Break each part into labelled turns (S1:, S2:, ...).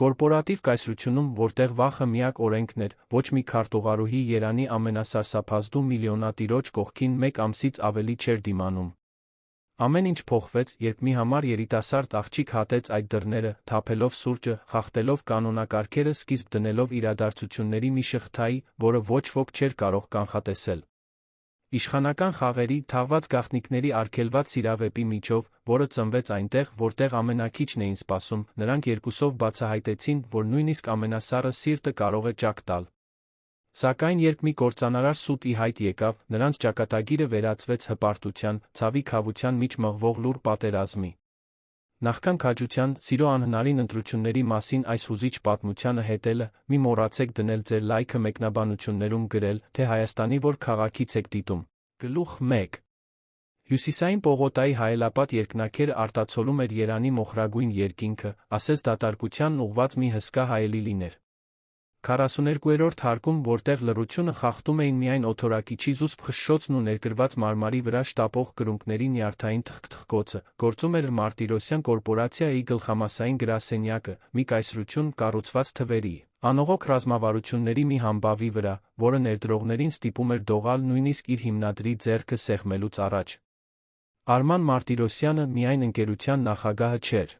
S1: Կորպորատիվ կայսրությունում, որտեղ վախը միակ օրենքն էր, ոչ մի քարտուղարուհի Երանի ամենասարսափազդու միլիոնատիրոջ կողքին մեկ ամսից ավելի չէր դիմանում։ Ամեն ինչ փոխվեց, երբ մի համար երիտասարդ աղջիկ հատեց այդ դռները, թափելով սուրճը, խախտելով կանոնակարգերը, սկիզբ դնելով իրադարձությունների մի շղթայի, որը ոչ ոք չէր կարող կանխատեսել։ Իշխանական խաղերի, թաղված գաղտնիքների արգելված սիրավեպի միջով, որը ծնվեց այնտեղ, որտեղ ամենաքիչն էին սպասում, նրանք երկուսով բացահայտեցին, որ նույնիսկ ամենասառը սիրտը կարող է ճակ տալ։ Սակայն երբ մի կործանարար սուտ ի հայտ եկավ, նրանց ճակատագիրը վերածվեց հպարտության, ցավի քավության միջ մղվող լուռ պատերազմի։ Նախքան քաջության, սիրո անհնարին ընտրությունների մասին այս հուզիչ պատմությանը հետելը, մի մոռացեք դնել ձեր լայքը մեկնաբանություններում գրել, թե Հայաստանի որ քաղաքից եք դիտում։ Գլուխ 1. Հյուսիսային պողոտայի հայելապատ երկնաքերը արտացոլում էր Երանի մոխրագույն երկինքը, ասես դատարկությանն ուղված մի հսկա հայելի լիներ։ 42-րդ հարկում, որտեղ լռությունը խախտում էին միայն օդորակիչի զուսպ խշշոցն ու ներկրված մարմարի վրա շտապող կրունկների նյարդային թխկթխկոցը, գործում էր Մարտիրոսյան կորպորացիայի գլխամասային գրասենյակը, մի կայսրություն կառուցված թվերի, անողոք ռազմավարությունների մի համբավի վրա, որը ներդրողներին ստիպում էր դողալ նույնիսկ իր հիմնադրի ձեռքը սեղմելուց առաջ։ Արման Մարտիրոսյանը միայն ընկերության նախագահը չէր։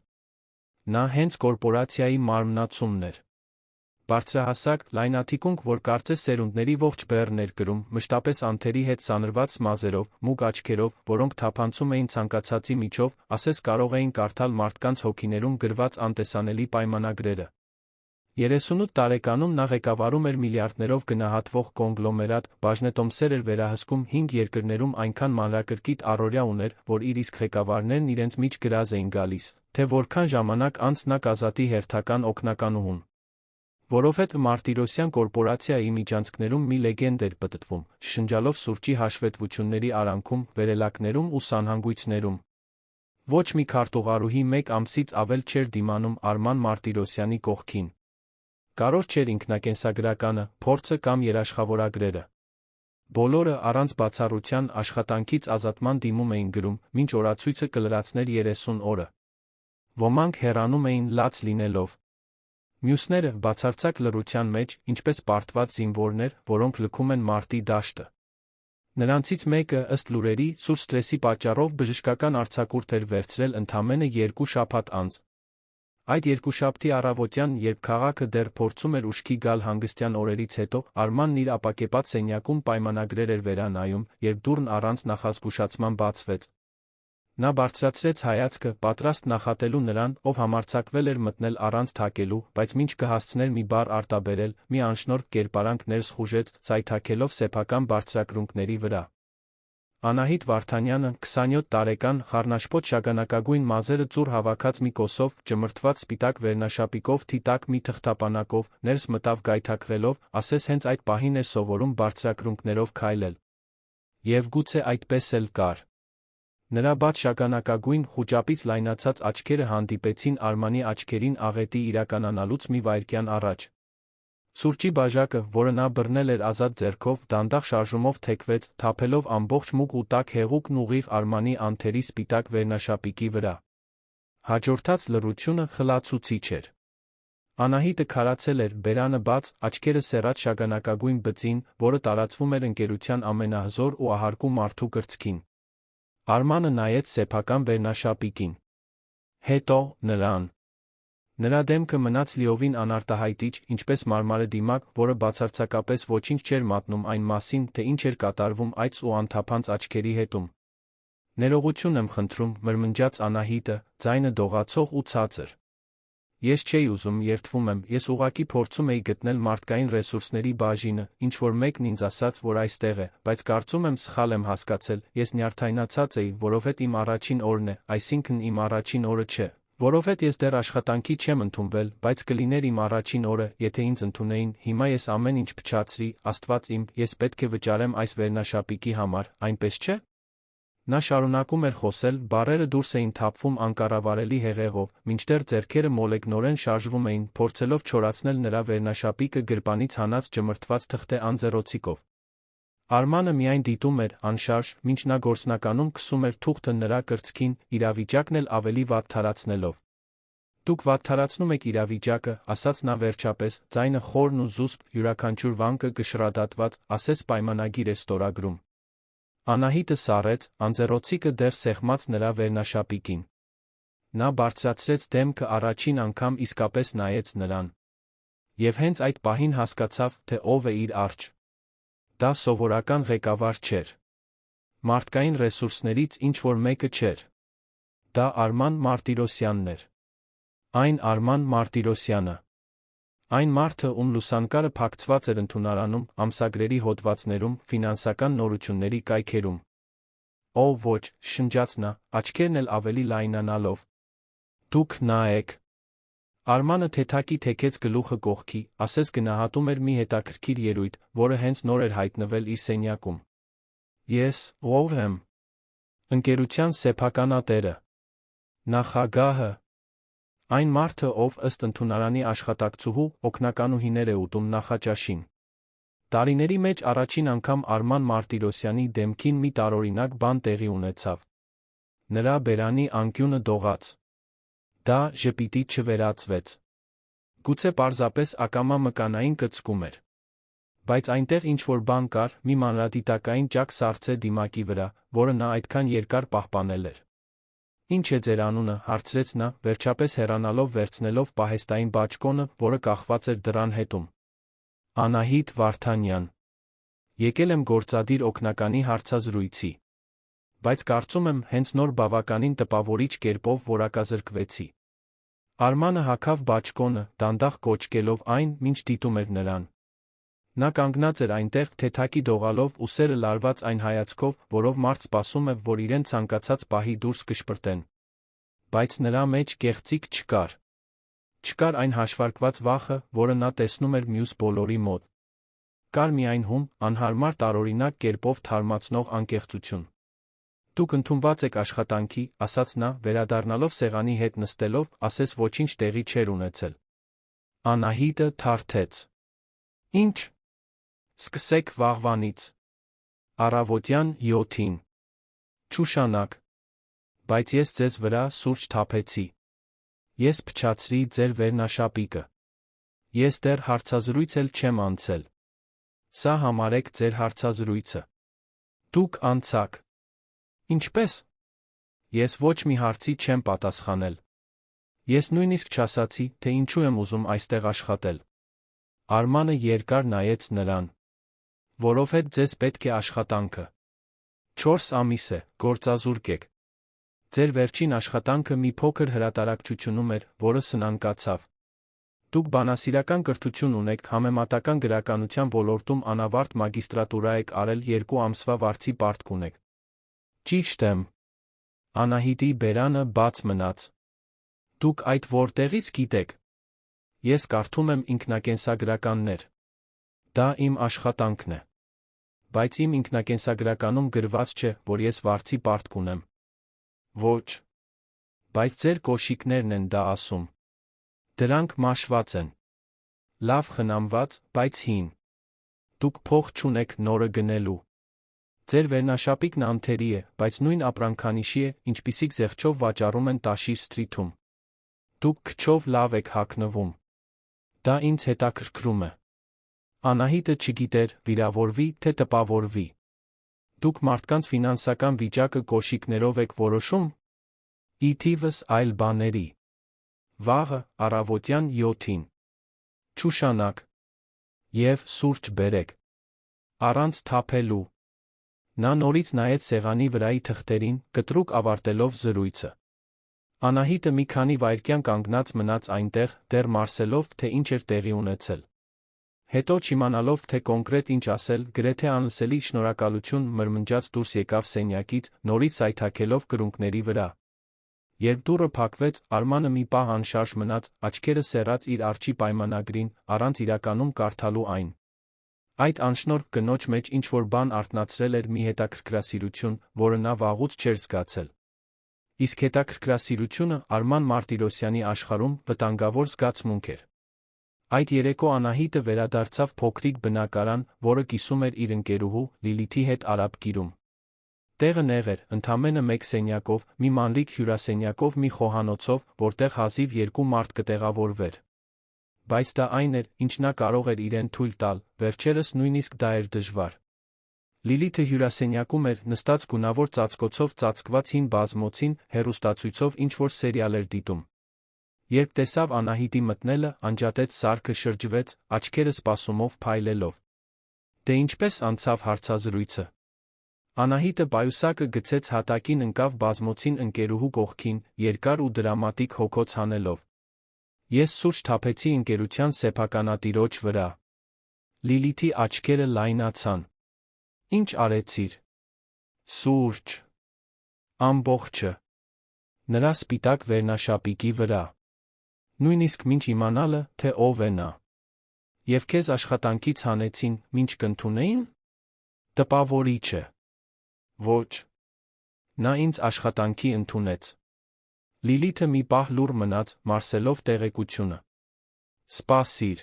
S1: Նա հենց կորպորացիայի մարմնացումն էր։ Բարձրահասակ, լայնաթիկունք, որ կարծես սերունդների ողջ բեռն էր կրում, մշտապես անթերի հետ սանրված մազերով, մուգ աչքերով, որոնք թափանցում էին ցանկացածի միջով, ասես կարող էին կարդալ մարդկանց հոգիներում գրված անտեսանելի պայմանագրերը։ 38 տարեկանում նա ղեկավարում էր միլիարդներով գնահատվող կոնգլոմերատ, բաժնետոմսեր էր վերահսկում 5 երկրներում, այնքան մանրակրկիտ առօրյա ուներ, որ իր իսկ ղեկավարներն իրենց միջ գրազ էին գալիս, թե որքան ժամանակ անց նա կազատի հերթական օգնականուհուն։ Որովհետև Մարտիրոսյան կորպորացիայի միջանցքներում մի լեգենդ էր պտտվում, շնջալով սուրճի հաշվետվությունների արանքում, վերելակներում ու սանհանգույցներում։ Ոչ մի քարտուղարուհի մեկ ամսից ավել չէր դիմանում Արման Մարտիրոսյանի կողքին։ Կարևոր չէր ինքնակենսագրականը, փորձը կամ երաշխավորագրերը։ Բոլորը առանց բացառության աշխատանքից ազատման դիմում էին գրում, մինչ օրացույցը կլրացներ 30 օրը։ Ոմանք հեռանում էին լաց լինելով։ Մյուսները բացարձակ լռության մեջ, ինչպես պարտված զինվորներ, որոնք լքում են մարտի դաշտը։ Նրանցից մեկը, ըստ լուրերի, սուր սթրեսի պատճառով բժշկական արձակուրդ էր վերցրել ընդամենը 2 շաբաթ անց։ Այդ երկուշաբթի առավոտյան, երբ քաղաքը դեռ փորձում էր ուշքի գալ հանգստյան օրերից հետո, Արմանն իր ապակեպած սենյակում պայմանագրեր էր վերանայում, երբ դուռն առանց նախազգուշացման բացվեց։ Նա բարձրացրեց հայացքը, պատրաստ նախատելու նրան, ով համարձակվել էր մտնել առանց թակելու, բայց մինչ կհասցներ մի բառ արտաբերել, մի անշնորհ կերպարանք ներս խուժեց, ցայթաքելով սեփական բարձրակրունկների վրա։ Անահիտ Վարդանյանը, 27 տարեկան, խառնաշփոթ շագանակագույն մազերը ծուռ հավաքած մի կոսով, ճմրթված սպիտակ վերնաշապիկով թիտակ մի թղթապանակով, ներս մտավ գայթակղելով, ասես հենց այդ պահին էր սովորում բարձրակրունկներով քայլել։ Եվ գուցե այդպես էլ կար։ Նրա բաց շագանակագույն, խուճապից լայնացած աչքերը հանդիպեցին Արմանի աչքերին աղետի իրականանալուց մի վայրկյան առաջ։ Սուրճի բաժակը, որը նա բռնել էր ազատ ձեռքով, դանդաղ շարժումով թեքվեց, թափելով ամբողջ մուգ ու տաք հեղուկն ուղիղ Արմանի անթերի սպիտակ վերնաշապիկի վրա։ Հաջորդած լռությունը խլացուցիչ էր։ Անահիտը քարացել էր, բերանը բաց, աչքերը սեռած շագանակագույն բծին, որը տարածվում էր ընկերության ամենահզոր ու ահարկու մարդու կրծքին։ Արմանը նայեց սեփական վերնաշապիկին։ Հետո նրան։ Նրա դեմքը մնաց լիովին անարտահայտիչ, ինչպես մարմարե դիմակ, որը բացարձակապես ոչինչ չէր մատնում այն մասին, թե ինչ էր կատարվում այդ ու անթափանց աչքերի հետում։ Ներողություն եմ խնդրում, մրմնջաց Անահիտը, ձայնը դողացող ու ցածր։ Ես չէի ուզում, երդվում եմ, ես ուղղակի փորձում էի գտնել մարդկային ռեսուրսների բաժինը, ինչ-որ մեկն ինձ ասաց, որ այստեղ է, բայց կարծում եմ սխալ եմ հասկացել, ես նյարդայնացած էի, որովհետև իմ առաջին օրն է, այսինքն իմ առաջին օրը չէ, որովհետև ես դեռ աշխատանքի չեմ ընդունվել, բայց կլիներ իմ առաջին օրը, եթե ինձ ընդունեին, հիմա ես ամեն ինչ փչացրի, Աստված իմ, ես պետք է վճարեմ այս վերնաշապիկի համար, այնպես չէ՞։ Նա շարունակում էր խոսել, բառերը դուրս էին թափվում անկառավարելի հեղեղով, մինչդեռ ձեռքերը մոլեգնորեն շարժվում էին, փորձելով չորացնել նրա վերնաշապիկը գրպանից հանած ճմրթված թղթե անձեռոցիկով։ Արմանը միայն դիտում էր, անշարժ, մինչ նա գործնականում քսում էր թուղթը նրա կրծքին, իրավիճակն էլ ավելի վատ թարացնելով։ Դուք վատթարացնում եք իրավիճակը, ասաց նա վերջապես, ձայնը խորն ու զուսպ, յուրաքանչյուր վանկը կշռադատված, ասես պայմանագիր է ստորագրում։ Անահիտը սառեց, անձեռոցիկը դեռ սեղմած նրա վերնաշապիկին։ Նա բարձրացրեց դեմքը առաջին անգամ իսկապես նայեց նրան։ Եվ հենց այդ պահին հասկացավ, թե ով է իր առջ։ Դա սովորական ղեկավար չէր։ Մարդկային ռեսուրսներից ինչ-որ մեկը չէր։ Դա Արման Մարտիրոսյանն էր։ Այն Արման Մարտիրոսյանը։ Այն մարդը, ում լուսանկարը փակցված էր ընդունարանում, ամսագրերի հոդվածներում, ֆինանսական նորությունների կայքերում։ Օ ոչ, շնջաց նա, աչքերն էլ ավելի լայնանալով։ Դուք նա եք։ Արմանը թեթակի թեքեց գլուխը կողքի, ասես գնահատում էր մի հետաքրքիր ելույթ, որը հենց նոր էր հայտնվել իր սենյակում։ Ես ով եմ։ Ընկերության սեփականատերը։ Նախագահը։ Այն մարդը, ով ըստ ընդունարանի աշխատակցուհու, օգնականուհիներ է ուտում նախաճաշին։ Տարիների մեջ առաջին անգամ Արման Մարտիրոսյանի դեմքին մի տարօրինակ բան տեղի ունեցավ։ Նրա բերանի անկյունը դողաց։ Դա ժպիտի չվերածվեց։ Գուցե պարզապես ակամա մկանային կծկում էր։ Բայց այնտեղ ինչ-որ բան կար, մի մանրադիտակային ճաք սառցե դիմակի վրա, որը նա այդքան երկար պահպանել էր։ Ինչ է ձեր անունը, հարցրեց նա, վերջապես հեռանալով վերցնելով պահեստային բաճկոնը, որը կախված էր դռան հետում։ Անահիտ Վարդանյան։ Եկել եմ գործադիր օգնականի հարցազրույցի։ Բայց կարծում եմ, հենց նոր բավականին տպավորիչ կերպով որակազրկվեցի։ Արմանը հագավ բաճկոնը, դանդաղ կոճկելով այն, ինչ դիտում էր նրան։ Նա կանգնած էր այնտեղ, թեթակի դողալով, ուսերը լարված այն հայացքով, որով մարդ սպասում է, որ իրեն ցանկացած պահի դուրս կշպրտեն։ Բայց նրա մեջ կեղծիք չկար։ Չկար այն հաշվարկված վախը, որը նա տեսնում էր մյուս բոլորի մոտ։ Կար միայն հում, անհարմար տարօրինակ կերպով թարմացնող անկեղծություն։ Դուք ընդունված եք աշխատանքի, ասաց նա, վերադառնալով սեղանի հետ նստելով, ասես ոչինչ տեղի չէր ունեցել։ Անահիտը թարթեց։ Ինչ։ Սկսեք վաղվանից։ Առավոտյան 7-ին։ Չուշանակ։ Բայց ես ձեզ վրա սուրճ թափեցի։ Ես փչացրի ձեր վերնաշապիկը։ Ես դեռ հարցազրույց էլ չեմ անցել։ Սա համարեք ձեր հարցազրույցը։ Դուք անցաք։ Ինչպե՞ս։ Ես ոչ մի հարցի չեմ պատասխանել։ Ես նույնիսկ չասացի, թե ինչու եմ ուզում այստեղ աշխատել։ Արմանը երկար նայեց նրան։ Որովհետև ձեզ պետք է աշխատանքը։ 4 ամիս է, գործազուրկ եք։ Ձեր վերջին աշխատանքը մի փոքր հրատարակչությունում էր, որը սնանկացավ։ Դուք բանասիրական կրթություն ունեք, համեմատական գրականության ոլորտում անավարտ մագիստրատուրա եք արել, 2 ամսվա վարձի պարտք ունեք։ Ճիշտ եմ։ Անահիտի բերանը բաց մնաց։ Դուք այդ որտեղից գիտեք։ Ես կարդում եմ ինքնակենսագրականներ։ Դա իմ աշխատանքն է։ Բայց իմ ինքնակենսագրականում գրված չէ, որ ես վարձի պարտք ունեմ։ Ոչ։ Բայց ձեր կոշիկներն են դա ասում։ Դրանք մաշված են։ Լավ խնամված, բայց հին։ Դուք փող չունեք նորը գնելու։ Ձեր վերնաշապիկն անթերի է, բայց նույն ապրանքանիշի է, ինչպիսիք զեղչով վաճառում են Տաշիր Սթրիթում։ Դուք քչով լավ եք հագնվում։ Դա ինձ հետաքրքրում է։ Անահիտը չգիտեր, վիրավորվի, թե տպավորվի։ Դուք մարդկանց ֆինանսական վիճակը կոշիկներով եք որոշում։ Ի թիվս այլ բաների։ Վաղը, առավոտյան 7-ին։ Չուշանակ։ Եվ սուրճ բերեք։ Առանց թափելու։ Նա նորից նայեց սեղանի վրայի թղթերին, կտրուկ ավարտելով զրույցը։ Անահիտը մի քանի վայրկյան կանգնած մնաց այնտեղ, դեռ մարսելով, թե ինչ էր տեղի ունեցել։ Հետո չիմանալով, թե կոնկրետ ինչ ասել, գրեթե անլսելի շնորհակալություն մրմնջաց դուրս եկավ սենյակից, նորից սայթաքելով կրունկների վրա։ Երբ դուռը փակվեց, Արմանը մի պահ անշարժ մնաց, աչքերը սեռած իր արջի պայմանագրին, առանց իրականում կարդալու այն։ Այդ անշնորհ կնոջ մեջ ինչ-որ բան արթնացրել էր մի հետաքրքրասիրություն, որը նա վաղուց չէր զգացել։ Իսկ հետաքրքրասիրությունը Արման Մարտիրոսյանի աշխարհում վտանգավոր զգացմունք էր։ Այդ երեկո Անահիտը վերադարձավ փոքրիկ բնակարան, որը կիսում էր իր ընկերուհու Լիլիթի հետ արաբկիրում։ Տեղը նեղ էր, ընդամենը մեկ սենյակով, մի մանրիկ հյուրասենյակով, մի խոհանոցով, որտեղ հազիվ 2 մարդ կտեղավորվեր։ Բայց դա այն էր, ինչ նա կարող էր իրեն թույլ տալ, վերջերս նույնիսկ դա էր դժվար։ Լիլիթը հյուրասենյակում էր, նստած գունավոր ծածկոցով ծածկված հին բազմոցին, հեռուստացույցով ինչ-որ սերիալ էր դիտում։ Երբ տեսավ Անահիտի մտնելը, անջատեց սարքը, շրջվեց, աչքերը սպասումով փայլելով։ Դե ինչպես անցավ հարցազրույցը։ Անահիտը պայուսակը գցեց հատակին, ընկավ բազմոցին ընկերուհու կողքին, երկար ու դրամատիկ հոգոց հանելով։ Ես սուրճ թափեցի ընկերության սեփականատիրոջ վրա։ Լիլիթի աչքերը լայնացան։ Ինչ արեցիր։ Սուրճ։ Ամբողջը։ Նրա սպիտակ վերնաշապիկի վրա։ Նույնիսկ մինչ իմանալը, թե ով է նա։ Եվ քեզ աշխատանքից հանեցին, մինչ կընդունեին։ Տպավորիչ է։ Ոչ։ Նա ինձ աշխատանքի ընդունեց։ Լիլիթը մի պահ լուռ մնաց, մարսելով տեղեկությունը։ Սպասիր։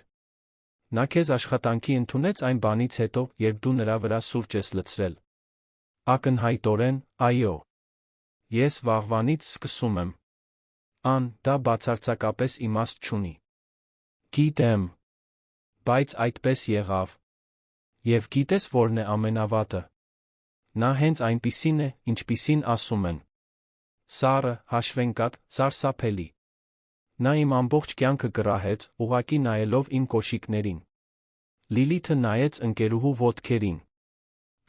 S1: Նա քեզ աշխատանքի ընդունեց այն բանից հետո, երբ դու նրա վրա սուրճ ես լցրել։ Ակնհայտորեն, այո։ Ես վաղվանից սկսում եմ։ Դա բացարձակապես իմաստ չունի։ Գիտեմ։ Բայց այդպես եղավ։ Եվ գիտես որն է ամենավատը։ Նա հենց այնպիսին է, ինչպիսին ասում են։ Սառը, հաշվենկատ, սարսափելի։ Նա իմ ամբողջ կյանքը կռահեց, ուղղակի նայելով իմ կոշիկներին։ Լիլիթը նայեց ընկերուհու ոտքերին։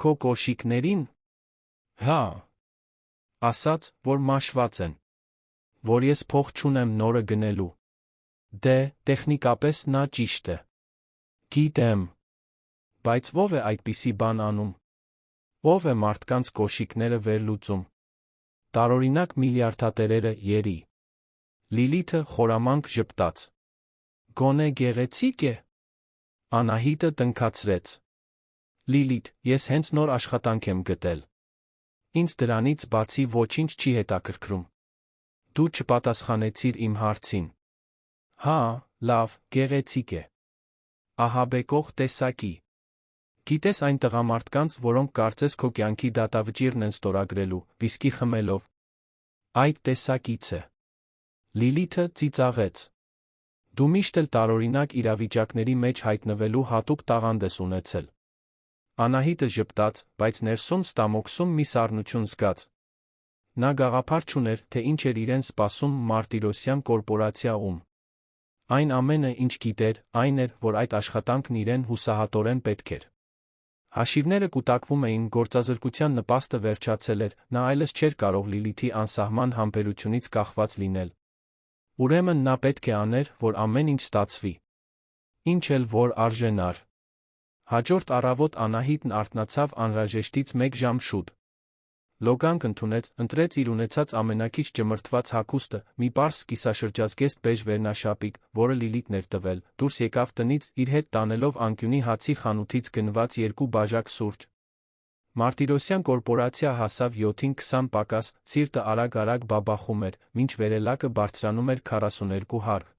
S1: Քո կոշիկներին։ Հա։ Ասաց, որ մաշված են։ Որ ես փող չունեմ նորը գնելու։ Դե, տեխնիկապես նա ճիշտ է։ Գիտեմ։ Բայց ով է այդպիսի բան անում։ Ով է մարդկանց կոշիկները վերլուծում։ Տարօրինակ միլիարդատերերը, երի։ Լիլիթը խորամանկ ժպտաց։ Գոնե գեղեցիկ է։ Անահիտը տնքացրեց։ Լիլիթ, ես հենց նոր աշխատանք եմ գտել։ Ինձ դրանից բացի ոչինչ չի հետաքրքրում։ Դու չպատասխանեցիր իմ հարցին։ Հա, լավ, գեղեցիկ է։ Ահաբեկող տեսակի։ Գիտես այն տղամարդկանց, որոնք կարծես քո կյանքի դատավճիռն են ստորագրելու, վիսկի խմելով։ Այդ տեսակից է։ Լիլիթը ծիծաղեց։ Դու միշտ էլ տարօրինակ իրավիճակների մեջ հայտնվելու հատուկ տաղանդ ես ունեցել։ Անահիտը ժպտաց, բայց ներսում ստամոքսում մի սառնություն զգաց։ Նա գաղափար չուներ, թե ինչ էր իրեն սպասում Մարտիրոսյան կորպորացիայում։ Այն ամենը, ինչ գիտեր, այն էր, որ այդ աշխատանքն իրեն հուսահատորեն պետք էր։ Հաշիվները կուտակվում էին, գործազրկության նպաստը վերջացել էր, նա այլևս չէր կարող Լիլիթի անսահման համբերությունից կախված լինել։ Ուրեմն նա պետք է աներ, որ ամեն ինչ ստացվի։ Ինչ էլ որ արժենար։ Հաջորդ առավոտ Անահիտն արթնացավ անհրաժեշտից 1 ժամ շուտ։ Լոգանք ընդունեց, ընտրեց իր ունեցած ամենակիչ ճմրթված հագուստը, մի պարզ կիսաշրջազգեստ բեժ վերնաշապիկ, որը Լիլիթն էր տվել, դուրս եկավ տնից, իր հետ տանելով անկյունի հացի խանութից գնված 2 բաժակ սուրճ։ Մարտիրոսյան կորպորացիա հասավ 7-20 պակաս, սիրտը արագ-արագ բաբախում էր, մինչ վերելակը բարձրանում էր 42 հառ։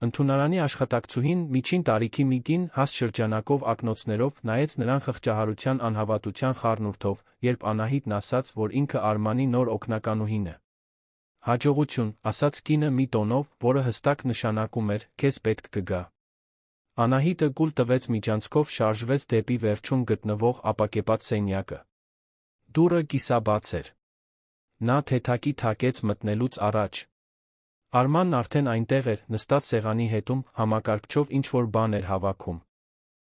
S1: Ընդունարանի աշխատակցուհին, միջին տարիքի մի կին, հաստ շրջանակով ակնոցներով, նայեց նրան խղճահարության անհավատության խառնուրդով, երբ Անահիտն ասաց, որ ինքը Արմանի նոր օգնականուհին է։ Հաջողություն, ասաց կինը մի տոնով, որը հստակ նշանակում էր, քեզ պետք կգա։ Անահիտը կուլ տվեց միջանցքով, շարժվեց դեպի վերջում գտնվող ապակեպած սենյակը։ Դուռը կիսաբաց էր։ Նա թեթակի թակեց մտնելուց առաջ։ Արմանն արդեն այնտեղ էր, նստած սեղանի հետում, համակարգչով ինչ-որ բան էր հավաքում։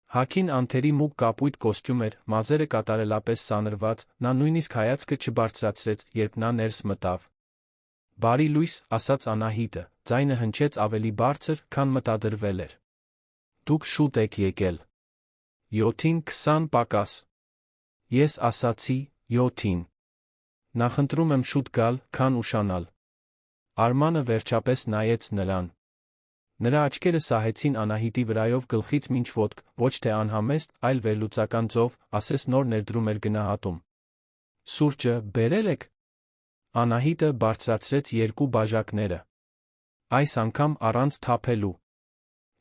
S1: Հագին անթերի մուգ կապույտ կոստյում էր, մազերը կատարելապես սանրված, նա նույնիսկ հայացքը չբարձրացրեց, երբ նա ներս մտավ։ Բարի լույս, ասաց Անահիտը, ձայնը հնչեց ավելի բարձր, քան մտադրվել էր։ Դուք շուտ եք եկել։ 7-20 պակաս։ Ես ասացի 7-ին։ Նախընտրում եմ շուտ գալ, քան ուշանալ։ Արմանը վերջապես նայեց նրան։ Նրա աչքերը սահեցին Անահիտի վրայով գլխից մինչ ոտք, ոչ թե անհամեստ, այլ վերլուծական ձով, ասես նոր ներդրում էր գնահատում։ Սուրճը բերել եք։ Անահիտը բարձրացրեց 2 բաժակները։ Այս անգամ առանց թափելու։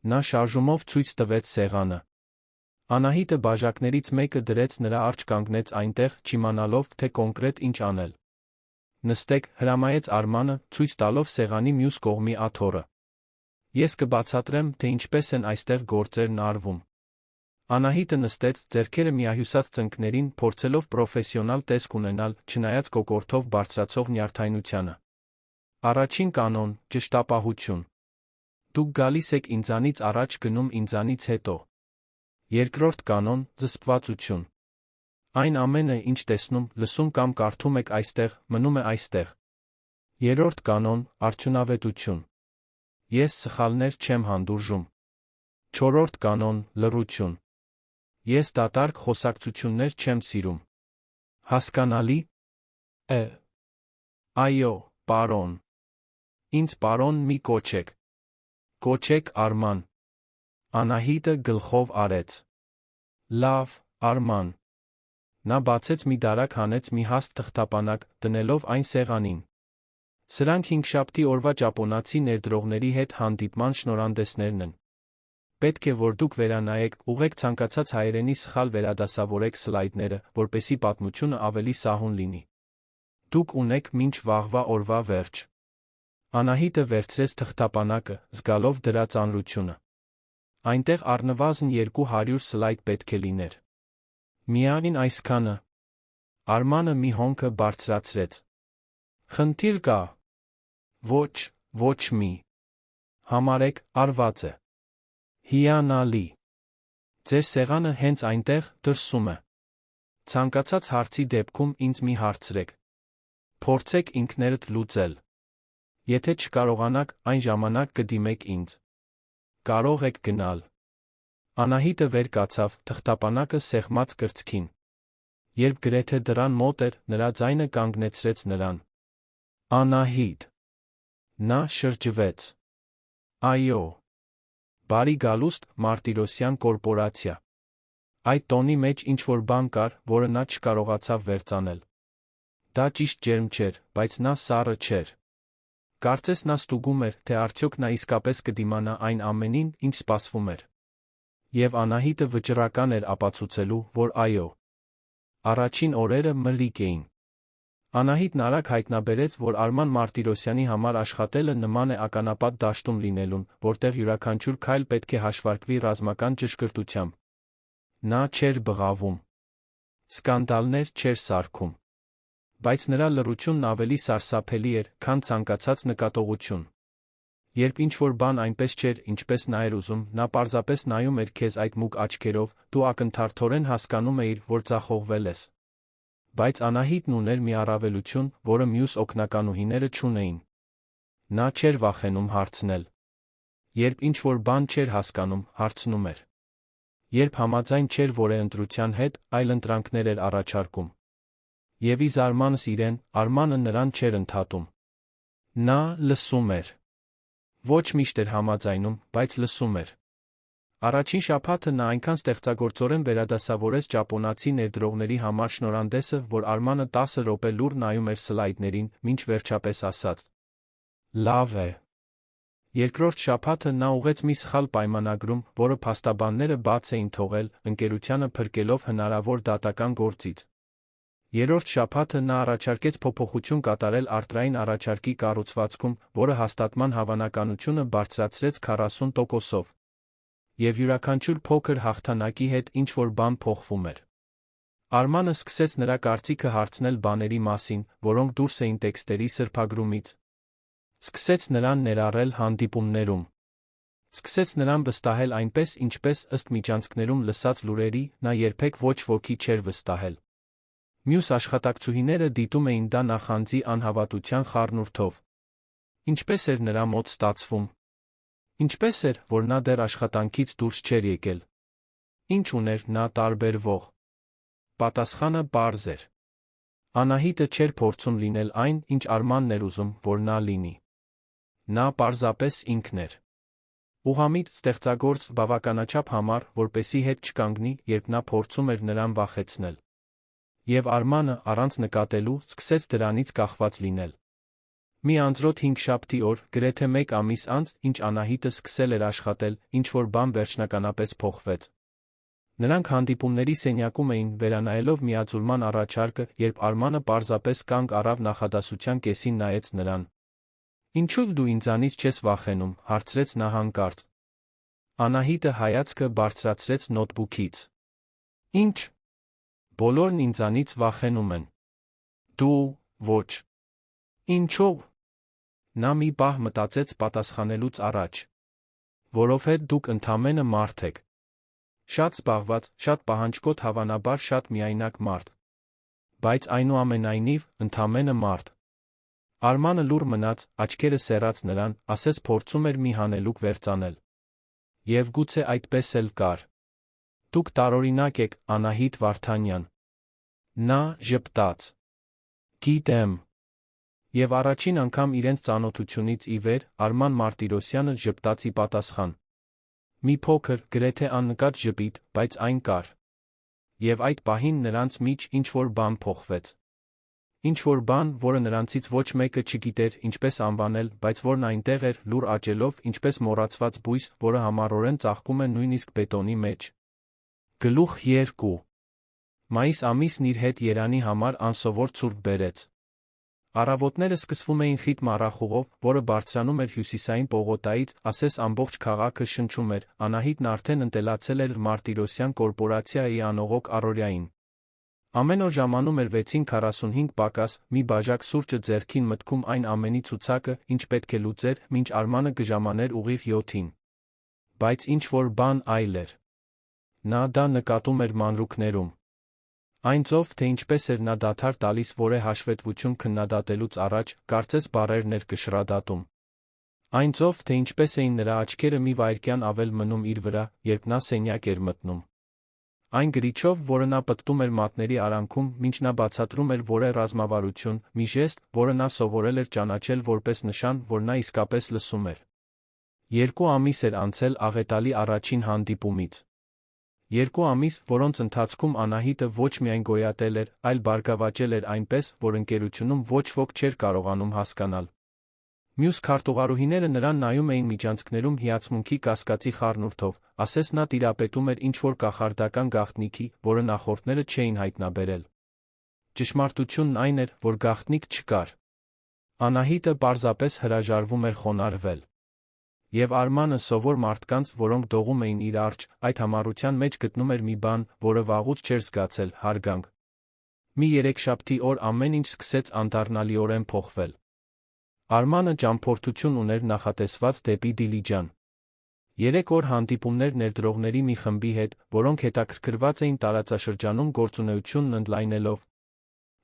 S1: Նա շարժումով ցույց տվեց սեղանը։ Անահիտը բաժակներից մեկը դրեց նրա առջ կանգնեց այնտեղ, չիմանալով, թե կոնկրետ ինչ անել։ Նստեք, հրամայեց Արմանը, ցույց տալով սեղանի մյուս կողմի աթոռը։ Ես կբացատրեմ, թե ինչպես են այստեղ գործերն արվում։ Անահիտը նստեց, ձեռքերը միահյուսած ծնկներին, փորձելով պրոֆեսիոնալ տեսք ունենալ, չնայած կոկորդով բարձրացող նյարդայնությանը։ Առաջին կանոն՝ ճշտապահություն։ Դուք գալիս եք ինձանից առաջ, գնում ինձանից հետո։ Երկրորդ կանոն՝ զսպվածություն։ Այն ամենը, ինչ տեսնում, լսում կամ կարդում եք այստեղ, մնում է այստեղ։ Երրորդ կանոն՝ արդյունավետություն։ Ես սխալներ չեմ հանդուրժում։ Չորրորդ կանոն՝ լռություն։ Ես դատարկ խոսակցություններ չեմ սիրում։ Հասկանալի։ Այո, պարոն։ Ինձ պարոն մի կոչեք։ Կոչեք Արման։ Անահիտը գլխով արեց։ Լավ, Արման։ Նա բացեց մի դարակ, հանեց մի հաստ թղթապանակ, դնելով այն սեղանին։ Սրանք հինգշաբթի օրվա ճապոնացի ներդրողների հետ հանդիպման շնորհանդեսներն են։ Պետք է, որ դուք վերանայեք, ուղղեք ցանկացած հայերենի սխալ վերադասավորեք սլայդները, որպեսզի պատմությունը ավելի սահուն լինի։ Դուք ունեք մինչ վաղվա օրվա վերջ։ Անահիտը վերցրեց թղթապանակը, զգալով դրա ծանրությունը։ Այնտեղ առնվազն 200 սլայդ պետք է լիներ։ Միայն այսքանը։ Արմանը մի հոնքը բարձրացրեց։ Խնդիր կա։ Ոչ մի։ Համարեք, արված է։ Հիանալի։ Ձեր սեղանը հենց այնտեղ, դրսում է։ Ցանկացած հարցի դեպքում ինձ մի հարցրեք։ Փորձեք ինքներդ լուծել։ Եթե չկարողանաք, այն ժամանակ կդիմեք ինձ։ Կարող եք գնալ։ Անահիտը վեր կացավ, թղթապանակը սեղմած կրծքին։ Երբ գրեթե դռան մոտ էր, նրա ձայնը կանգնեցրեց նրան։ Անահիտ։ Նա շրջվեց։ Այո։ Բարի գալուստ, Մարտիրոսյան կորպորացիա։ Այդ տոնի մեջ ինչ-որ բան կար, որը նա չկարողացավ վերծանել։ Դա ճիշտ ջերմ չէր, բայց նա սառը չէր։ Կարծես նա ստուգում էր, թե արդյոք նա իսկապես կդիմանա այն ամենին, ինչ սպասվում էր։ Եվ Անահիտը վճռական էր ապացուցելու, որ այո։ Առաջին օրերը մրրիկ էին։ Անահիտն արագ հայտնաբերեց, որ Արման Մարտիրոսյանի համար աշխատելը նման է ականապատ դաշտում լինելուն, որտեղ յուրաքանչյուր քայլ պետք է հաշվարկվի ռազմական ճշգրտությամբ։ Նա չէր բղավում։ Սկանդալներ չէր սարքում։ Բայց նրա լռությունն ավելի սարսափելի էր, քան ցանկացած նկատողություն։ Երբ ինչ-որ բան այնպես չէր, ինչպես նա էր ուզում, նա պարզապես նայում էր քեզ այդ մուգ աչքերով, դու ակնթարթորեն հասկանում էիր, որ ձախողվել ես։ Բայց Անահիտն ուներ մի առավելություն, որը մյուս օգնականուհիները չունեին։ Նա չէր վախենում հարցնել։ Երբ ինչ-որ բան չէր հասկանում, հարցնում էր։ Երբ համաձայն չէր որեընտրության հետ, այլ ընտրանքներ էր առաջարկում։ Եվ ի զարմանս իրեն, Արմանը նրան չէր ընդհատում։ Նա լսում էր։ Ոչ միշտ էր համաձայնում, բայց լսում էր։ Առաջին շաբաթը նա այնքան ստեղծագործորեն վերադասավորեց ճապոնացի ներդրողների համար շնորհանդեսը, որ Արմանը 10 րոպե լուռ նայում էր սլայդներին, մինչ վերջապես ասաց. Լավ է։ Երկրորդ շաբաթը նա ուղղեց մի սխալ պայմանագրում, որը փաստաբանները բաց էին թողել, ընկերությանը փրկելով հնարավոր դատական գործից։ Երրորդ շաբաթը նա առաջարկեց փոփոխություն կատարել արտրային առաջարկի կառուցվածքում, որը հաստատման հավանականությունը բարձրացրեց 40%-ով։ Եվ յուրաքանչյուր փոքր հաղթանակի հետ ինչ-որ բան փոխվում էր։ Արմանը սկսեց նրա կարծիքը հարցնել բաների մասին, որոնք դուրս էին տեքստերի սրբագրումից։ Սկսեց նրան ներառել հանդիպումներում։ Սկսեց նրան վստահել այնպես, ինչպես ըստ միջանցքներում լսած լուրերի, նա երբեք ոչ ոքի չէր վստահել։ Մյուս աշխատակցուհիները դիտում էին դա նախանձի անհավատության խառնուրդով։ Ինչպես էր նրա մոտ ստացվում։ Ինչպես էր, որ նա դեռ աշխատանքից դուրս չէր եկել։ Ինչ ուներ նա տարբերվող։ Պատասխանը պարզ էր։ Անահիտը չէր փորձում լինել այն, ինչ Արմանն էր ուզում, որ նա լինի։ Նա պարզապես ինքն էր։ Ուղղամիտ, ստեղծագործ, բավականաչափ համառ, որպեսի հետ չկանգնի, երբ նա փորձում էր նրան վախեցնել։ Եվ Արմանը, առանց նկատելու, սկսեց դրանից կախված լինել։ Մի անձրոտ հինգշաբթի օր, գրեթե 1 ամիս անց, ինչ Անահիտը սկսել էր աշխատել, ինչ-որ բան վերջնականապես փոխվեց։ Նրանք հանդիպումների սենյակում էին, վերանայելով միաձուլման առաջարկը, երբ Արմանը պարզապես կանգ առավ նախադասության կեսին նայեց նրան։ «Ինչու դու ինձանից չես վախենում», հարցրեց նա հանկարծ։ Անահիտը հայացքը բարձրացրեց նոթբուքից։ «Ինչ։ Բոլորն ինձանից վախենում են։ Դու, ոչ։ Ինչո՞վ»։ Նա մի պահ մտածեց պատասխանելուց առաջ։ «Որովհետև դուք ընդամենը մարդ եք։ Շատ զբաղված, շատ պահանջկոտ, հավանաբար շատ միայնակ մարդ։ Բայց այնուամենայնիվ, ընդամենը մարդ»։ Արմանը լուռ մնաց, աչքերը սեռած նրան, ասես փորձում էր մի հանելուկ վերծանել։ «Եվ գուցե այդպես էլ կար։ Դուք տարօրինակ եք, Անահիտ Վարդանյան»։ Նա ժպտաց։ «Գիտեմ»։ Եվ առաջին անգամ իրենց ծանոթությունից ի վեր Արման Մարտիրոսյանը ժպտաց ի պատասխան։ Մի փոքր, գրեթե աննկատ ժպիտ, բայց այն կար։ Եվ այդ պահին նրանց միջ ինչ-որ բան փոխվեց։ Ինչ-որ բան, որը նրանցից ոչ մեկը չգիտեր ինչպես անվանել, բայց որն այնտեղ էր, լուռ աճելով, ինչպես մոռացված բույս, որը համառորեն ծաղկում է նույնիսկ բետոնի մեջ։ Գլուխ 2։ Մայիս ամիսն իր հետ Երանի համար անսովոր ցուրտ բերեց։ Առավոտները սկսվում էին խիտ մառախուղով, որը բարձրանում էր հյուսիսային պողոտայից, ասես ամբողջ քաղաքը շնչում էր։ Անահիտն արդեն ընտելացել էր Մարտիրոսյան կորպորացիայի անողոք առօրյային։ Ամեն օր ժամանում էր 6:45 պակաս, մի բաժակ սուրճը ձեռքին մտքում այն ամենի ցուցակը, ինչ պետք է լուծեր, մինչ Արմանը կժամաներ ուղիղ 7-ին։ Բայց ինչ-որ բան այլ էր։ Նա դա նկատում էր մանրուքներում։ Այն ծով, թե ինչպես էր նա դադար տալիս որևէ հաշվետվություն քննադատելուց առաջ, կարծես բառերն էր կշռադատում։ Այն ծով, թե ինչպես էին նրա աչքերը մի վայրկյան ավել մնում իր վրա, երբ նա սենյակ էր մտնում։ Այն գրիչով, որը նա պտտում էր մատների արանքում, մինչ նա բացատրում էր որևէ ռազմավարություն, մի ժեստ, որը նա սովորել էր ճանաչել որպես նշան, որ նա իսկապես լսում էր։ 2 ամիս էր անցել աղետալի առաջին հանդիպումից։ 2 ամիս, որոնց ընթացքում Անահիտը ոչ միայն գոյատել էր, այլ բարգավաճել էր այնպես, որ ընկերությունում ոչ ոք չէր կարողանում հասկանալ։ Մյուս քարտուղարուհիները նրան նայում էին միջանցքներում հիացմունքի կասկածի խառնուրդով, ասես նա տիրապետում էր ինչ-որ կախարդական գաղտնիքի, որը նախորդները չէին հայտնաբերել։ Ճշմարտությունն այն էր, որ գաղտնիք չկար։ Անահիտը պարզապես հրաժարվում էր խոնարհվել։ Եվ Արմանը սովոր մարդկանց, որոնք դողում էին իր առջ, այդ համառության մեջ գտնում էր մի բան, որը վաղուց չէր զգացել՝ հարգանք։ Մի երեքշաբթի օր ամեն ինչ սկսեց անդառնալիորեն փոխվել։ Արմանը ճամփորդություն ուներ նախատեսված դեպի Դիլիջան։ 3 օր հանդիպումներ ներդրողների մի խմբի հետ, որոնք հետաքրքրված էին տարածաշրջանում գործունեությունն ընդլայնելով։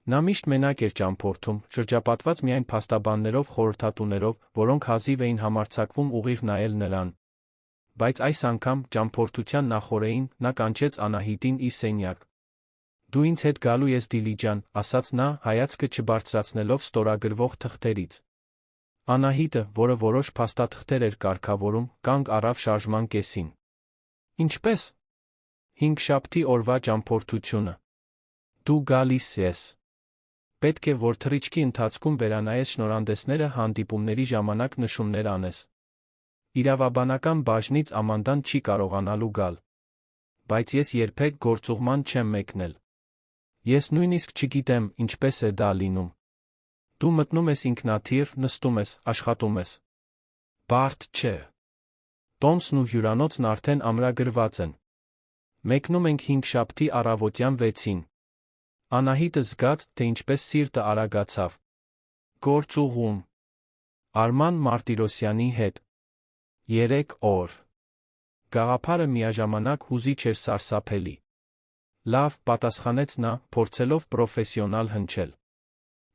S1: Նա միշտ մենակ էր ճամփորդում, շրջապատված միայն փաստաբաններով, խորհրդատուներով, որոնք հազիվ էին համարձակվում ուղիղ նայել նրան։ Բայց այս անգամ, ճամփորդության նախօրեին, նա կանչեց Անահիտին իր սենյակ։ «Դու ինձ հետ գալու ես Դիլիջան», ասաց նա, հայացքը չբարձրացնելով ստորագրվող թղթերից։ Անահիտը, որը որոշ փաստաթղթեր էր կարգավորում, կանգ առավ շարժման կեսին։ «Ինչպե՞ս»։ 5 օրվա ճամփորդությունը։ «Դու գալիս ես։ Պետք է, որ թռիչքի ընթացքում վերանայես շնորհանդեսները, հանդիպումների ժամանակ նշումներ անես։ Իրավաբանական բաժնից Ամանդան չի կարողանալու գալ։ Բայց ես երբեք գործուղման չեմ մեկնել։ Ես նույնիսկ չգիտեմ, ինչպես է դա լինում։ Դու մտնում ես ինքնաթիռ, նստում ես, աշխատում ես։ Բարդ չէ։ Տոմսն ու հյուրանոցն արդեն ամրագրված են։ Մեկնում ենք 5 առավոտյան 6-ին։ Անահիտը զգաց, թե ինչպես սիրտը արագացավ։ Գործուղում։ Արման Մարտիրոսյանի հետ։ 3 օր։ Գաղափարը միաժամանակ հուզիչ էր սարսափելի։ Լավ, պատասխանեց նա, փորձելով պրոֆեսիոնալ հնչել։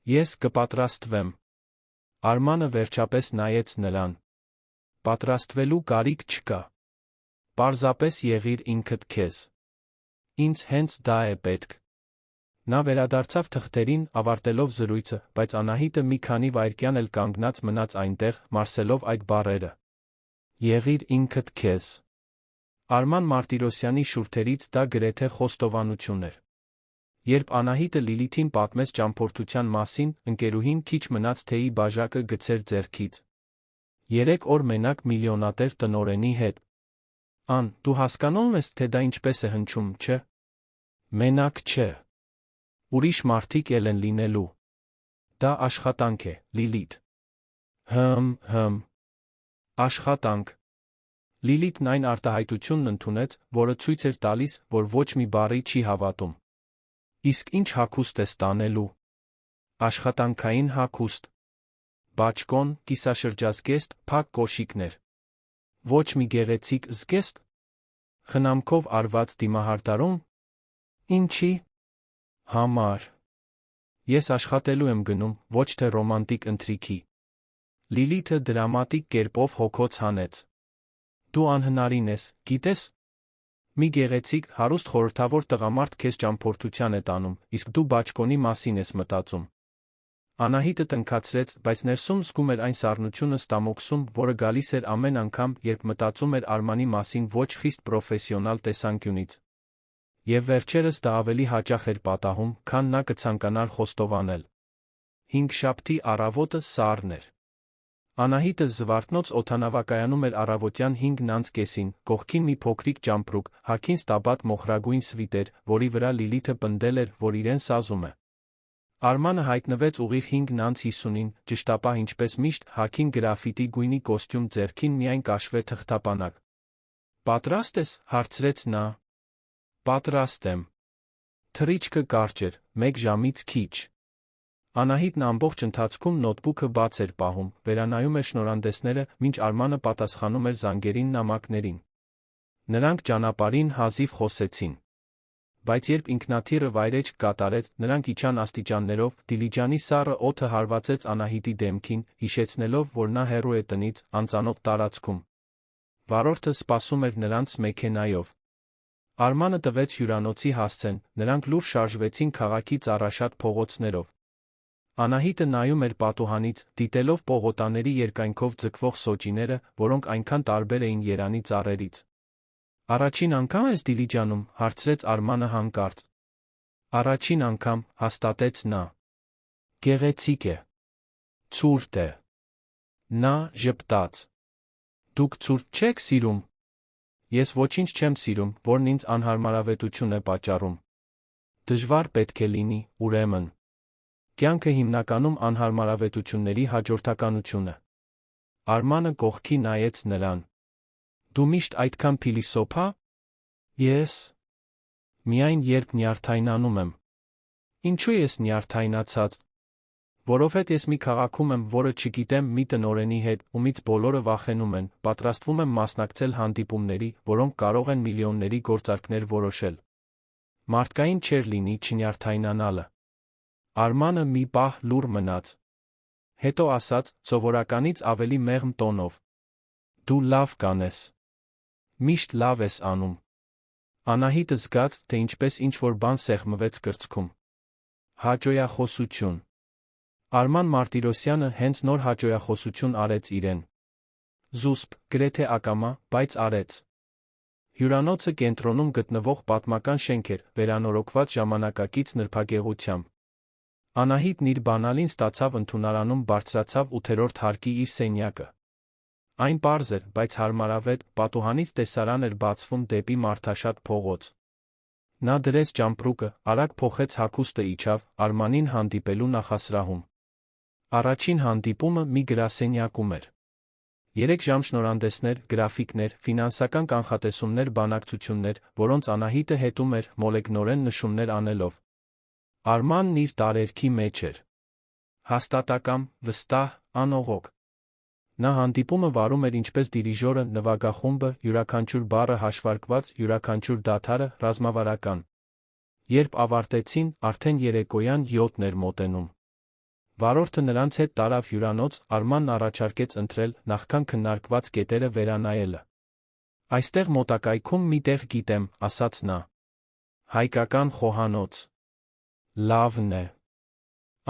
S1: Ես կպատրաստվեմ։ Արմանը վերջապես նայեց նրան։ Պատրաստվելու կարիք չկա։ Պարզապես եղիր ինքդ քեզ։ Ինձ հենց դա է պետք։ Նա վերադարձավ թղթերին, ավարտելով զրույցը, բայց Անահիտը մի քանի վայրկյան էլ կանգնած մնաց այնտեղ, մարսելով այդ բառերը։ Եղիր ինքդ քեզ։ Արման Մարտիրոսյանի շուրթերից դա գրեթե խոստովանություն էր։ Երբ Անահիտը Լիլիթին պատմեց ճամփորդության մասին, ընկերուհին քիչ մնաց թեյի բաժակը գցեր ձեռքից։ 3 օր մենակ միլիոնատեր տնօրենի հետ։ Ան, դու հասկանում ես, թե դա ինչպես է հնչում, չէ՞։ Մենակ չէ։ Ուրիշ մարդիկ էլ են լինելու։ Դա աշխատանք է, Լիլիթ։ Աշխատանք։ Լիլիթն այն արտահայտությունն ընդունեց, որը ցույց էր տալիս, որ ոչ մի բառի չի հավատում։ Իսկ ինչ հագուստ ես տանելու։ Աշխատանքային հագուստ։ Բաճկոն, կիսաշրջազգեստ, փակ կոշիկներ։ Ոչ մի գեղեցիկ զգեստ։ Խնամքով արված դիմահարդարում։ Ինչի՞ համար։ Ես աշխատելու եմ գնում, ոչ թե ռոմանտիկ ընթրիքի։ Լիլիթը դրամատիկ կերպով հոգոց հանեց։ Դու անհնարին ես, գիտես։ Մի գեղեցիկ, հարուստ խորհրդավոր տղամարդ քեզ ճամփորդության է տանում, իսկ դու բաճկոնի մասին ես մտածում։ Անահիտը տնքացրեց, բայց ներսում զգում էր այն սառնությունը ստամոքսում, որը գալիս էր ամեն անգամ, երբ մտածում էր Արմանի մասին ոչ խիստ պրոֆեսիոնալ տեսանկյունից։ Եվ վերջերս դա ավելի հաճախ էր պատահում, քան նա կցանկանար խոստովանել։ Հինգշաբթի առավոտը սառն էր։ Անահիտը Զվարթնոց օդանավակայանում էր առավոտյան 5:30, կողքին մի փոքրիկ ճամպրուկ, հագին ստաբատ մոխրագույն սվիտեր, որի վրա Լիլիթը պնդել էր, որ իրեն սազում է։ Արմանը հայտնվեց ուղիղ 5:50-ին, ճշտապահ ինչպես միշտ, հագին գրաֆիտի գույնի կոստյում, ձեռքին միայն կաշվե թղթապանակ։ Պատրաստ ես, հարցրեց նա։ Պատրաստ եմ։ Թռիչքը կարճ էր, 1 ժամից քիչ։ Անահիտն ամբողջ ընթացքում նոթբուքը բաց էր պահում, վերանայում էր շնորհանդեսները, մինչ Արմանը պատասխանում էր զանգերին նամակներին։ Նրանք ճանապարհին հազիվ խոսեցին։ Բայց երբ ինքնաթիռը վայրէջք կատարեց, նրանք իջան աստիճաններով, Դիլիջանի սառը օդը հարվածեց Անահիտի դեմքին, հիշեցնելով, որ նա հեռու է տնից, անծանոթ տարածքում։ Վարորդը սպասում էր նրանց մեքենայով։ Արմանը տվեց հյուրանոցի հասցեն, նրանք լուրջ շարժվեցին քաղաքի ծառաշատ փողոցներով։ Անահիտը նայում էր պատուհանից, դիտելով պողոտաների երկայնքով ձգվող սոճիները, որոնք այնքան տարբեր էին երանի ծառերից։ Առաջին անգամ ես Դիլիջանում, հարցրեց Արմանը հանկարծ։ Առաջին անգամ, հաստատեց նա։ Գեղեցիկ է։ Ցուրտ է։ Նա ժպտաց։ Դուք ցուրտ չեք սիրում։ Ես ոչինչ չեմ սիրում, որն ինձ անհարմարավետություն է պատճառում։ Դժվար պետք է լինի, ուրեմն։ Կյանքը հիմնականում անհարմարավետությունների հաջորդականություն է։ Արմանը կողքի նայեց նրան։ Դու միշտ այդքան փիլիսոփա։ Ես։ Միայն երբ նյարդայնանում եմ։ Ինչու ես նյարդայնացած։ Որովհետև ես մի քաղաքում եմ, որը չգիտեմ մի տնօրենի հետ, ումից բոլորը վախենում են, պատրաստվում եմ մասնակցել հանդիպումների, որոնք կարող են միլիոնների գործարքներ որոշել։ Մարդկային չէր լինի չնյարդայնանալը։ Արմանը մի պահ լուռ մնաց։ Հետո ասաց, սովորականից ավելի մեղմ տոնով. Դու լավ կանես։ Միշտ լավ ես անում։ Անահիտը զգաց, թե ինչպես ինչ-որ բան սեղմվեց կրծքում։ Հաճոյախոսություն։ Արման Մարտիրոսյանը հենց նոր հաճոյախոսություն արեց իրեն։ Զուսպ, գրեթե ակամա, բայց արեց։ Հյուրանոցը կենտրոնում գտնվող պատմական շենք էր, վերանորոգված ժամանակակից նրբագեղությամբ։ Անահիտն իր բանալին ստացավ ընդունարանում, բարձրացավ 8-րդ հարկի իր սենյակը։ Այն պարզ էր, բայց հարմարավետ, պատուհանից տեսարան էր բացվում դեպի մարդաշատ փողոց։ Նա դրեց ճամպրուկը, արագ փոխեց հագուստը, իջավ Արմանին հանդիպելու նախասրահում։ Առաջին հանդիպումը մի գրասենյակում էր։ 3 ժամ շնորհանդեսներ, գրաֆիկներ, ֆինանսական կանխատեսումներ, բանակցություններ, որոնց Անահիտը հետում էր, մոլեգնորեն նշումներ անելով։ Արմանն իր տարերքի մեջ էր։ Հաստատակամ, վստահ, անողոք։ Նա հանդիպումը վարում էր ինչպես դիրիժորը, նվագախումբը, յուրաքանչյուր բառը հաշվարկված, յուրաքանչյուր դադարը ռազմավարական։ Երբ ավարտեցին, արդեն երեկոյան 7-ն էր մոտենում։ Վարորդը նրանց հետ տարավ հյուրանոց, Արմանն առաջարկեց ընտրել, նախքան քննարկված կետերը վերանայելը։ Այստեղ մոտակայքում մի տեղ գիտեմ, ասաց նա։ Հայկական խոհանոց։ Լավն է։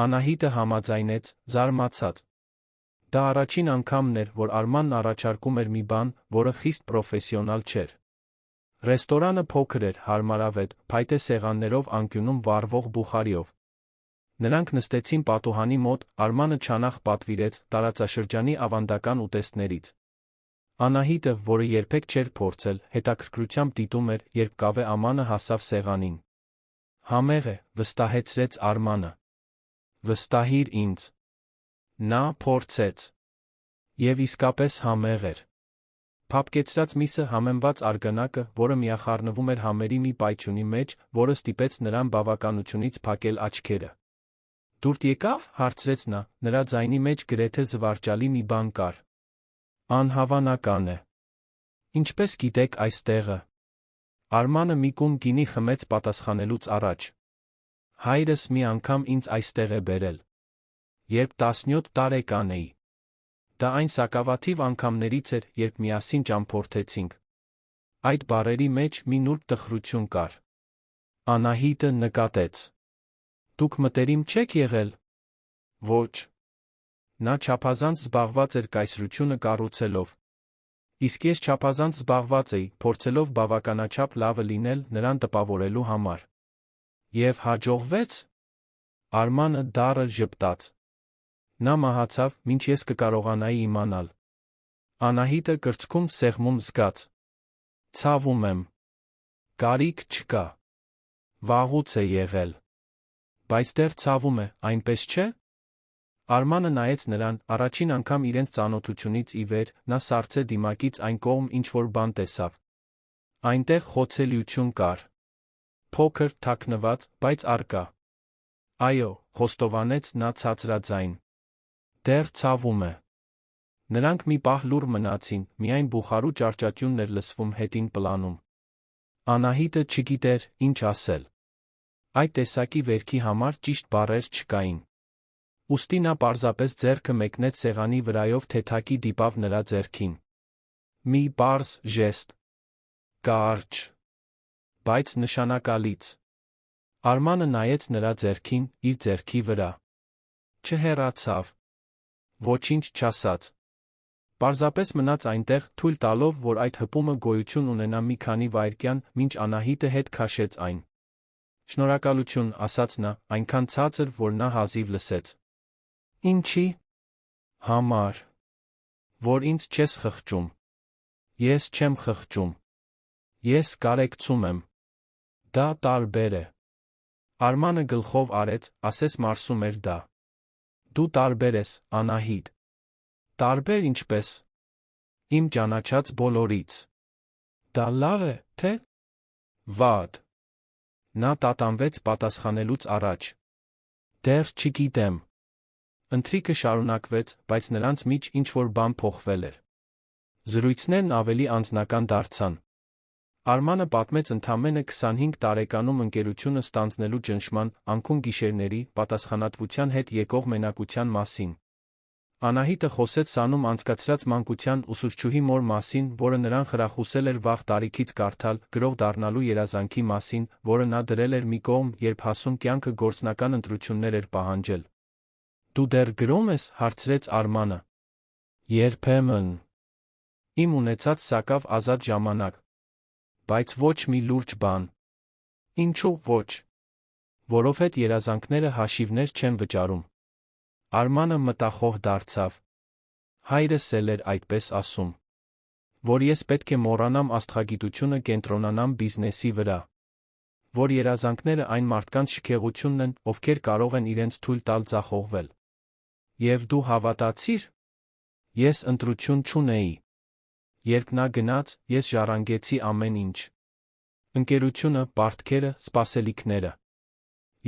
S1: Անահիտը համաձայնեց, զարմացած։ Դա առաջին անգամն էր, որ Արմանն առաջարկում էր մի բան, որը խիստ պրոֆեսիոնալ չէր։ Ռեստորանը փոքր էր, հարմարավետ, փայտե սեղաններով, անկյունում վառվող բուխարիով։ Նրանք նստեցին պատուհանի մոտ, Արմանը չանախ պատվիրեց տարածաշրջանի ավանդական ուտեստներից։ Անահիտը, որը երբեք չէր փորձել, հետաքրքրությամբ դիտում էր, երբ կավե ամանը հասավ սեղանին։ Համեղ է, վստահեցրեց Արմանը։ Վստահիր ինձ։ Նա փորձեց։ Եվ իսկապես համեղ էր։ Փափկեցրած միսը համեմված արգանակը, որը միախառնվում էր համերի մի պայթյունի մեջ, որը ստիպեց նրան բավականությունից փակել աչքերը։ Դուրդ եկավ, հարցրեց նա, նրա ձայնի մեջ գրեթե զվարճալի մի բան կար։ Անհավանական է։ Ինչպես գիտեք այս տեղը։ Արմանը մի կում գինի խմեց պատասխանելուց առաջ։ Հայրս մի անգամ ինձ այստեղ է բերել։ Երբ 17 տարեկան էի։ Դա այն սակավաթիվ անգամներից էր, երբ միասին ճամփորդեցինք։ Այդ բառերի մեջ մի նուրբ տխրություն կար։ Անահիտը նկատեց։ Դուք մտերիմ չեք եղել։ Ոչ։ Նա չափազանց զբաղված էր կայսրությունը կառուցելով։ Իսկ ես չափազանց զբաղված էի, փորձելով բավականաչափ լավը լինել նրան տպավորելու համար։ Եվ հաջողվեց։ Արմանը դառը ժպտաց։ Նա մահացավ, մինչ ես կկարողանայի իմանալ։ Անահիտը կրծքում սեղմում զգաց։ Ցավում եմ։ Կարիք չկա։ Վաղուց է եղել։ Բայց դեռ ցավում է, այնպես չէ՞։ Արմանը նայեց նրան, առաջին անգամ իրենց ծանոթությունից ի վեր, նա սառցե դիմակից այն կողմ ինչ-որ բան տեսավ։ Այնտեղ խոցելիություն կար։ Փոքր, թաքնված, բայց առկա։ Այո, խոստովանեց նա ցածրաձայն։ Դեռ ցավում է։ Նրանք մի պահ լուռ մնացին, միայն բուխարու ճարճատյունն էր լսվում հետին պլանում։ Անահիտը չգիտեր, ինչ ասել։ Այդ տեսակի վերքի համար ճիշտ բառեր չկային։ Ուստի նա պարզապես ձեռքը մեկնեց սեղանի վրայով թեթակի դիպավ նրա ձեռքին։ Մի պարզ ժեստ։ Կարճ, բայց նշանակալից։ Արմանը նայեց նրա ձեռքին, իր ձեռքի վրա։ Չհեռացավ։ Ոչինչ չասաց։ Պարզապես մնաց այնտեղ, թույլ տալով, որ այդ հպումը գոյություն ունենա մի քանի վայրկյան, մինչ Անահիտը հետ քաշեց այն։ Շնորհակալություն, ասաց նա, այնքան ցածր, որ նա հազիվ լսեց։ Ինչի՞։ Համար։ Որ ինձ չես խղճում։ Ես չեմ խղճում։ Ես կարեկցում եմ։ Դա տարբեր է։ Արմանը գլխով արեց, ասես մարսում էր դա։ Դու տարբեր ես, Անահիտ։ Տարբեր ինչպես։ Իմ ճանաչած բոլորից։ Դա լավ է, թե՞։ Վատ։ Նա տատանվեց պատասխանելուց առաջ։ Դեռ չգիտեմ։ Ընթրիքը շարունակվեց, բայց նրանց միջ ինչ-որ բան փոխվել էր։ Զրույցներն ավելի անձնական դարձան։ Արմանը պատմեց ընդամենը 25 տարեկանում ընկերությունը ստանձնելու ճնշման, անքուն գիշերների, պատասխանատվության հետ եկող մենակության մասին։ Անահիտը խոսեց սանում անցկացրած մանկության ուսուցչուհի մոր մասին, որը նրան խրախուսել էր վաղ տարիքից կարդալ, գրող դառնալու երազանքի մասին, որը նա դրել էր մի կողմ, երբ հասուն կյանքը գործնական ընտրություններ էր պահանջել։ Դու դեռ գրում ես, հարցրեց Արմանը։ Երբեմն։ Իմ ունեցած սակավ ազատ ժամանակ։ Բայց ոչ մի լուրջ բան։ Ինչու ոչ։ Որովհետև երազանքները հաշիվներ չեն վճարում։ Արմանը մտախոհ դարձավ։ Հայրս էլ էր այդպես ասում։ Որ ես պետք է մոռանամ աստղագիտությունը, կենտրոնանամ բիզնեսի վրա։ Որ երազանքները այն մարդկանց շքեղությունն են, ովքեր կարող են իրենց թույլ տալ ձախողվել։ Եվ դու հավատացիր։ Ես ընտրություն չունեի։ Երբ նա գնաց, ես ժառանգեցի ամեն ինչ։ Ընկերությունը, պարտքերը, սպասելիքները։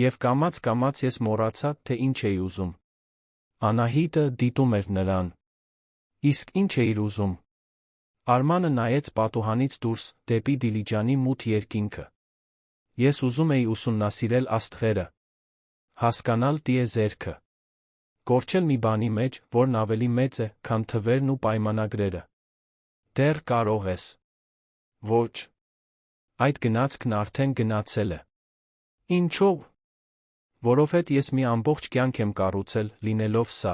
S1: Եվ կամաց-կամաց ես մոռացա, թե ինչ էի ուզում։ Անահիտը դիտում էր նրան։ Իսկ ինչ էիր ուզում։ Արմանը նայեց պատուհանից դուրս, դեպի Դիլիջանի մութ երկինքը։ Ես ուզում էի ուսումնասիրել աստղերը։ Հասկանալ տիեզերքը։ Կորչել մի բանի մեջ, որն ավելի մեծ է, քան թվերն ու պայմանագրերը։ Դեռ կարող ես։ Ոչ։ Այդ գնացքն արդեն գնացել է։ Ինչո՞վ։ Որովհետև ես մի ամբողջ կյանք եմ կառուցել, լինելով սա։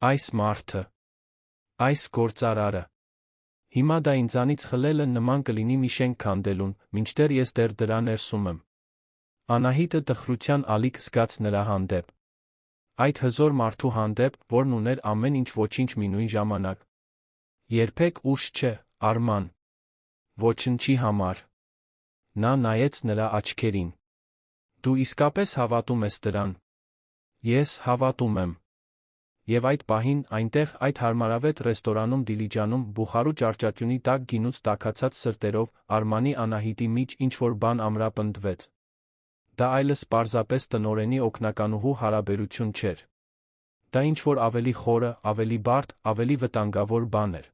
S1: Այս մարդը։ Այս գործարարը։ Հիմա դա ինձանից խլելը նման կլինի մի շենք քանդելուն, մինչդեռ ես դեռ դրա ներսում եմ։ Անահիտը տխրության ալիք զգաց նրա հանդեպ։ Այդ հզոր մարդու հանդեպ, որն ուներ ամեն ինչ ոչինչ մի նույն ժամանակ։ Երբեք ուշ չէ, Արման։ Ոչնչի համար։ Նա նայեց նրա աչքերին։ Դու իսկապես հավատում ես դրան։ Ես հավատում եմ։ Եվ այդ պահին այնտեղ այդ հարմարավետ ռեստորանում Դիլիջանում բուխարու ճարճատյունի տաք գինուց տաքացած սրտերով Արմանի Անահիտի միջ ինչ-որ բան ամրապնդվեց։ Դա այլս պարզապես տնօրենի օգնականուհու հարաբերություն չէր։ Դա ինչ-որ ավելի խորը, ավելի բարդ, ավելի վտանգավոր բան էր։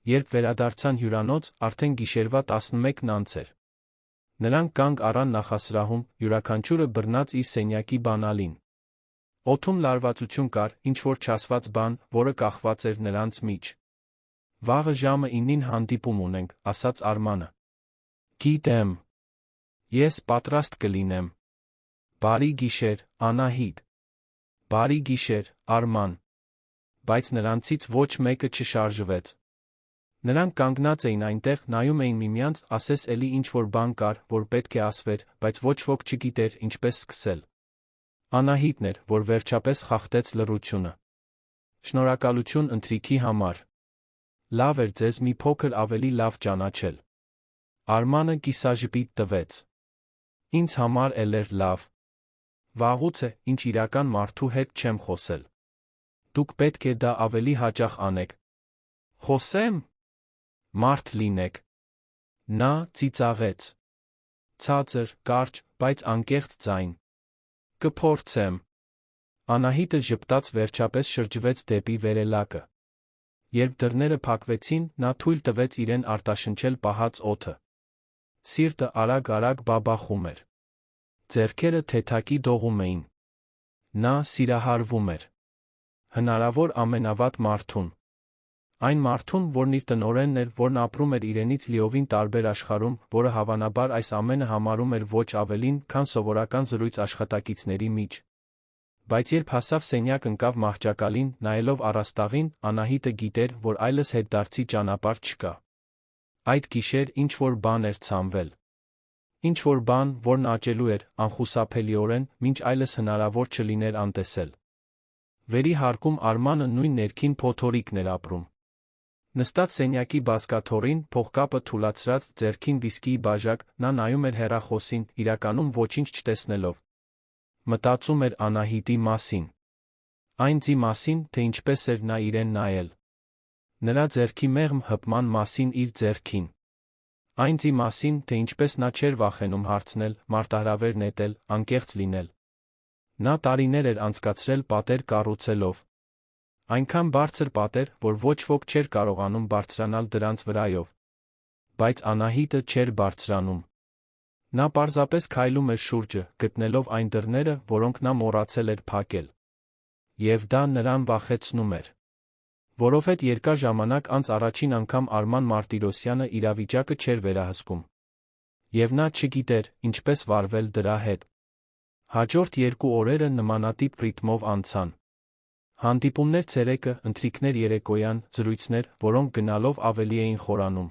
S1: Երբ վերադարձան հյուրանոց, արդեն գիշերվա 11-ն անց էր։ Նրանք կանգ առան նախասրահում, յուրաքանչյուրը բռնած իր սենյակի բանալին։ Օդում լարվածություն կար, ինչ-որ չասված բան, որը կախված էր նրանց մեջ։ Վաղը ժամը 9-ին հանդիպում ունենք, ասաց Արմանը։ Գիտեմ։ Ես պատրաստ կլինեմ։ Բարի գիշեր, Անահիտ։ Բարի գիշեր, Արման։ Բայց նրանցից ոչ մեկը չշարժվեց։ Նրանք կանգնած էին այնտեղ, նայում էին միմյանց, ասես էլի ինչ-որ բան կար, որ պետք է ասվեր, բայց ոչ ոք չգիտեր ինչպես սկսել։ Անահիտն էր, որ վերջապես խախտեց լռությունը։ Շնորհակալություն ընթրիքի համար։ Լավ էր ձեզ մի փոքր ավելի լավ ճանաչել։ Արմանը կիսաժպիտ տվեց։ Ինձ համար էլ էր լավ։ Վաղուց է, ինչ իրական մարդու հետ չեմ խոսել։ Դուք պետք է դա ավելի հաճախ անեք։ Խոսեմ։ Մարդ լինեք։ Նա ծիծաղեց։ Ցածր, կարճ, բայց անկեղծ ձայն։ Կփորձեմ։ Անահիտը ժպտաց վերջապես շրջվեց դեպի վերելակը։ Երբ դռները փակվեցին, նա թույլ տվեց իրեն արտաշնչել պահած օդը։ Սիրտը արագ-արագ բաբախում էր։ Ձեռքերը թեթակի դողում էին։ Նա սիրահարվում էր։ Հնարավոր ամենավատ մարդուն։ Այն մարդուն, որն իր տնօրենն էր, որն ապրում էր իրենից լիովին տարբեր աշխարհում, որը հավանաբար այս ամենը համարում էր ոչ ավելին, քան սովորական զրույց աշխատակիցների միջ։ Բայց երբ հասավ սենյակ ընկավ մահճակալին, նայելով առաստաղին, Անահիտը գիտեր, որ այլս հետդարձի ճանապարհ չկա։ Այդ գիշեր ինչ-որ բան էր ցանվել։ Ինչ-որ բան, որն աճելու էր, անխուսափելիորեն, մինչ այլս հնարավոր չլիներ անտեսել։ Վերի հարկում Արմանը նույն ներքին փոթորիկն էր ապրում։ Նստած սենյակի բազկաթոռին, փողկապը թուլացրած, ձեռքին վիսկիի բաժակ, նա նայում էր հեռախոսին, իրականում ոչինչ չտեսնելով։ Մտածում էր Անահիտի մասին։ Այն ձի մասին, թե ինչպես էր նա իրեն նայել։ Նրա ձեռքի մեղմ հպման մասին իր ձեռքին։ Այն ձի մասին, թե ինչպես նա չէր վախենում հարցնել, մարտահրավեր նետել, անկեղծ լինել։ Նա տարիներ էր անցկացրել պատեր կառուցելով։ Այնքան բարձր պատեր, որ ոչ ոք չէր կարողանում բարձրանալ դրանց վրայով։ Բայց Անահիտը չէր բարձրանում։ Նա պարզապես քայլում էր շուրջը, գտնելով այն դռները, որոնք նա մոռացել էր փակել։ Եվ դա նրան վախեցնում էր։ Որովհետև երկար ժամանակ անց առաջին անգամ Արման Մարտիրոսյանը իրավիճակը չէր վերահսկում։ Եվ նա չգիտեր, ինչպես վարվել դրա հետ։ Հաջորդ 2 օրերը նմանատիպ ռիթմով անցան։ Հանդիպումներ ցերեկը, ընթրիքներ երեկոյան, զրույցներ, որոնք գնալով ավելի էին խորանում։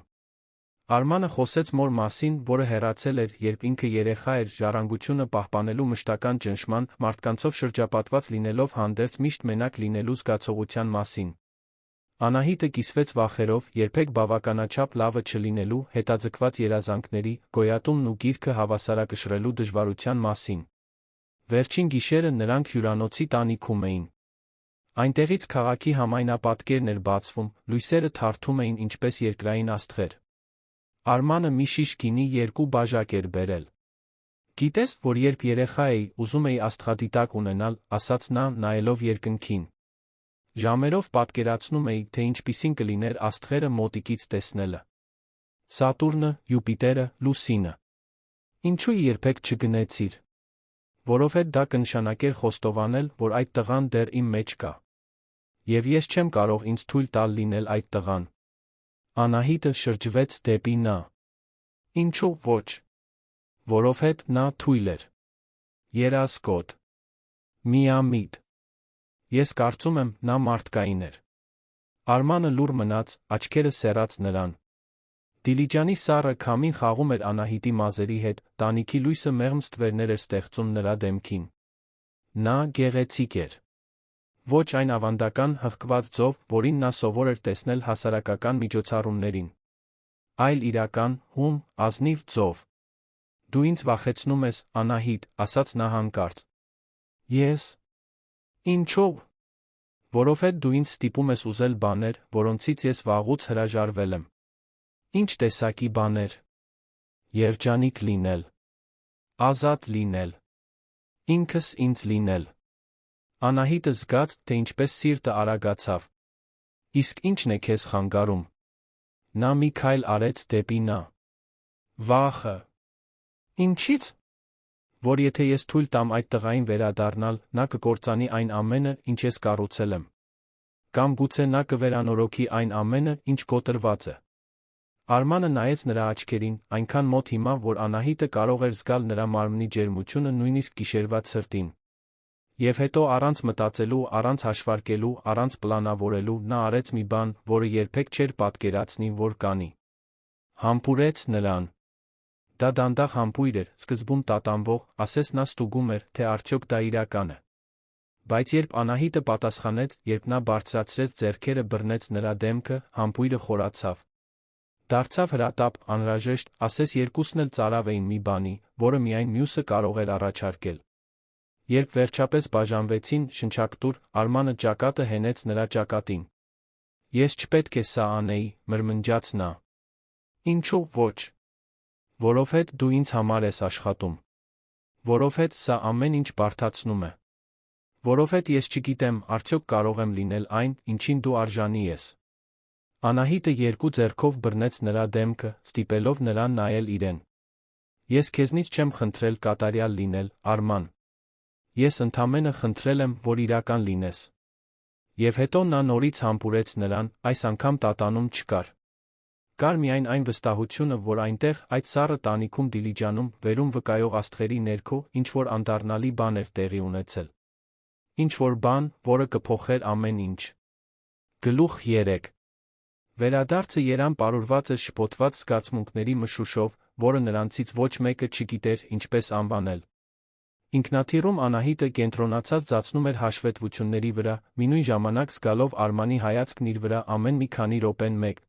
S1: Արմանը խոսեց մոր մասին, որը հեռացել էր, երբ ինքը երեխա էր, ժառանգությունը պահպանելու մշտական ճնշման, մարդկանցով շրջապատված լինելով հանդերձ միշտ մենակ լինելու զգացողության մասին։ Անահիտը կիսվեց վախերով, երբեք բավականաչափ լավը չլինելու, հետաձգված երազանքների, գոյատումն ու գիրքը հավասարակշռելու դժվարության մասին։ Վերջին գիշերը նրանք հյուրանոցի տանիքում էին։ Այնտեղից քաղաքի համայնապատկերն էր բացվում, լույսերը թարթում էին ինչպես երկրային աստղեր։ Արմանը մի շիշ գինի 2 բաժակ էր բերել։ Գիտես, որ երբ երեխա էի, ուզում էի աստղադիտակ ունենալ, ասաց նա, նայելով երկնքին։ Ժամերով պատկերացնում էի, թե ինչպիսին կլիներ աստղերը մոտիկից տեսնելը։ Սատուրնը, Յուպիտերը, Լուսինը։ Ինչու երբեք չգնեցիր։ Որովհետև դա կնշանակեր խոստովանել, որ այդ տղան դեռ իմ մեջ կա։ Եվ ես չեմ կարող ինձ թույլ տալ լինել այդ տղան։ Անահիտը շրջվեց դեպի նա։ Ինչու ոչ։ Որովհետև նա թույլ էր։ Երազկոտ։ Միամիտ։ Ես կարծում եմ, նա մարդկային էր։ Արմանը լուռ մնաց, աչքերը սեռած նրան։ Դիլիջանի սառը քամին խաղում էր Անահիտի մազերի հետ, տանիքի լույսը մեղմ ստվերներ էր ստեղծում նրա դեմքին։ Նա գեղեցիկ էր։ Ոչ այն ավանդական հղկված ձով, որին նա սովոր էր տեսնել հասարակական միջոցառումներին, այլ իրական, հում, ազնիվ ձով։ Դու ինձ վախեցնում ես, Անահիտ, ասաց նա հանկարծ։ Ես։ Ինչո՞վ։ Որովհետև դու ինձ ստիպում ես ուզել բաներ, որոնցից ես վաղուց հրաժարվել եմ։ Ինչ տեսակի բաներ։ Երջանիկ լինել։ Ազատ լինել։ Ինքս ինձ լինել։ Անահիտը զգաց, թե ինչպես սիրտը արագացավ։ Իսկ ի՞նչն է քեզ խանգարում։ Նա մի քայլ արեց դեպի նա։ Վախը։ Ինչի՞ց։ Որ եթե ես թույլ տամ այդ տղային վերադառնալ, նա կկործանի այն ամենը, ինչ ես կառուցել եմ։ Կամ գուցե նա կվերանորոգի այն ամենը, ինչ կոտրված է։ Արմանը նայեց նրա աչքերին, այնքան մոտ հիմա, որ Անահիտը կարող էր զգալ նրա մարմնի ջերմությունը նույնիսկ գիշերվա ցրտին։ Եվ հետո առանց մտածելու, առանց հաշվարկելու, առանց պլանավորելու, նա արեց մի բան, որը երբեք չէր պատկերացնի, որ կանի։ Համբուրեց նրան։ Դա դանդաղ համբույր էր, սկզբում տատանվող, ասես նա ստուգում էր, թե արդյոք դա իրական է։ Բայց երբ Անահիտը պատասխանեց, երբ նա բարձրացրեց ձեռքերը, բռնեց նրա դեմքը, համբույրը խորացավ։ Դարձավ հրատապ, անհրաժեշտ, ասես երկուսն էլ ծարավ էին մի բանի, որը միայն մյուսը կարող էր առաջարկել։ Երբ վերջապես բաժանվեցին, շնչակտուր, Արմանը ճակատը հենեց նրա ճակատին։ Ես չպետք է սա անեի, մրմնջաց նա։ Ինչու՞ ոչ։ Որովհետև դու ինձ համար ես աշխատում։ Որովհետև սա ամեն ինչ բարդացնում է։ Որովհետև ես չգիտեմ, արդյոք կարող եմ լինել այն, ինչին դու արժանի ես։ Անահիտը երկու ձեռքով բռնեց նրա դեմքը, ստիպելով նրան նայել իրեն։ Ես քեզնից չեմ խնդրել կատարյալ լինել, Արման։ Ես ընդամենը խնդրել եմ, որ իրական լինես։ Եվ հետո նա նորից համբուրեց նրան, այս անգամ տատանում չկար։ Կար միայն այն վստահությունը, որ այնտեղ, այդ սառը տանիքում Դիլիջանում, վերում վկայող աստղերի ներքո, ինչ-որ անդառնալի բան էր տեղի ունեցել։ Ինչ-որ բան, որը կփոխեր ամեն ինչ։ Գլուխ 3։ Վերադարձը երան պարուրված էր շփոթված զգացմունքների մշուշով, որը նրանցից ոչ մեկը չգիտեր ինչպես անվանել։ Ինքնաթիռում Անահիտը կենտրոնացած ձացնում էր հաշվետվությունների վրա, մինույն ժամանակ զգալով Արմանի հայացքն իր վրա ամեն մի քանի րոպեն մեկ։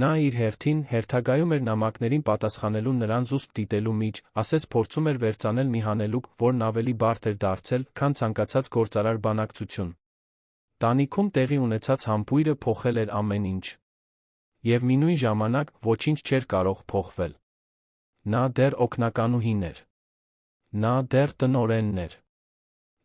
S1: Նա իր հերթին հերթագայում էր նամակներին պատասխանելու նրան զուսպ դիտելու միջ, ասես փորձում էր վերծանել մի հանելուկ, որն ավելի բարդ էր դարձել, քան ցանկացած գործարար բանակցություն։ Տանիքում տեղի ունեցած համբույրը փոխել էր ամեն ինչ։ Եվ մինույն ժամանակ ոչինչ չէր կարող փոխվել։ Նա դեռ օգնականուհին էր։ Նա դեռ տնօրենն էր։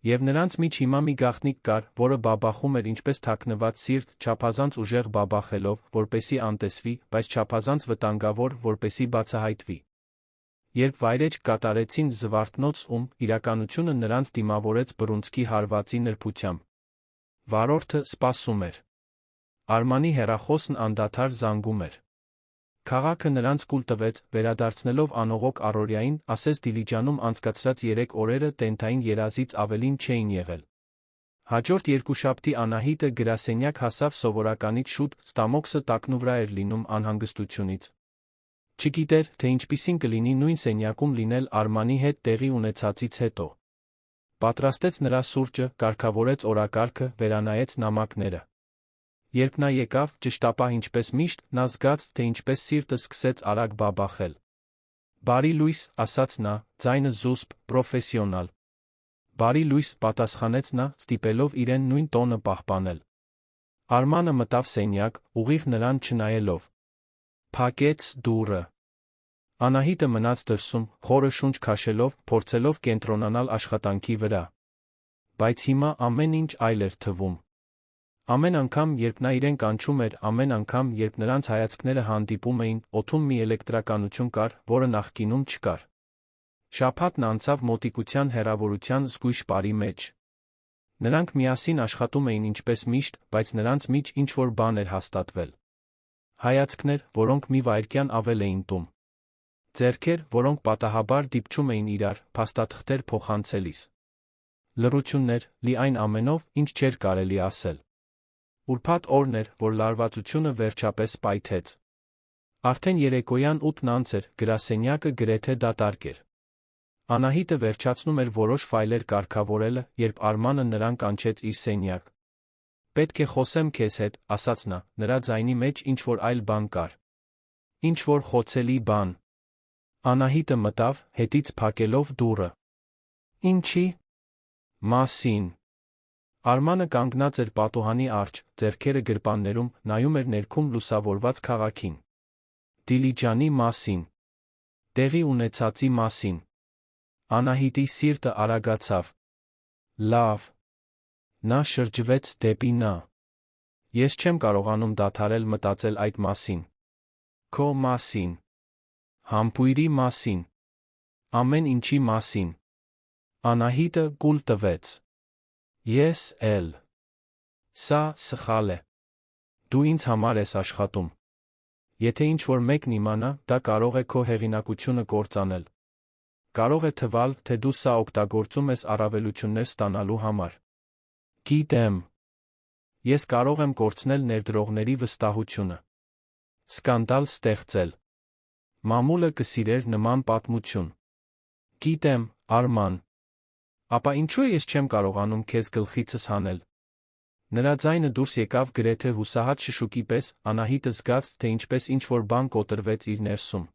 S1: Եվ նրանց միջ հիմա մի գաղտնիք կար, որը բաբախում էր ինչպես թաքնված սիրտ, չափազանց ուժեղ բաբախելով, որպեսզի անտեսվի, բայց չափազանց վտանգավոր, որպեսզի բացահայտվի։ Երբ վայրեջք կատարեցին Զվարթնոց, իրականությունը նրանց դիմավորեց բռունցքի հարվածի նրբությամբ։ Վարորդը սպասում էր։ Արմանի հեռախոսն անդադար զանգում էր։ Քաղաքը նրանց կուլ տվեց, վերադարձնելով անողոք առօրյային, ասես Դիլիջանում անցկացրած 3 օրերը տենթային երազից ավելին չէին եղել։ Հաջորդ երկուշաբթի Անահիտը գրասենյակ հասավ սովորականից շուտ, ստամոքսը տակնուվրա էր լինում անհանգստությունից։ Չգիտեր, թե ինչպիսին կլինի նույն սենյակում լինել Արմանի հետ տեղի ունեցածից հետո։ Պատրաստեց նրա սուրճը, կարգավորեց օրակարգը, վերանայեց նամակները։ Երբ նա եկավ, ճշտապահ ինչպես միշտ, նա զգաց, թե ինչպես սիրտը սկսեց արագ բաբախել։ Բարի լույս, ասաց նա, ձայնը զուսպ, պրոֆեսիոնալ։ Բարի լույս, պատասխանեց նա, ստիպելով իրեն նույն տոնը պահպանել։ Արմանը մտավ սենյակ, ուղիղ նրան չնայելով։ Փակեց դուռը։ Անահիտը մնաց դրսում, խորը շունչ քաշելով, փորձելով կենտրոնանալ աշխատանքի վրա։ Բայց հիմա ամեն ինչ այլ էր թվում։ Ամեն անգամ, երբ նա իրեն կանչում էր, ամեն անգամ, երբ նրանց հայացքները հանդիպում էին, օդում մի էլեկտրականություն կար, որը նախկինում չկար։ Շաբաթն անցավ մոտիկության հեռավորության զգույշ պարի մեջ։ Նրանք միասին աշխատում էին ինչպես միշտ, բայց նրանց միջ ինչ-որ բան էր հաստատվել։ Հայացքներ, որոնք մի վայրկյան ավել էին տում։ Ձեռքեր, որոնք պատահաբար դիպչում էին իրար, փաստաթղթեր փոխանցելիս։ Լռություններ, լի այն ամենով, ինչ չէր կարելի ասել։ Ուրբաթ օրն էր, որ լարվածությունը վերջապես պայթեց։ Արդեն երեկոյան 8-ն անց էր, գրասենյակը գրեթե դատարկ էր։ Անահիտը վերջացնում էր որոշ ֆայլեր կարգավորելը, երբ Արմանը նրան կանչեց իր սենյակ։ «Պետք է խոսեմ քեզ հետ», ասաց նա, նրա ձայնի մեջ ինչ-որ այլ բան կար։ Ինչ-որ խոցելի բան։ Անահիտը մտավ, հետից փակելով դուռը։ «Ինչի՞ մասին»։ Արմանը կանգնած էր պատուհանի առջ, ձեռքերը գրպաններում, նայում էր ներքում լուսավորված քաղաքին։ Դիլիջանի մասին։ Տեղի ունեցածի մասին։ Անահիտի սիրտը արագացավ։ Լավ։ Նա շրջվեց դեպի նա։ Ես չեմ կարողանում դադարել մտածել այդ մասին։ Քո մասին։ Համբույրի մասին։ Ամեն ինչի մասին։ Անահիտը կուլ տվեց։ Ես էլ։ Սա սխալ է։ Դու ինձ համար ես աշխատում։ Եթե ինչ-որ մեկն իմանա, դա կարող է քո հեղինակությունը կործանել։ Կարող է թվալ, թե դու սա օգտագործում ես առավելություններ ստանալու համար։ Գիտեմ։ Ես կարող եմ կորցնել ներդրողների վստահությունը։ Սկանդալ ստեղծել։ Մամուլը կսիրեր նման պատմություն։ Գիտեմ, Արման։ Ապա ինչու ես չեմ կարողանում քեզ գլխիցս հանել։ Նրա ձայնը դուրս եկավ գրեթե հուսահատ շշուկի պես, Անահիտը զգաց, թե ինչպես ինչ-որ բան կոտրվեց իր ներսում։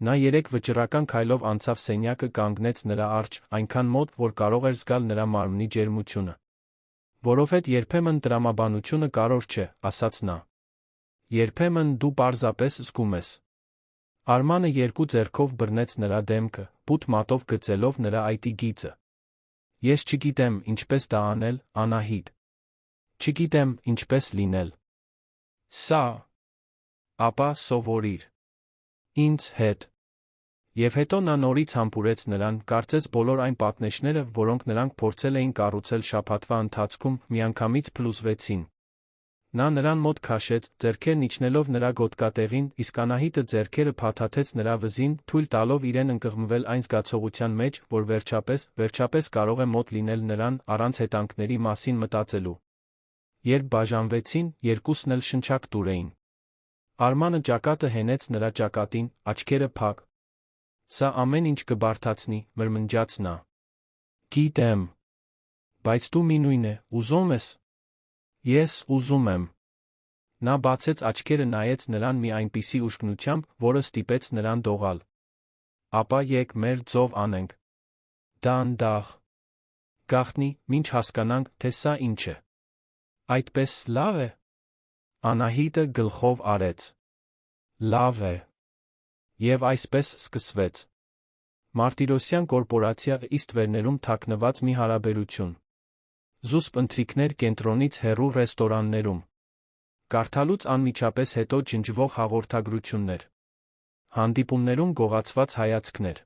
S1: Նա երեք վճռական քայլով անցավ սենյակը, կանգնեց նրա առջ, այնքան մոտ, որ կարող էր զգալ նրա մարմնի ջերմությունը։ Որովհետև երբեմն տրամաբանությունը կարևոր չէ, ասաց նա։ Երբեմն դու պարզապես զգում ես։ Արմանը երկու ձեռքով բռնեց նրա դեմքը, բութ մատով գծելով նրա այտի գիծը։ Ես չգիտեմ ինչպես դա անել, Անահիտ։ Չգիտեմ ինչպես լինել։ Սա։ Ապա սովորիր։ Ինձ հետ։ Եվ հետո նա նորից համբուրեց նրան, կարծես բոլոր այն պատնեշները, որոնք նրանք փորձել էին կառուցել շաբաթվա ընթացքում, միանգամից փլուզվեցին։ Նա նրան մոտ քաշեց, ձեռքերն իջնելով նրա գոտկատեղին, իսկ Անահիտը ձեռքերը փաթաթեց նրա վզին, թույլ տալով իրեն ընկղմվել այն զգացողության մեջ, որ վերջապես կարող է մոտ լինել նրան, առանց հետանքների մասին մտածելու։ Երբ բաժանվեցին, երկուսն էլ շնչակտուր էին։ Արմանը ճակատը հենեց նրա ճակատին, աչքերը փակ։ Սա ամեն ինչ կբարդացնի, մրմնջաց նա։ Գիտեմ։ Բայց դու մինույն է, ուզում ես։ Ես ուզում եմ։ Նա բացեց աչքերը, նայեց նրան մի այնպիսի ուշքնությամբ, որը ստիպեց նրան դողալ։ Ապա եկ մեր ծով անենք։ Դանդաղ։ Գաղտնի, մինչ հասկանանք, թե սա ինչ է։ Այդպես լավ է։ Անահիտը գլխով արեց։ Լավ է։ Եվ այսպես սկսվեց։ Մարտիրոսյան կորպորացիա Իսթվերներում թաքնված մի հարաբերություն։ Զուսպ ընթրիքներ կենտրոնից հեռու ռեստորաններում։ Կարդալուց անմիջապես հետո ջնջվող հաղորդագրություններ։ Հանդիպումներում գողացված հայացքներ։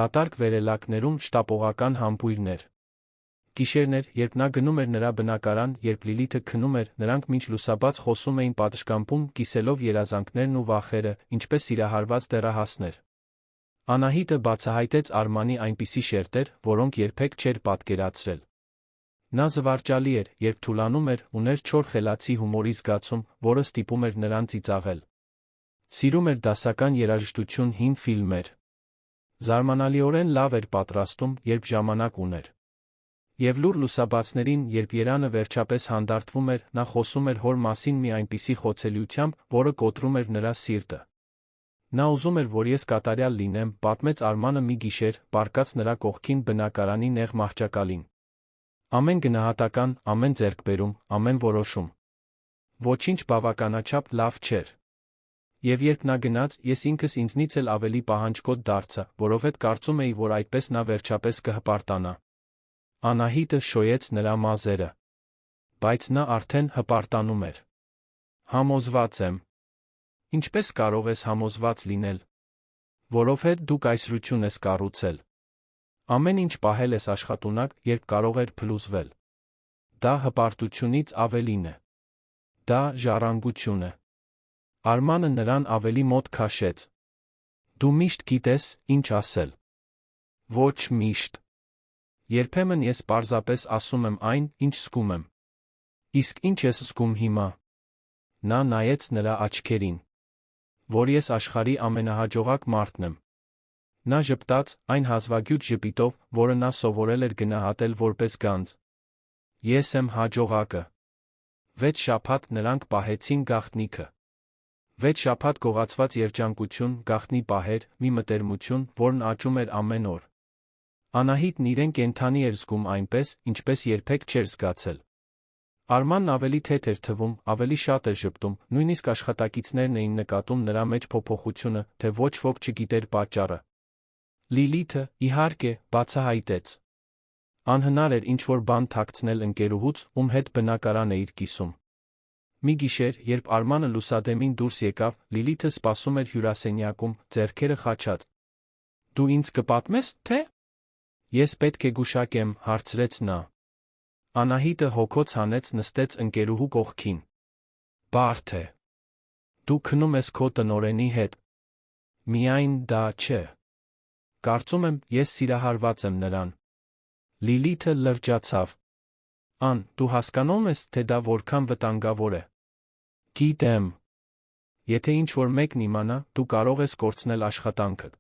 S1: Դատարկ վերելակներում շտապողական համբույրներ։ Գիշերներ, երբ նա գնում էր նրա բնակարան, երբ Լիլիթը քնում էր, նրանք մինչ լուսաբաց խոսում էին պատշգամբում, կիսելով երազանքներն ու վախերը, ինչպես սիրահարված դեռահասներ։ Անահիտը բացահայտեց Արմանի այնպիսի շերտեր, որոնք երբեք չէր պատկերացրել։ Նա զվարճալի էր, երբ թուլանում էր, ուներ չոր խելացի հումորի զգացում, որը ստիպում էր նրան ծիծաղել։ Սիրում էր դասական երաժշտություն, հին ֆիլմեր։ Զարմանալիորեն լավ էր պատրաստում, երբ ժամանակ ուներ։ Եվ լուռ լուսաբացներին, երբ Երանը վերջապես հանդարտվում էր, նա խոսում էր հոր մասին մի այնպիսի խոցելիությամբ, որը կոտրում էր նրա սիրտը։ Նա ուզում էր, որ ես կատարյալ լինեմ, պատմեց Արմանը մի գիշեր, պառկած նրա կողքին բնակարանի նեղ մահճակալին։ Ամեն գնահատական, ամեն ձեռքբերում, ամեն որոշում։ Ոչինչ բավականաչափ լավ չէր։ Եվ երբ նա գնաց, ես ինքս ինձնից էլ ավելի պահանջկոտ դարձա, որովհետև կարծում էի, որ այդպես նա վերջապես կհպարտանա։ Անահիտը շոյեց նրա մազերը։ Բայց նա արդեն հպարտանում էր։ Համոզված եմ։ Ինչպես կարող ես համոզված լինել։ Որովհետև դու կայսրություն ես կառուցել։ Ամեն ինչ պահել ես աշխատունակ, երբ կարող էր փլուզվել։ Դա հպարտությունից ավելին է։ Դա ժառանգություն է։ Արմանը նրան ավելի մոտ քաշեց։ Դու միշտ գիտես, ինչ ասել։ Ոչ միշտ։ Երբեմն ես պարզապես ասում եմ այն, ինչ զգում եմ։ Իսկ ինչ ես զգում հիմա։ Նա նայեց նրա աչքերին։ Որ ես աշխարհի ամենահաջողակ մարդն եմ։ Նա ժպտաց այն հազվագյուտ ժպիտով, որը նա սովորել էր գնահատել որպես գանձ։ Ես եմ հաջողակը։ 6 շաբաթ նրանք պահեցին գաղտնիքը։ 6 շաբաթ գողացված երջանկություն, գաղտնի պահեր, մի մտերմություն, որն աճում էր ամեն օր։ Անահիտն իրեն կենդանի էր զգում այնպես, ինչպես երբեք չէր զգացել։ Արմանն ավելի թեթ էր թվում, ավելի շատ էր ժպտում, նույնիսկ աշխատակիցներն էին նկատում նրա մեջ փոփոխությունը, թե ոչ ոք չգիտեր պատճառը։ Լիլիթը, իհարկե, բացահայտեց։ Անհնար էր ինչ-որ բան թաքցնել ընկերուհուց, ում հետ բնակարան էիր կիսում։ Մի գիշեր, երբ Արմանը լուսադեմին դուրս եկավ, Լիլիթը սպասում էր հյուրասենյակում, ձեռքերը խաչած։ Դու ինձ կպատմես, թե… Ես պետք է գուշակեմ, հարցրեց նա։ Անահիտը հոգոց հանեց, նստեց ընկերուհու կողքին։ Բարդ է։ Դու քնում ես քո տնօրենի հետ։ Միայն դա չէ։ Կարծում եմ, ես սիրահարված եմ նրան։ Լիլիթը լրջացավ։ Ան, դու հասկանում ես, թե դա որքան վտանգավոր է։ Գիտեմ։ Եթե ինչ-որ մեկն իմանա, դու կարող ես կորցնել աշխատանքդ։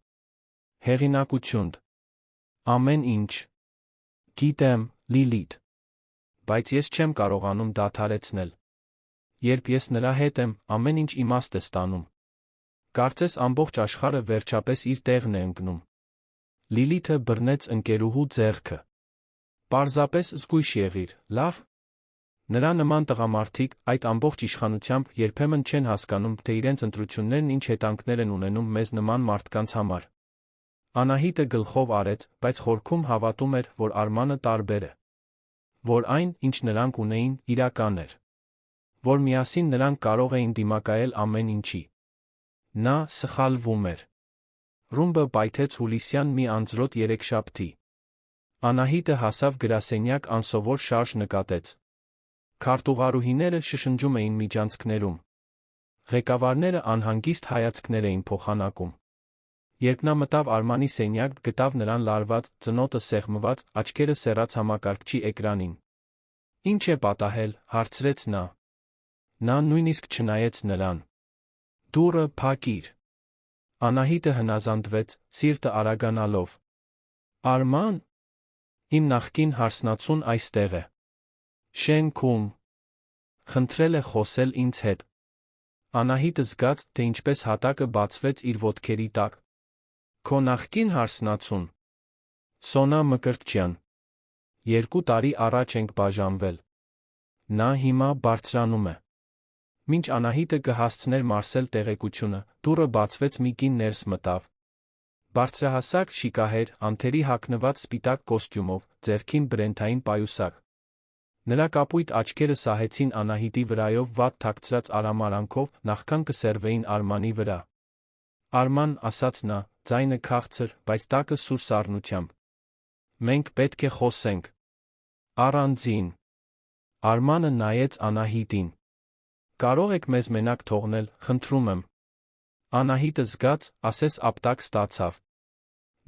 S1: Հեղինակություն։ Ամեն ինչ։ Գիտեմ, Լիլիթ։ Բայց ես չեմ կարողանում դադարեցնել։ Երբ ես նրա հետ եմ, ամեն ինչ իմաստ է ստանում։ Կարծես ամբողջ աշխարհը վերջապես իր տեղն է ընկնում։ Լիլիթը բռնեց ընկերուհու ձեռքը։ Պարզապես զգույշ եղիր, լավ։ Նրա նման տղամարդիկ այդ ամբողջ իշխանությամբ երբեմն չեն հասկանում, թե իրենց ընտրություններն ինչ հետանքներ են ունենում մեզ նման մարդկանց համար։ Անահիտը գլխով արեց, բայց խորքում հավատում էր, որ Արմանը տարբեր է։ Որ այն, ինչ նրանք ունեին, իրական էր։ Որ միասին նրանք կարող էին դիմակայել ամեն ինչի։ Նա սխալվում էր։ Ռումբը պայթեց հուլիսյան մի անձրոտ երեքշաբթի։ Անահիտը հասավ գրասենյակ, անսովոր շարժ նկատեց։ Քարտուղարուհիները շշնջում էին միջանցքներում։ Ղեկավարները անհանգիստ հայացքներ էին փոխանակում։ Երբ նա մտավ Արմանի սենյակ, գտավ նրան լարված, ծնոտը սեղմված, աչքերը սեռած համակարգչի էկրանին։ Ինչ է պատահել, հարցրեց նա։ Նա նույնիսկ չնայեց նրան։ Դուռը փակիր։ Անահիտը հնազանդվեց, սիրտը արագանալով։ Արման։ Իմ նախկին հարսնացուն այստեղ է։ Շենքում։ Խնդրել է խոսել ինձ հետ։ Անահիտը զգաց, թե ինչպես հատակը բացվեց իր ոտքերի տակ։ Քո նախկին հարսնացուն։ Սոնա Մկրտչյան։ 2 տարի առաջ ենք բաժանվել։ Նա հիմա բարձրանում է։ Մինչ Անահիտը կհասցներ մարսել տեղեկությունը, դուռը բացվեց, մի կին ներս մտավ։ Բարձրահասակ, շիկահեր, անթերի հագնված սպիտակ կոստյումով, ձեռքին բրենթային պայուսակ։ Նրա կապույտ աչքերը սահեցին Անահիտի վրայով վատ թաքցրած արամարանքով, նախքան կսերվեին Արմանի վրա։ Արման, ասաց նա, ձայնը քաղցր, բայց տակը սուր սառնությամբ։ Մենք պետք է խոսենք։ Առանձին։ Արմանը նայեց Անահիտին։ Կարող եք մեզ մենակ թողնել, խնդրում եմ։ Անահիտը զգաց, ասես ապտակ ստացավ։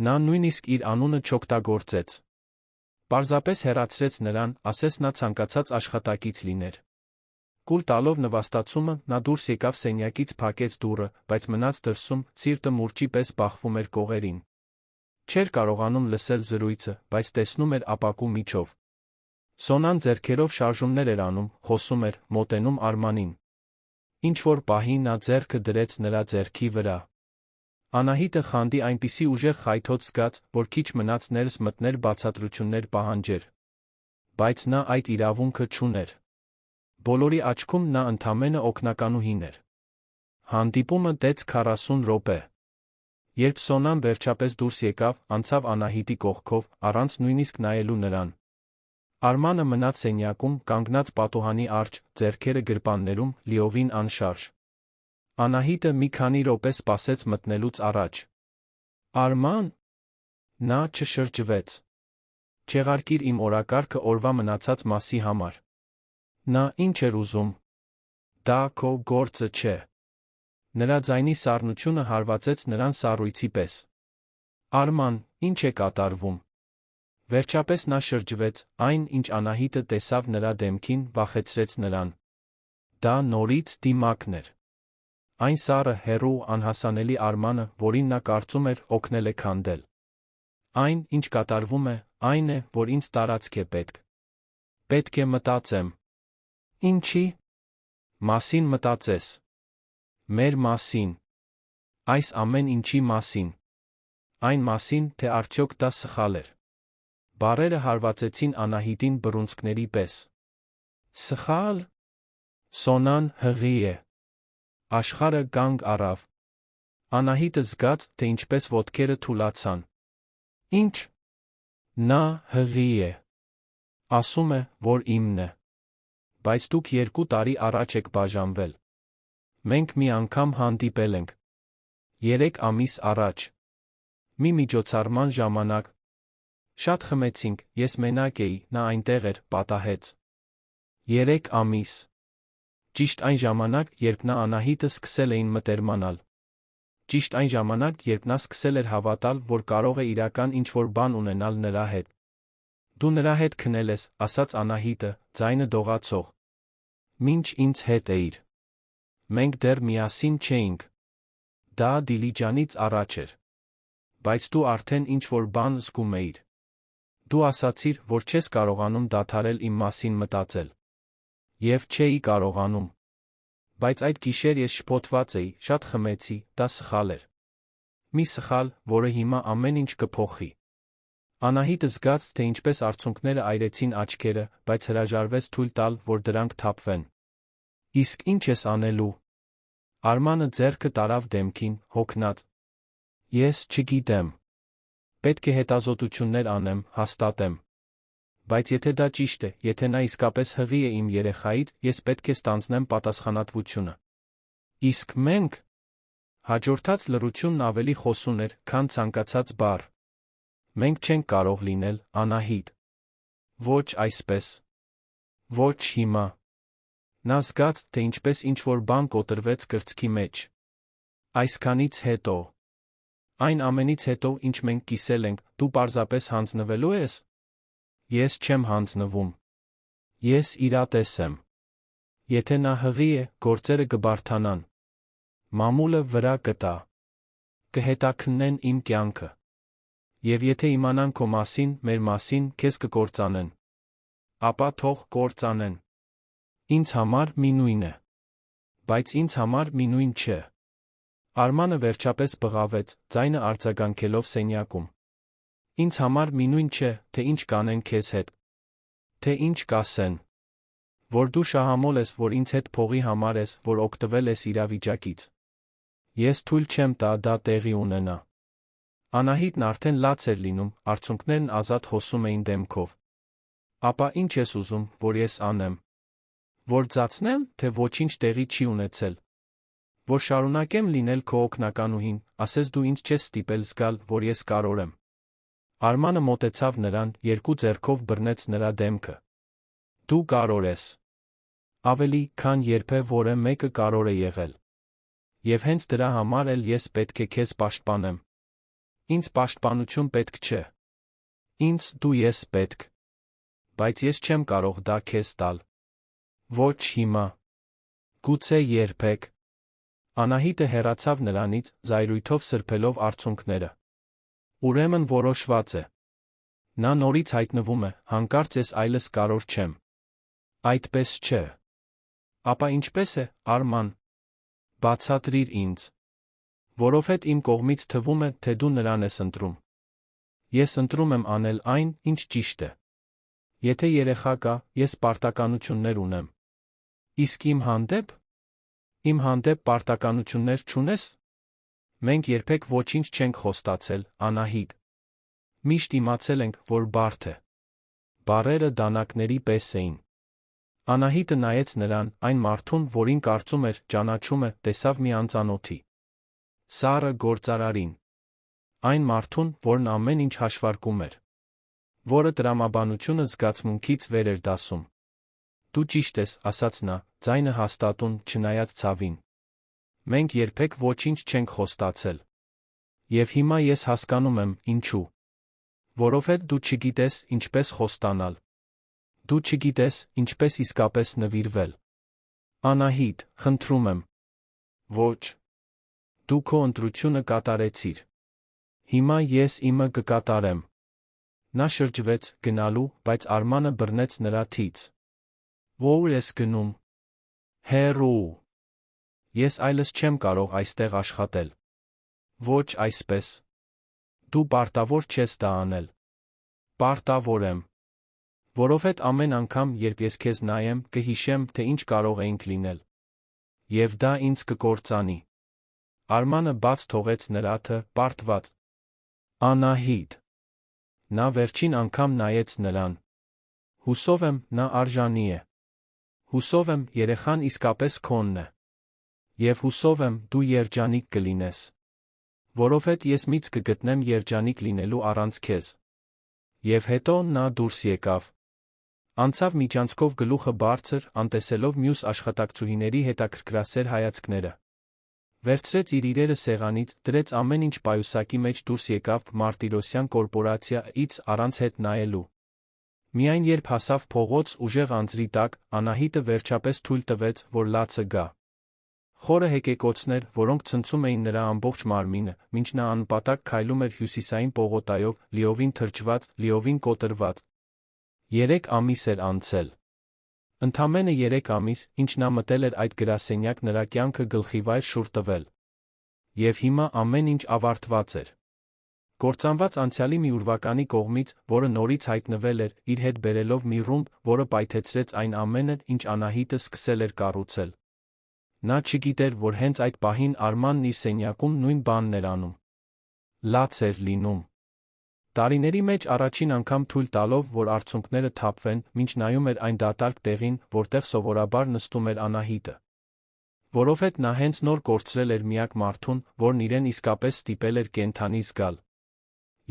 S1: Նա նույնիսկ իր անունը չօգտագործեց։ Պարզապես հեռացրեց նրան, ասես նա ցանկացած աշխատակից լիներ։ Կուլ տալով նվաստացումը, նա դուրս եկավ սենյակից, փակեց դուռը, բայց մնաց դրսում, սիրտը մուրճի պես բախվում էր կողերին։ Չէր կարողանում լսել զրույցը, բայց տեսնում էր ապակու միջով։ Սոնան ձեռքերով շարժումներ էր անում, խոսում էր, մոտենում Արմանին։ Ինչ-որ պահի նա ձեռքը դրեց նրա ձեռքի վրա։ Անահիտը խանդի այնպիսի ուժեղ խայթոց զգաց, որ քիչ մնաց ներս մտներ, բացատրություններ պահանջեր։ Բայց նա այդ իրավունքը չուներ։ Բոլորի աչքում նա ընդամենը օգնականուհին էր։ Հանդիպումը տեց 40 րոպե։ Երբ Սոնան վերջապես դուրս եկավ, անցավ Անահիտի կողքով, առանց նույնիսկ նայելու նրան։ Արմանը մնաց սենյակում, կանգնած պատուհանի առջ, ձեռքերը գրպաններում, լիովին անշարժ։ Անահիտը մի քանի րոպե սպասեց մտնելուց առաջ։ Արման։ Նա չշրջվեց։ Չեղարկիր իմ օրակարգը օրվա մնացած մասի համար։ Նա ինչ էր ուզում։ Դա քո գործը չէ։ Նրա ձայնի սառնությունը հարվածեց նրան սառույցի պես։ Արման, ինչ է կատարվում։ Վերջապես նա շրջվեց, այն, ինչ Անահիտը տեսավ նրա դեմքին, վախեցրեց նրան։ Դա նորից դիմակն էր։ Այն սառը, հեռու, անհասանելի արմանը, որին նա կարծում էր օգնել է քանդել։ Այն, ինչ կատարվում է, այն է, որ ինձ տարածք է պետք։ Պետք է մտածեմ։ Ինչի՞ մասին մտածես։ Մեր մասին։ Այս ամեն ինչի մասին։ Այն մասին, թե արդյոք դա սխալ էր։ Բառերը հարվածեցին Անահիտին բռունցքների պես։ Սխալ։ Սոնան հղի է։ Աշխարհը կանգ առավ։ Անահիտը զգաց, թե ինչպես ոտքերը թուլացան։ Ինչ։ Նա հղի է։ Ասում է, որ իմն է։ Բայց դուք 2 տարի առաջ եք բաժանվել։ Մենք մի անգամ հանդիպել ենք։ 3 ամիս առաջ։ Մի միջոցառման ժամանակ։ Շատ խմեցինք, ես մենակ էի, նա այնտեղ էր, պատահեց։ 3 ամիս։ Ճիշտ այն ժամանակ, երբ նա Անահիտը սկսել էին մտերմանալ։ Ճիշտ այն ժամանակ, երբ նա սկսել էր հավատալ, որ կարող է իրական ինչ-որ բան ունենալ նրա հետ։ Դու նրա հետ քնել ես, ասաց Անահիտը, ձայնը դողացող։ Մինչ ինձ հետ էիր։ Մենք դեռ միասին չէինք։ Դա Դիլիջանից առաջ էր։ Բայց դու արդեն ինչ-որ բան զգում էիր։ Դու ասացիր, որ չես կարողանում դադարել իմ մասին մտածել։ Եվ չէի կարողանում։ Բայց այդ գիշեր ես շփոթված էի, շատ խմեցի, դա սխալ էր։ Մի սխալ, որը հիմա ամեն ինչ կփոխի։ Անահիտը զգաց, թե ինչպես արցունքները այրեցին աչքերը, բայց հրաժարվեց թույլ տալ, որ դրանք թափվեն։ Իսկ ինչ ես անելու։ Արմանը ձեռքը տարավ դեմքին, հոգնած։ Ես չգիտեմ։ Պետք է հետազոտություններ անեմ, հաստատեմ։ Բայց եթե դա ճիշտ է, եթե նա իսկապես հղի է իմ երեխայից, ես պետք է ստանձնեմ պատասխանատվությունը։ Իսկ մենք։ Հաջորդած լռությունն ավելի խոսուն էր, քան ցանկացած բառ։ Մենք չենք կարող լինել, Անահիտ։ Ոչ այսպես։ Ոչ հիմա։ Նա զգաց, թե ինչպես ինչ-որ բան կոտրվեց կրծքի մեջ։ Այսքանից հետո։ Այն ամենից հետո, ինչ մենք կիսել ենք, դու պարզապես հանձնվելու ես։ Ես չեմ հանձնվում։ Ես իրատես եմ։ Եթե նա հղի է, գործերը կբարդանան։ Մամուլը վրա կտա։ Կհետաքննեն իմ կյանքը։ Եվ եթե իմանան քո մասին, մեր մասին, քեզ կկործանեն։ Ապա թող կործանեն։ Ինձ համար մի նույն է։ Բայց ինձ համար մի նույն չէ։ Արմանը վերջապես բղավեց, ձայնը արձագանքելով սենյակում։ Ինձ համար մի նույն չէ, թե ինչ կանեն քեզ հետ։ Թե ինչ կասեն։ Որ դու շահամոլ ես, որ ինձ հետ փողի համար ես, որ օգտվել ես իրավիճակից։ Ես թույլ չեմ տա դա տեղի ունենա։ Անահիտն արդեն լաց էր լինում, արցունքներն ազատ հոսում էին դեմքով։ Ապա ինչ ես ուզում, որ ես անեմ։ Որ ձացնեմ, թե ոչինչ տեղի չի ունեցել։ Որ շարունակեմ լինել քո օգնականուհին, ասես դու ինձ չես ստիպել զգալ, որ ես կարող եմ։ Արմանը մոտեցավ նրան, 2 ձեռքով բռնեց նրա դեմքը։ Դու կարող ես։ Ավելի, քան երբևէ մեկը կարող է եղել։ Եվ հենց դրա համար էլ ես պետք է քեզ պաշտպանեմ։ Ինձ պաշտպանություն պետք չէ։ Ինձ դու ես պետք։ Բայց ես չեմ կարող դա քեզ տալ։ Ոչ հիմա։ Գուցե երբեք։ Անահիտը հեռացավ նրանից, զայրույթով սրբելով արցունքները։ Ուրեմն որոշված է։ Նա նորից հայտնվում է, հանկարծ ես այլս կարող չեմ։ Այդպես չէ։ Ապա ինչպես է, Արման։ Բացատրիր ինձ։ Որովհետև իմ կողմից թվում է, թե դու նրան ես ընտրում։ Ես ընտրում եմ անել այն, ինչ ճիշտ է։ Եթե երեխա կա, ես պարտականություններ ունեմ։ Իսկ իմ հանդեպ։ Իմ հանդեպ պարտականություններ չունես։ Մենք երբեք ոչինչ չենք խոստացել, Անահիտ։ Միշտ իմացել ենք, որ բարդ է։ Բառերը դանակների պես էին։ Անահիտը նայեց նրան, այն մարդուն, որին կարծում էր, ճանաչում է, տեսավ մի անծանոթի։ Սառը գործարարին։ Այն մարդուն, որն ամեն ինչ հաշվարկում էր։ Որը տրամաբանությունը զգացմունքից վեր էր դասում։ Դու ճիշտ ես, ասաց նա, ձայնը հաստատուն, չնայած ցավին։ Մենք երբեք ոչինչ չենք խոստացել։ Եվ հիմա ես հասկանում եմ, ինչու։ Որովհետև դու չգիտես, ինչպես խոստանալ։ Դու չգիտես, ինչպես իսկապես նվիրվել։ Անահիտ, խնդրում եմ։ Ոչ։ Դու քո ընտրությունը կատարեցիր։ Հիմա ես իմը կկատարեմ։ Նա շրջվեց գնալու, բայց Արմանը բռնեց նրա թից։ Ո՞ր ես գնում։ Հեռու։ Ես այլս չեմ կարող այստեղ աշխատել։ Ոչ այսպես։ Դու պարտավոր չես դա անել։ Պարտավոր եմ։ Որովհետև ամեն անգամ, երբ ես քեզ նայեմ, կհիշեմ, թե ինչ կարող էինք լինել։ Եվ դա ինձ կկործանի։ Արմանը բաց թողեց նրա պարտված։ Անահիտ։ Նա վերջին անգամ նայեց նրան։ Հուսով եմ, նա արժանի է։ Հուսով եմ, երեխան իսկապես քոնն է։ Եվ հուսով եմ, դու երջանիկ կլինես։ Որովհետև ես միծ կգտնեմ երջանիկ լինելու առանց քեզ։ Եվ հետո նա դուրս եկավ։ Անցավ միջանցքով գլուխը բարձր, անտեսելով մյուս աշխատակցուհիների հետաքրքրասեր հայացքները։ Վերցրեց իր իրերը սեղանից, դրեց ամեն ինչ պայուսակի մեջ, դուրս եկավ Մարտիրոսյան կորպորացիայից առանց հետ նայելու։ Միայն երբ հասավ փողոց ուժեղ անձրի տակ, Անահիտը վերջապես թույլ տվեց, որ լացը գա։ Խորը հեկեկոցներ, որոնք ցնցում էին նրա ամբողջ մարմինը, մինչ նա անպատակ քայլում էր հյուսիսային պողոտայով, լիովին թրջված, լիովին կոտրված։ 3 ամիս էր անցել։ Ընդամենը 3 ամիս, ինչ նա մտել էր այդ գրասենյակ, նրա կյանքը գլխիվայր շուռ տվել։ Եվ հիմա ամեն ինչ ավարտված էր։ Կործանված անցյալի մի ուրվականի կողմից, որը նորից հայտնվել էր, իր հետ բերելով մի ռումբ, որը պայթեցրեց այն ամենը, ինչ Անահիտը սկսել էր կառուցել։ Նա չգիտեր, որ հենց այդ պահին Արմանն իր սենյակում նույն բանն էր անում։ Լաց էր լինում։ Տարիների մեջ առաջին անգամ թույլ տալով, որ արցունքները թափվեն, մինչ նայում էր այն դատարկ տեղին, որտեղ սովորաբար նստում էր Անահիտը։ Որովհետև նա հենց նոր կորցրել էր միակ մարդուն, որն իրեն իսկապես ստիպել էր կենդանի զգալ։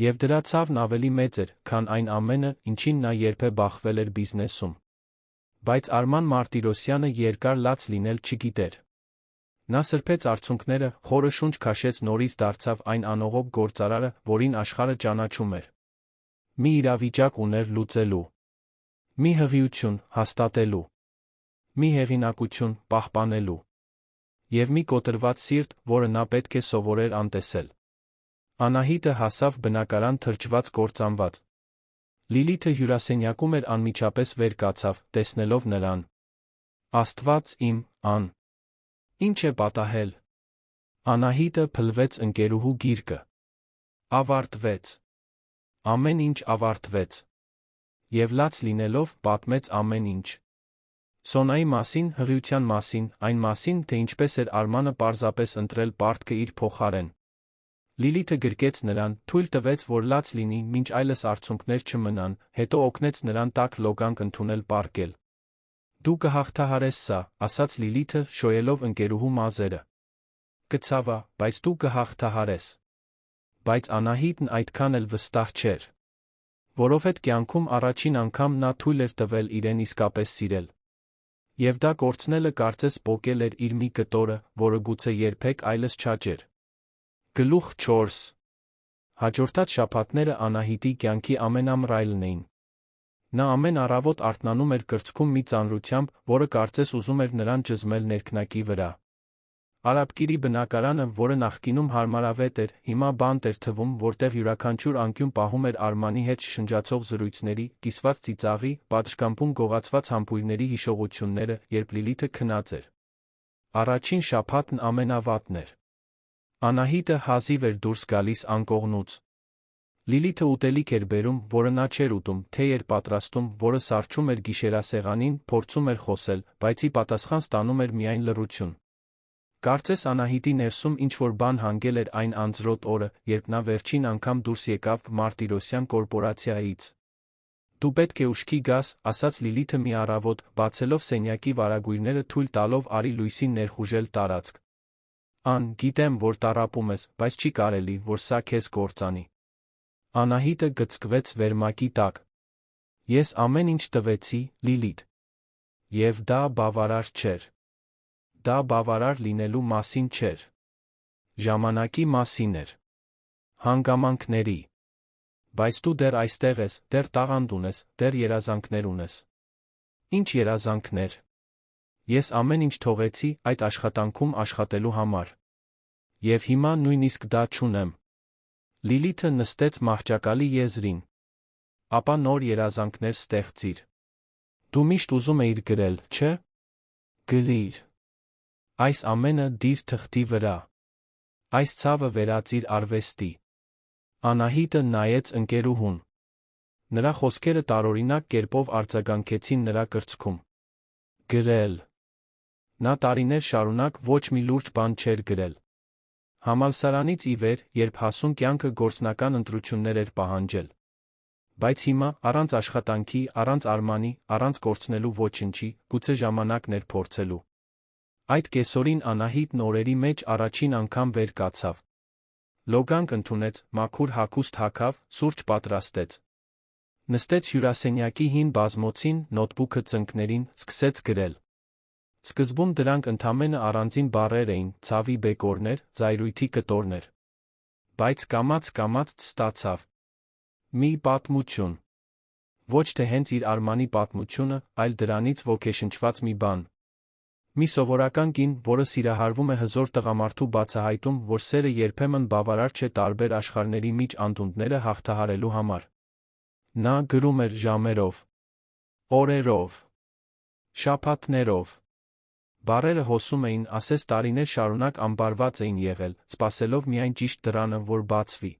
S1: Եվ դրա ցավն ավելի մեծ էր, քան այն ամենը, ինչին նա երբե բախվել էր բիզնեսում։ Բայց Արման Մարտիրոսյանը երկար լաց լինել չգիտեր։ Նա սրբեց արցունքները, խորը շունչ քաշեց, նորից դարձավ այն անողոք գործարարը, որին աշխարհը ճանաչում էր։ Մի իրավիճակ ուներ լուծելու։ Մի հղիություն հաստատելու։ Մի հեղինակություն պահպանելու։ Եվ մի կոտրված սիրտ, որը նա պետք է սովորեր անտեսել։ Անահիտը հասավ բնակարան թրջված կործանված։ Լիլիթը հյուրասենյակում էր, անմիջապես վեր կացավ, տեսնելով նրան։ Աստված իմ, Ինչ է պատահել։ Անահիտը փլվեց ընկերուհու գիրկը։ Ավարտվեց։ Ամեն ինչ ավարտվեց։ Եվ լաց լինելով, պատմեց ամեն ինչ։ Սոնայի մասին, հղիության մասին, այն մասին, թե ինչպես էր Արմանը պարզապես ընտրել պարտքը իր փոխարեն։ Լիլիթը գրկեց նրան, թույլ տվեց, որ լաց լինի, մինչ այլս արցունքներ չմնան, հետո օգնեց նրան տաք լոգանք ընդունել պառկել։ Դու կհաղթահարես սա, ասաց Լիլիթը, շոյելով ընկերուհու մազերը։ Կցավա, բայց դու կհաղթահարես։ Բայց Անահիտն այդքան էլ վստահ չէր։ Որովհետև կյանքում առաջին անգամ նա թույլ էր տվել իրեն իսկապես սիրել։ Եվ դա կորցնելը կարծես պոկել էր իր մի կտորը, որը գուցե երբեք այլս չաճեր։ Գլուխ 4 Հաջորդած շաբաթները Անահիտի կյանքի ամենամռայլն էին։ Նա ամեն առավոտ արթնանում էր կրծքում մի ծանրությամբ, որը կարծես ուզում էր նրան ճզմել ներքնակի վրա։ Արաբկիրի բնակարանը, որը նախկինում հարմարավետ էր, հիմա բանտ էր թվում, որտեղ յուրաքանչյուր անկյուն պահում էր Արմանի հետ շշնջացող զրույցների, կիսված ծիծաղի, պատշգամբում գողացված համբույրների հիշողությունները, երբ Լիլիթը քնած էր։ Առաջին շաբաթն ամենավատն էր։ Անահիտը հազիվ էր դուրս գալիս անկողնուց։ Լիլիթը ուտելիք էր բերում, որը նա չէր ուտում, թեյ էր պատրաստում, որը սառչում էր գիշերասեղանին, փորձում էր խոսել, բայց ի պատասխան ստանում էր միայն լռություն։ Կարծես Անահիտի ներսում ինչ-որ բան հանգել էր այն անձրոտ օրը, երբ նա վերջին անգամ դուրս եկավ Մարտիրոսյան կորպորացիայից։ Դու պետք է ուշքի գաս, ասաց Լիլիթը մի առավոտ, բացելով սենյակի վարագույրները, թույլ տալով արի լույսին ներխուժել տարածք։ Գիտեմ, որ տառապում ես, բայց չի կարելի, որ սա քեզ կործանի։ Անահիտը գծկվեց վերմակի տակ։ Ես ամեն ինչ տվեցի, Լիլիթ։ Եվ դա բավարար չէր։ Դա բավարար լինելու մասին չէր։ Ժամանակի մասին էր։ Հանգամանքների։ Բայց դու դեռ այստեղ ես, դեռ տաղանդ ունես, դեռ երազանքներ ունես։ Ինչ երազանքներ։ Ես ամեն ինչ թողեցի այդ աշխատանքում աշխատելու համար։ Եվ հիմա նույնիսկ դա չունեմ։ Լիլիթը նստեց մահճակալի եզրին։ Ապա նոր երազանքներ ստեղծիր։ Դու միշտ ուզում էիր գրել, չէ՞։ Գրիր։ Այս ամենը դիր թղթի վրա։ Այս ցավը վերածիր արվեստի։ Անահիտը նայեց ընկերուհուն։ Նրա խոսքերը տարօրինակ կերպով արձագանքեցին նրա կրծքում։ Գրել։ Նա տարիներ շարունակ ոչ մի լուրջ բան չէր գրել։ Համալսարանից ի վեր, երբ հասուն կյանքը գործնական ընտրություններ էր պահանջել։ Բայց հիմա, առանց աշխատանքի, առանց Արմանի, առանց կորցնելու ոչնչի, գուցե ժամանակն էր փորձելու։ Այդ կեսօրին Անահիտն օրերի մեջ առաջին անգամ վեր կացավ։ Լոգանք ընդունեց, մաքուր հագուստ հագավ, սուրճ պատրաստեց։ Նստեց հյուրասենյակի հին բազմոցին, նոթբուքը ծնկներին, սկսեց գրել։ Սկզբում դրանք ընդամենը առանձին բառեր էին, ցավի բեկորներ, զայրույթի կտորներ։ Բայց կամաց-կամաց ստացավ մի պատմություն։ Ոչ թե հենց իր Արմանի պատմությունը, այլ դրանից ոգեշնչված մի բան։ Մի սովորական կին, որը սիրահարվում է հզոր տղամարդու բացահայտում, որ սերը երբեմն բավարար չէ տարբեր աշխարհների միջ անդունդները հաղթահարելու համար։ Նա գրում էր ժամերով, օրերով, շաբաթներով։ Բառերը հոսում էին, ասես տարիներ շարունակ ամբարված էին եղել, սպասելով միայն ճիշտ դռանը, որ բացվի։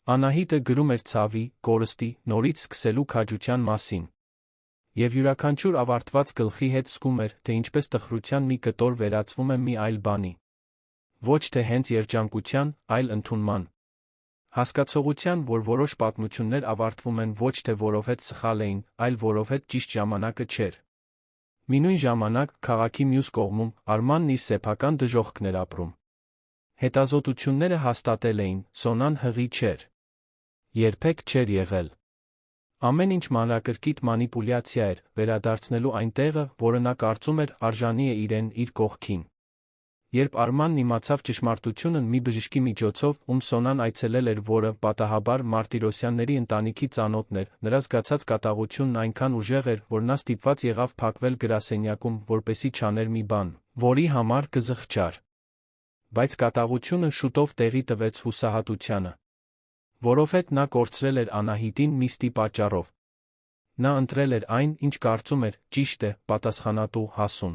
S1: Անահիտը գրում էր ցավի, կորստի, նորից սկսելու քաջության մասին։ Եվ յուրաքանչյուր ավարտված գլխի հետ զգում էր, թե ինչպես տխրության մի կտոր վերածվում է մի այլ բանի։ Ոչ թե հենց երջանկության, այլ ընդունման։ Հասկացողության, որ որոշ պատմություններ ավարտվում են ոչ թե որովհետև սխալ էին, այլ որովհետև ճիշտ ժամանակը չէր։ Մինույն ժամանակ, քաղաքի մյուս կողմում, Արմանն իր սեփական դժոխքն էր ապրում։ Հետազոտությունները հաստատել էին, Սոնան հղի չէր։ Երբեք չէր եղել։ Ամեն ինչ մանրակրկիտ մանիպուլյացիա էր, վերադարձնելու այն տեղը, որը նա կարծում էր արժանի է իրեն իր կողքին։ Երբ Արմանն իմացավ ճշմարտությունն մի բժշկի միջոցով, ում Սոնան այցելել էր, որը, պատահաբար, Մարտիրոսյանների ընտանիքի ծանոթն էր, նրա զգացած կատաղությունն այնքան ուժեղ էր, որ նա ստիպված եղավ փակվել գրասենյակում, որպեսզի չաներ մի բան, որի համար կզղջար։ Բայց կատաղությունը շուտով տեղի տվեց հուսահատությանը։ Որովհետև նա կորցրել էր Անահիտին միստի պատճառով։ Նա ընտրել էր այն, ինչ կարծում էր, ճիշտ է, պատասխանատու, հասուն։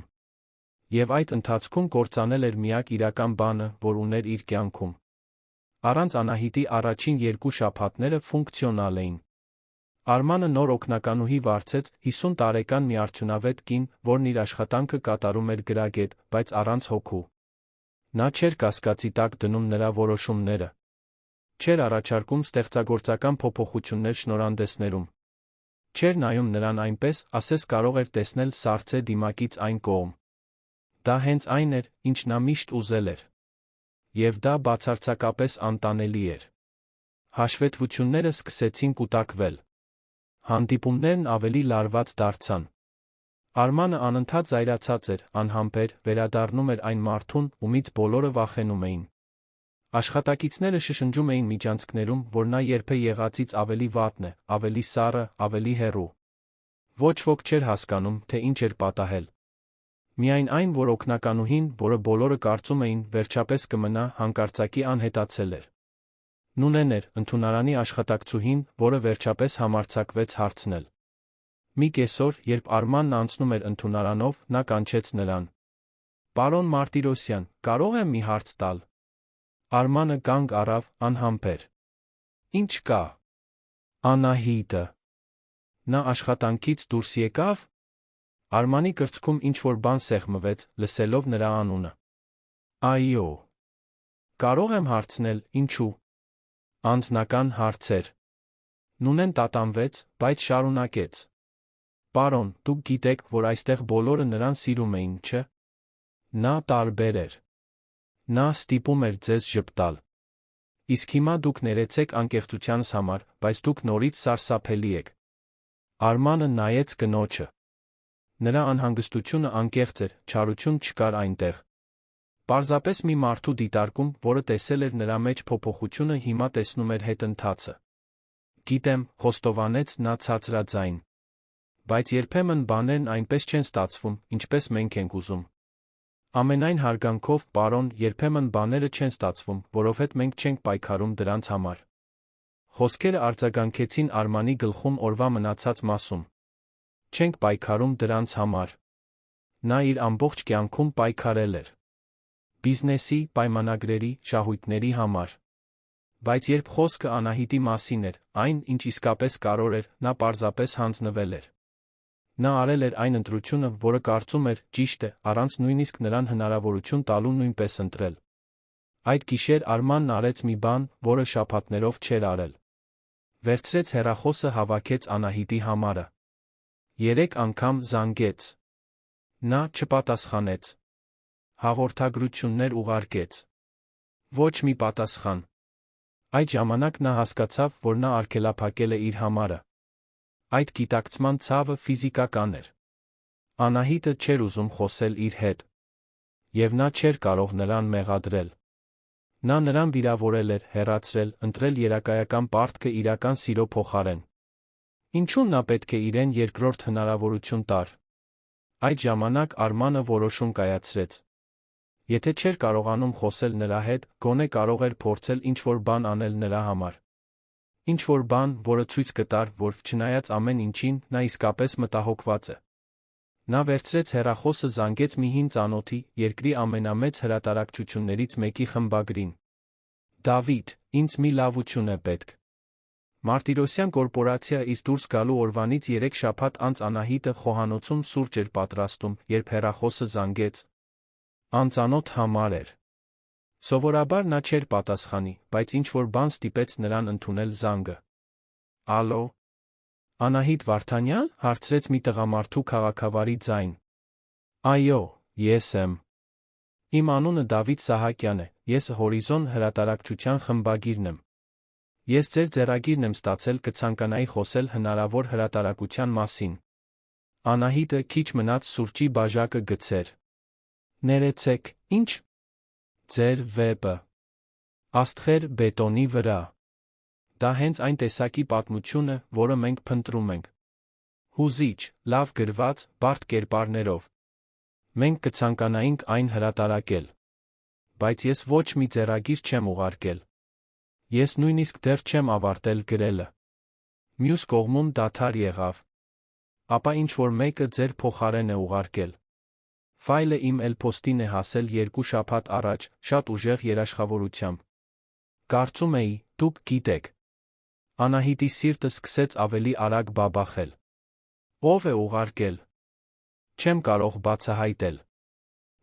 S1: Եվ այդ ընթացքում կործանել էր միակ իրական բանը, որ ուներ իր կյանքում։ Առանց Անահիտի առաջին 2 շաբաթները ֆունկցիոնալ էին։ Արմանը նոր օգնականուհի վարձեց 50 տարեկան մի արդյունավետ կին, որն իր աշխատանքը կատարում էր գրագետ, բայց առանց հոգու։ Նա չէր կասկածի տակ դնում նրա որոշումները։ Չէր առաջարկում ստեղծագործական փոփոխություններ շնորհանդեսներում։ Չէր նայում նրան այնպես, ասես կարող էր տեսնել սառցե դիմակից այն կողմ։ Դա հենց այն էր, ինչ նա միշտ ուզել էր։ Եվ դա բացարձակապես անտանելի էր։ Հաշվետվությունները սկսեցին կուտակվել։ Հանդիպումներն ավելի լարված դարձան։ Արմանը անընդհատ զայրացած էր, անհամբեր, վերադառնում էր այն մարդուն, ումից բոլորը վախենում էին։ Աշխատակիցները շշնջում էին միջանցքներում, որ նա երբե եղածից ավելի վատն է, ավելի սառը, ավելի հեռու։ Ոչ ոք չէր հասկանում, թե ինչ էր պատահել։ Միայն այն, որ օգնականուհին, որը բոլորը կարծում էին, վերջապես կմնա, հանկարծակի անհետացել էր։ Նունեն էր, ընդունարանի աշխատակցուհին, որը վերջապես համարձակվեց հարցնել։ Մի կեսօր, երբ Արմանն անցնում էր ընդունարանով, նա կանչեց նրան։ Պարոն Մարտիրոսյան, կարող եմ մի հարց տալ։ Արմանը կանգ առավ, անհամբեր։ Ինչ կա։ Անահիտը։ Նա աշխատանքից դուրս եկավ։ Արմանի կրծքում ինչ-որ բան սեղմվեց, լսելով նրա անունը։ Այո։ Կարող եմ հարցնել, ինչու։ Անձնական հարցեր։ Նունեն տատանվեց, բայց շարունակեց։ Պարոն, դուք գիտեք, որ այստեղ բոլորը նրան սիրում էին, չէ՞։ Նա տարբեր էր։ Նա ստիպում էր ձեզ ժպտալ։ Իսկ հիմա դուք ներեցեք անկեղծությանս համար, բայց դուք նորից սարսափելի եք։ Արմանը նայեց կնոջը։ Նրա անհանգստությունը անկեղծ էր, չարություն չկար այնտեղ։ Պարզապես մի մարդու դիտարկում, որը տեսել էր նրա մեջ փոփոխությունը, հիմա տեսնում էր հետընթացը։ Գիտեմ, խոստովանեց նա ցածրաձայն։ Բայց երբեմն բաներն այնպես չեն ստացվում, ինչպես մենք ենք ուզում։ Ամենայն հարգանքով, պարոն, երբեմն բաները չեն ստացվում, որովհետև մենք չենք պայքարում դրանց համար։ Խոսքերը արձագանքեցին Արմանի գլխում օրվա մնացած մասում։ Չենք պայքարում դրանց համար։ Նա իր ամբողջ կյանքում պայքարել էր։ Բիզնեսի, պայմանագրերի, շահույթների համար։ Բայց երբ խոսքը Անահիտի մասին էր, այն, ինչ իսկապես կարևոր էր, նա պարզապես հանձնվել էր։ Նա արել էր այն ընտրությունը, որը կարծում էր ճիշտ է, առանց նույնիսկ նրան հնարավորություն տալու նույնպես ընտրել։ Այդ գիշեր Արմանն արեց մի բան, որը շաբաթներով չէր արել։ Վերցրեց հեռախոսը, հավաքեց Անահիտի համարը։ 3 անգամ զանգեց։ Նա չպատասխանեց։ Հաղորդագրություններ ուղարկեց։ Ոչ մի պատասխան։ Այդ ժամանակ նա հասկացավ, որ նա արգելափակել է իր համարը։ Այդ գիտակցման ցավը ֆիզիկական էր։ Անահիտը չէր ուզում խոսել իր հետ։ Եվ նա չէր կարող նրան մեղադրել։ Նա նրան վիրավորել էր, հեռացրել, ընտրել երակայական պարտքը իրական սիրո փոխարեն։ Ինչու՞ նա պետք է իրեն երկրորդ հնարավորություն տար։ Այդ ժամանակ Արմանը որոշում կայացրեց։ Եթե չէր կարողանում խոսել նրա հետ, գոնե կարող էր փորձել ինչ-որ բան անել նրա համար։ Ինչ-որ բան, որը ցույց կտար, որ չնայած ամեն ինչին, նա իսկապես մտահոգված է։ Նա վերցրեց հեռախոսը, զանգեց մի հին ծանոթի, երկրի ամենամեծ հրատարակչություններից մեկի խմբագրին։ Դավիթ, ինձ մի լավություն է պետք։ Մարտիրոսյան կորպորացիայից դուրս գալու օրվանից 3 շաբաթ անց Անահիտը խոհանոցում սուրճ էր պատրաստում, երբ հեռախոսը զանգեց։ Անծանոթ համար էր։ Սովորաբար նա չէր պատասխանի, բայց ինչ-որ բան ստիպեց նրան ընդունել զանգը։ Ալո։ Անահիտ Վարդանյա՞ն, հարցրեց մի տղամարդու քաղաքավարի ձայն։ Այո, ես եմ։ Իմ անունը Դավիթ Սահակյան է, ես Հորիզոն հրատարակչության խմբագիրն եմ։ Ես ձեր ձեռագիրն եմ ստացել, կցանկանայի խոսել հնարավոր հրատարակության մասին։ Անահիտը քիչ մնաց սուրճի բաժակը գցեր։ Ներեցեք, ինչ։ Ձեր վեպը։ Աստղեր բետոնի վրա։ Դա հենց այն տեսակի պատմությունը, որը մենք փնտրում ենք։ Հուզիչ, լավ գրված, բարդ կերպարներով։ Մենք կցանկանայինք այն հրատարակել։ Բայց ես ոչ մի ձեռագիր չեմ ուղարկել։ Ես նույնիսկ դեռ չեմ ավարտել գրելը։ Մյուս կողմում դադար եղավ։ Ապա ինչ-որ մեկը ձեր փոխարեն է ուղարկել։ Ֆայլը իմ էլ-փոստին է հասել 2 շաբաթ առաջ, շատ ուժեղ երաշխավորությամբ։ Կարծում էի, դուք գիտեք։ Անահիտի սիրտը սկսեց ավելի արագ բաբախել։ Ո՞վ է ուղարկել։ Չեմ կարող բացահայտել։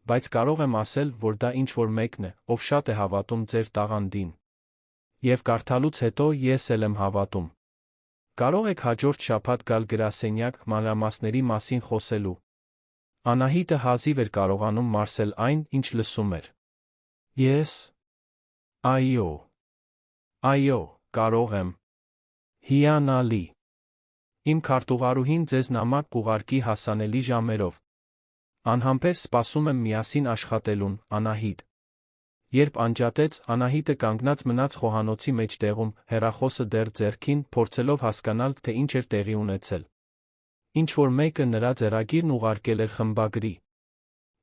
S1: Բայց կարող եմ ասել, որ դա ինչ-որ մեկն է, ով շատ է հավատում ձեր տաղանդին։ Եվ կարդալուց հետո ես էլ եմ հավատում։ Կարող եք հաջորդ շաբաթ գալ գրասենյակ մանրամասների մասին խոսելու։ Անահիտը հազիվ էր կարողանում մարսել այն, ինչ լսում էր։ Ես։ Այո։ Այո, կարող եմ։ Հիանալի։ Իմ քարտուղարուհին ձեզ նամակ կուղարկի հասանելի ժամերով։ Անհամբեր սպասում եմ միասին աշխատելուն, Անահիտ։ Երբ անջատեց, Անահիտը կանգնած մնաց խոհանոցի մեջտեղում, հեռախոսը դեռ ձեռքին, փորձելով հասկանալ, թե ինչ էր տեղի ունեցել։ Ինչ-որ մեկը նրա ձեռագիրն ուղարկել էր խմբագրի։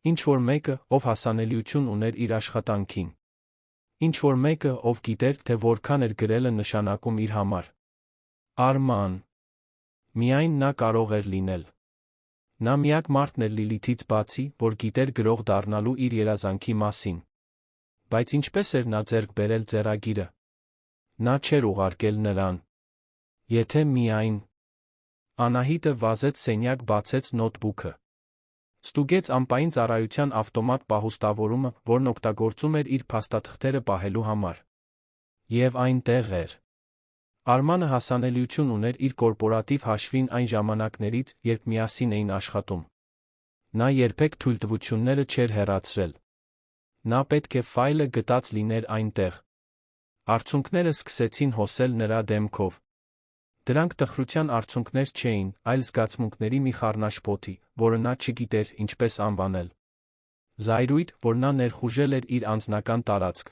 S1: Ինչ-որ մեկը, ով հասանելիություն ուներ իր աշխատանքին։ Ինչ-որ մեկը, ով գիտեր, թե որքան էր գրելը նշանակում իր համար։ Արման։ Միայն նա կարող էր լինել։ Նա միակ մարդն էր Լիլիթից բացի, որ գիտեր գրող դառնալու իր երազանքի մասին։ Բայց ինչպես էր նա ձեռք բերել ձեռագիրը։ Նա չէր ուղարկել նրան։ Եթե միայն… Անահիտը վազեց սենյակ, բացեց նոթբուքը։ Ստուգեց ամպային ծառայության ավտոմատ պահուստավորումը, որն օգտագործում էր իր փաստաթղթերը պահելու համար։ Եվ այնտեղ էր։ Արմանը հասանելիություն ուներ իր կորպորատիվ հաշվին այն ժամանակներից, երբ միասին էին աշխատում։ Նա երբեք թույլտվությունները չէր հեռացրել։ Նա պետք է ֆայլը գտած լիներ այնտեղ։ Արցունքները սկսեցին հոսել նրա դեմքով։ Դրանք տխրության արցունքներ չէին, այլ զգացմունքների մի խառնաշփոթի, որը նա չգիտեր ինչպես անվանել։ Զայրույթ, որ նա ներխուժել էր իր անձնական տարածք։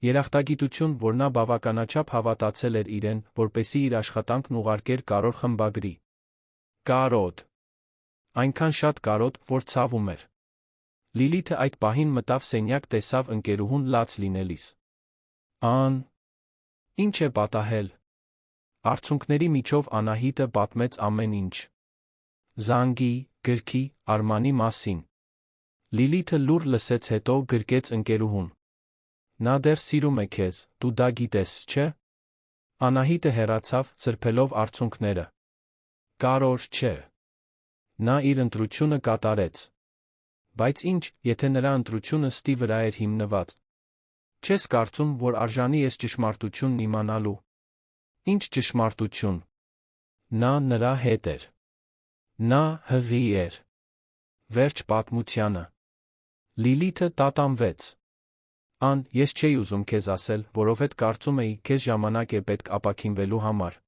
S1: Երախտագիտություն, որ նա բավականաչափ հավատացել էր իրեն, որպեսզի իր աշխատանքն ուղարկեր կարևոր խմբագրի։ Կարոտ։ Այնքան շատ կարոտ, որ ցավում էր։ Լիլիթը այդ պահին մտավ սենյակ, տեսավ ընկերուհուն լաց լինելիս։ Ան, ինչ է պատահել։ Արցունքների միջով Անահիտը պատմեց ամեն ինչ։ Զանգի, գրքի, Արմանի մասին։ Լիլիթը լուր լսեց, հետո գրկեց ընկերուհուն։ Նա դեռ սիրում է քեզ, դու դա գիտես, չէ՞։ Անահիտը հեռացավ, սրբելով արցունքները։ Կարոր չէ։ Նա իր ընտրությունը կատարեց։ Բայց ինչ, եթե նրա ընտրությունը ստի վրա էր հիմնված։ Չես կարծում, որ արժանի ես ճշմարտությունն իմանալու։ Ինչ ճշմարտություն։ Նա նրա հետ էր։ Նա հղի էր։ Վերջ պատմությանը։ Լիլիթը տատանվեց։ Ան, ես չէի ուզում քեզ ասել, որովհետև կարծում էի, քեզ ժամանակ է պետք ապաքինվելու համար։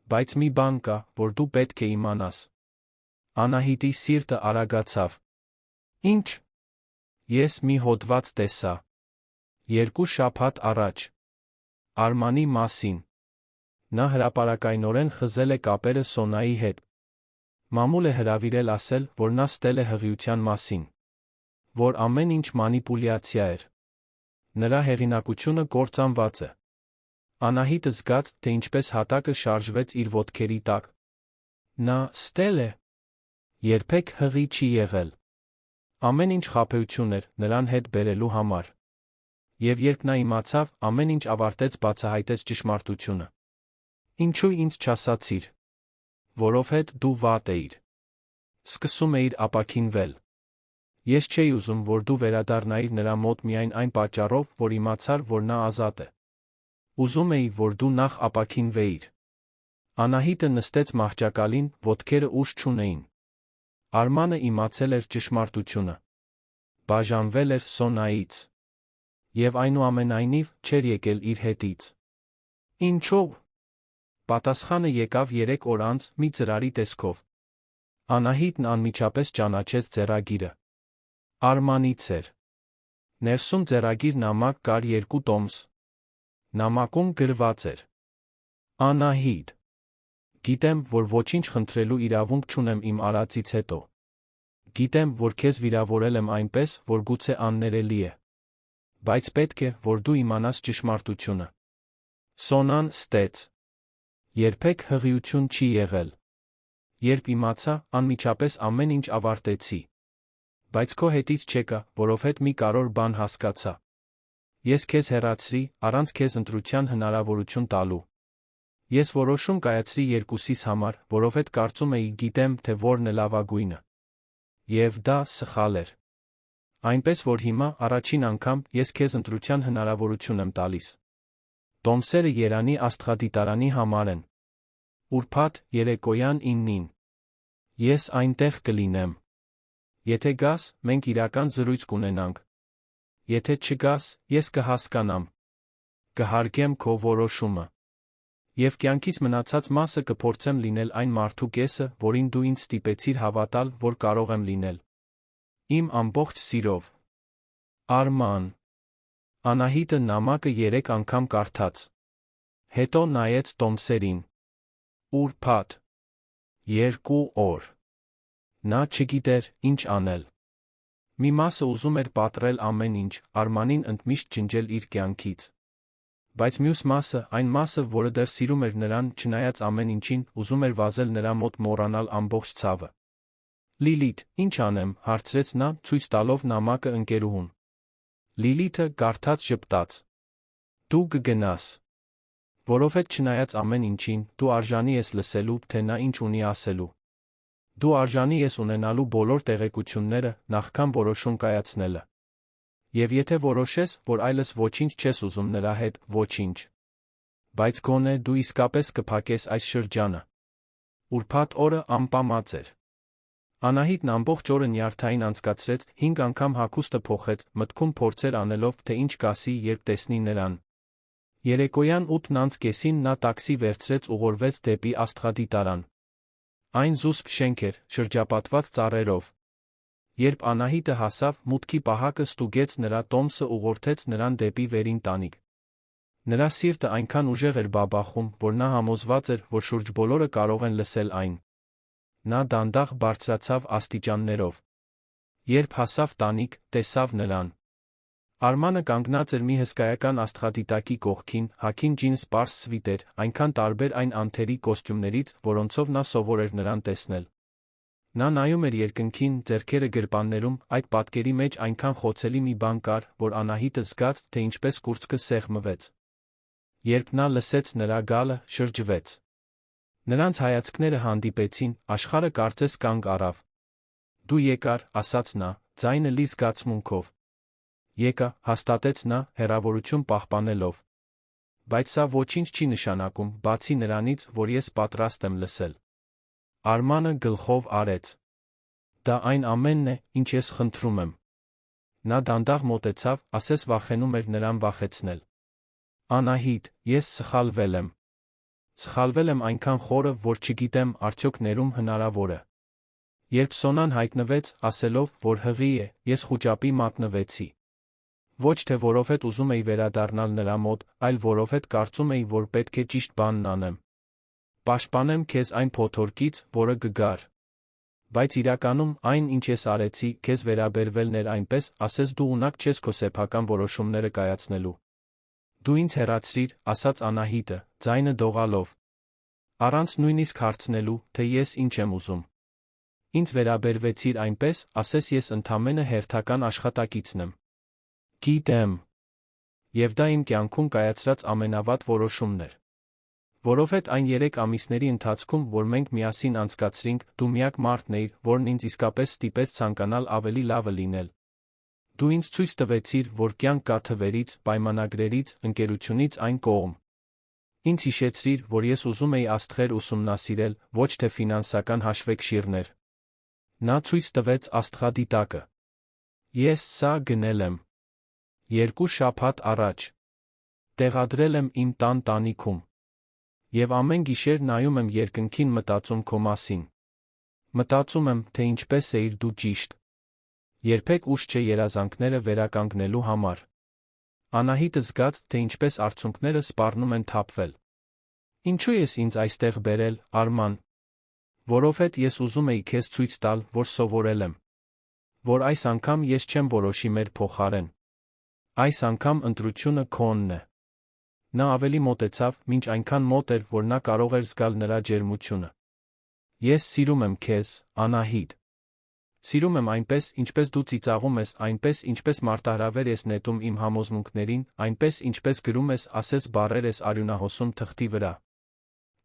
S1: Բայց մի բան կա, որ դու պետք է իմանաս։ Անահիտի սիրտը արագացավ։ Ինչ։ Ես մի հոդված տեսա։ 2 շաբաթ առաջ։ Արմանի մասին։ Նա հրապարակայնորեն խզել է կապերը Սոնայի հետ։ Մամուլ է հրավիրել ասել, որ նա ստել է հղիության մասին։ Որ ամեն ինչ մանիպուլյացիա էր։ Նրա հեղինակությունը կործանված է։ Անահիտը զգաց, թե ինչպես հատակը շարժվեց իր ոտքերի տակ։ Նա ստել է։ Երբեք հղի չի եղել։ Ամեն ինչ խաբեություն էր նրան հետ բերելու համար։ Եվ երբ նա իմացավ, ամեն ինչ ավարտեց, բացահայտեց ճշմարտությունը։ Ինչու ինձ չասացիր։ Որովհետև դու վատ էիր։ Սկսում էիր ապաքինվել։ Ես չէի ուզում, որ դու վերադառնայիր նրա մոտ միայն այն պատճառով, որ իմացար, որ նա ազատ է։ Ուզում էի, որ դու նախ ապաքինվեիր։ Անահիտը նստեց մահճակալին, ոտքերը ուժ չունեին։ Արմանը իմացել էր ճշմարտությունը։ Բաժանվել էր Սոնայից։ Եվ այնուամենայնիվ չէր եկել իր հետից։ Ինչո՞վ։ Պատասխանը եկավ 3 օր անց, մի ծրարի տեսքով։ Անահիտն անմիջապես ճանաչեց ձեռագիրը։ Արմանից էր։ Ներսում ձեռագիր նամակ կար 2 տոմս։ Նամակում գրված էր. Անահիտ։ Գիտեմ, որ ոչինչ խնդրելու իրավունք չունեմ իմ արածից հետո։ Գիտեմ, որ քեզ վիրավորել եմ այնպես, որ գուցե աններելի է։ Բայց պետք է, որ դու իմանաս ճշմարտությունը։ Սոնան ստեց։ Երբեք հղիություն չի եղել։ Երբ իմացա, անմիջապես ամեն ինչ ավարտեցի։ Բայց քո հետից չեկա, որովհետև մի կարևոր բան հասկացա։ Ես քեզ հեռացրի, առանց քեզ ընտրության հնարավորություն տալու։ Ես որոշում կայացրի երկուսիս համար, որովհետև կարծում էի գիտեմ, թե որն է լավագույնը։ Եվ դա սխալ էր։ Այնպես որ հիմա, առաջին անգամ, ես քեզ ընտրության հնարավորություն եմ տալիս։ Տոմսերը Երանի աստղադիտարանի համար են։ Ուրբաթ, երեկոյան 9-ին։ Ես այնտեղ կլինեմ։ Եթե գաս, մենք իրական զրույց կունենանք։ Եթե չգաս, ես կհասկանամ։ Կհարգեմ քո որոշումը։ Եվ կյանքիս մնացած մասը կփորձեմ լինել այն մարդու կեսը, որին դու ինձ ստիպեցիր հավատալ, որ կարող եմ լինել։ Իմ ամբողջ սիրով։ Արման։ Անահիտը նամակը 3 անգամ կարդաց։ Հետո նայեց տոմսերին։ Ուրբաթ։ 2 օր։ Նա չգիտեր, ինչ անել։ Մի մասը ուզում էր պատռել ամեն ինչ, Արմանին ընդմիշտ ջնջել իր կյանքից։ Բայց մյուս մասը, այն մասը, որը դեռ սիրում էր նրան, չնայած ամեն ինչին, ուզում էր վազել նրա մոտ մոռանալ ամբողջ ցավը։ Լիլիթ, ինչ անեմ, հարցրեց նա, ցույց տալով նամակը ընկերուհուն։ Լիլիթը կարդաց ժպտաց։ Դու կգնաս։ Որովհետև չնայած ամեն ինչին, դու արժանի ես լսելու, թե նա ինչ ունի ասելու։ Դու արժանի ես ունենալու բոլոր տեղեկությունները, նախքան որոշում կայացնելը։ Եվ եթե որոշես, որ այլս ոչինչ չես ուզում նրա հետ, ոչինչ։ Բայց գոնե դու իսկապես կփակես այս շրջանը։ Ուրբաթ օրը անպամած էր։ Անահիտն ամբողջ օրը նյարդային անցկացրեց, 5 անգամ հագուստը փոխեց, մտքում փորձեր անելով, թե ինչ կասի, երբ տեսնի նրան։ Երեկոյան 8:30-ին նա տաքսի վերցրեց, ուղղորդվեց դեպի աստղադիտարան։ Այն զուսպ շենք էր, շրջապատված ծառերով։ Երբ Անահիտը հասավ, մուտքի պահակը ստուգեց նրա տոմսը, ուղղորդեց նրան դեպի վերին տանիք։ Նրա սիրտը այնքան ուժեղ էր բաբախում, որ նա համոզված էր, որ շուրջ բոլորը կարող են լսել այն։ Նա դանդաղ բարձրացավ աստիճաններով։ Երբ հասավ տանիք, տեսավ նրան։ Արմանը կանգնած էր մի հսկայական աստղադիտակի կողքին, հագին ջինս պարզ սվիտեր, այնքան տարբեր այն անթերի կոստյումներից, որոնցով նա սովոր էր նրան տեսնել։ Նա նայում էր երկնքին, ձեռքերը գրպաններում, այդ պատկերի մեջ այնքան խոցելի մի բան կար, որ Անահիտը զգաց, թե ինչպես կուրծքը սեղմվեց։ Երբ նա լսեց նրա գալը, շրջվեց։ Նրանց հայացքները հանդիպեցին, աշխարհը կարծես կանգ առավ։ «Դու եկար», ասաց նա, ձայնը լի զգացմունքով։ «Եկա», հաստատեց նա, հեռավորություն պահպանելով։ «Բայց սա ոչինչ չի նշանակում, բացի նրանից, որ ես պատրաստ եմ լսել»։ Արմանը գլխով արեց։ «Դա այն ամենն է, ինչ ես խնդրում եմ»։ Նա դանդաղ մոտեցավ, ասես վախենում էր նրան վախեցնել։ «Անահիտ, ես սխալվել եմ։ Սխալվել եմ այնքան խորը, որ չգիտեմ, արդյոք ներում հնարավոր է»։ Երբ Սոնան հայտնվեց, ասելով, որ հղի է, ես խուճապի մատնվեցի։ Ոչ թե որովհետև ուզում էի վերադառնալ նրա մոտ, այլ որովհետև կարծում էի, որ պետք է ճիշտ բանն անեմ։ Պաշտպանեմ քեզ այն փոթորկից, որը կգար։ Բայց իրականում, այն, ինչ ես արեցի, քեզ վերաբերվելն էր այնպես, ասես դու ունակ չես քո սեփական որոշումները կայացնելու։ Դու ինձ հեռացրիր, ասաց Անահիտը, ձայնը դողալով։ Առանց նույնիսկ հարցնելու, թե ես ինչ եմ ուզում։ Ինձ վերաբերվեցիր այնպես, ասես ես ընդամենը հերթական աշխատակիցն եմ։ Գիտեմ։ Եվ դա իմ կյանքում կայացրած ամենավատ որոշումն էր։ Որովհետև այն 3 ամիսների ընթացքում, որ մենք միասին անցկացրինք, դու միակ մարդն էիր, որն ինձ իսկապես ստիպեց ցանկանալ ավելի լավը լինել։ Դու ինձ ցույց տվեցիր, որ կյանք կա թվերից, պայմանագրերից, ընկերությունից այն կողմ։ Ինձ հիշեցրիր, որ ես ուզում էի աստղեր ուսումնասիրել, ոչ թե ֆինանսական հաշվեկշիռներ։ Նա ցույց տվեց աստղադիտակը։ Ես սա գնել եմ 2 շաբաթ առաջ։ Տեղադրել եմ իմ տան տանիքում։ Եվ ամեն գիշեր նայում եմ երկնքին, մտածում քո մասին։ Մտածում եմ, թե ինչպես էիր դու ճիշտ։ Երբեք ուշ չէ երազանքները վերականգնելու համար։ Անահիտը զգաց, թե ինչպես արցունքները սպառնում են թափվել։ Ինչու ես ինձ այստեղ բերել, Արման։ Որովհետև ես ուզում էի քեզ ցույց տալ, որ սովորել եմ։ Որ այս անգամ ես չեմ որոշի մեր փոխարեն։ Այս անգամ ընտրությունը քոնն է։ Նա ավելի մոտեցավ, մինչ այնքան մոտ էր, որ նա կարող էր զգալ նրա ջերմությունը։ Ես սիրում եմ քեզ, Անահիտ։ Սիրում եմ այնպես, ինչպես դու ծիծաղում ես, այնպես, ինչպես մարտահրավեր ես նետում իմ համոզմունքներին, այնպես, ինչպես գրում ես, ասես բառեր ես արյունահոսում թղթի վրա։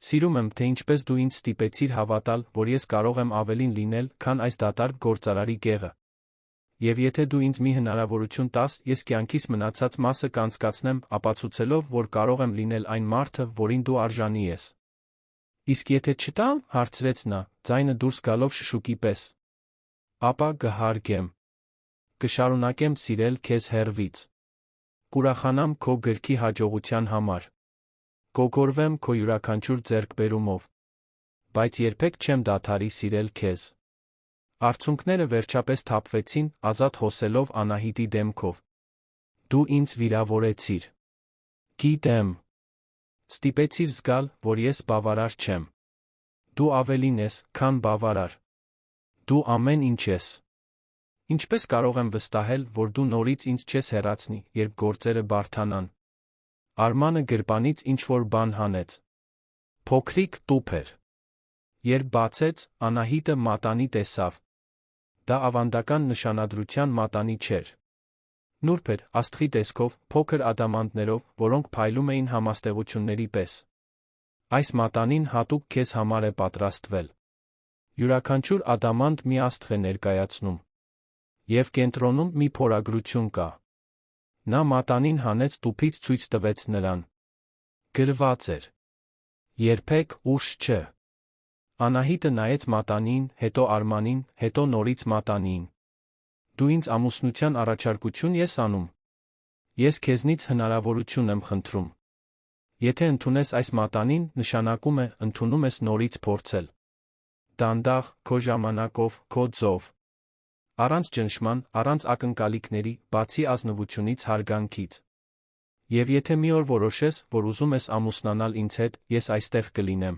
S1: Սիրում եմ, թե ինչպես դու ինձ ստիպեցիր հավատալ, որ ես կարող եմ ավելին լինել, քան այս դատարկ գործարարի գեղը։ Եվ եթե դու ինձ մի հնարավորություն տաս, ես կյանքիս մնացած մասը կանցկացնեմ, ապացուցելով, որ կարող եմ լինել այն մարդը, որին դու արժանի ես։ Իսկ եթե չտամ, հարցրեց նա, ձայնը դուրս գալով շշուկի պես։ Ապա կհարգեմ։ Կշարունակեմ սիրել քեզ հեռվից։ Կուրախանամ քո գրքի հաջողության համար։ Կոգորվեմ քո յուրաքանչյուր ձեռքբերումով։ Բայց երբեք չեմ դադարի սիրել քեզ։ Արցունքները վերջապես թափվեցին, ազատ հոսելով Անահիտի դեմքով։ Դու ինձ վիրավորեցիր։ Գիտեմ։ Ստիպեցիր զգալ, որ ես բավարար չեմ։ Դու ավելին ես, քան բավարար։ Դու ամեն ինչ ես։ Ինչպես կարող եմ վստահել, որ դու նորից ինձ չես հեռացնի, երբ գործերը բարդանան։ Արմանը գրպանից ինչ-որ բան հանեց։ Փոքրիկ տուփ էր։ Երբ բացեց, Անահիտը մատանի տեսավ։ Դա ավանդական նշանադրության մատանի չէր։ Նուրբ էր, աստղի տեսքով, փոքր ադամանդներով, որոնք փայլում էին համաստեղությունների պես։ Այս մատանին հատուկ քեզ համար է պատրաստվել։ Յուրաքանչյուր ադամանդ մի աստղ է ներկայացնում։ Եվ կենտրոնում մի փորագրություն կա։ Նա մատանին հանեց տուփից ցույց տվեց նրան։ Գրված էր. Երբեք ուշ չէ։ Անահիտը նայեց մատանին, հետո Արմանին, հետո նորից մատանին։ Դու ինձ ամուսնության առաջարկություն ես անում։ Ես քեզնից հնարավորություն եմ խնդրում։ Եթե ընդունես այս մատանին, նշանակում է, ընդունում ես նորից փորձել։ Դանդաղ, քո ժամանակով, քո ձով։ Առանց ճնշման, առանց ակնկալիքների, բացի ազնվությունից, հարգանքից։ Եվ եթե մի օր որոշես, որ ուզում ես ամուսնանալ ինձ հետ, ես այստեղ կլինեմ։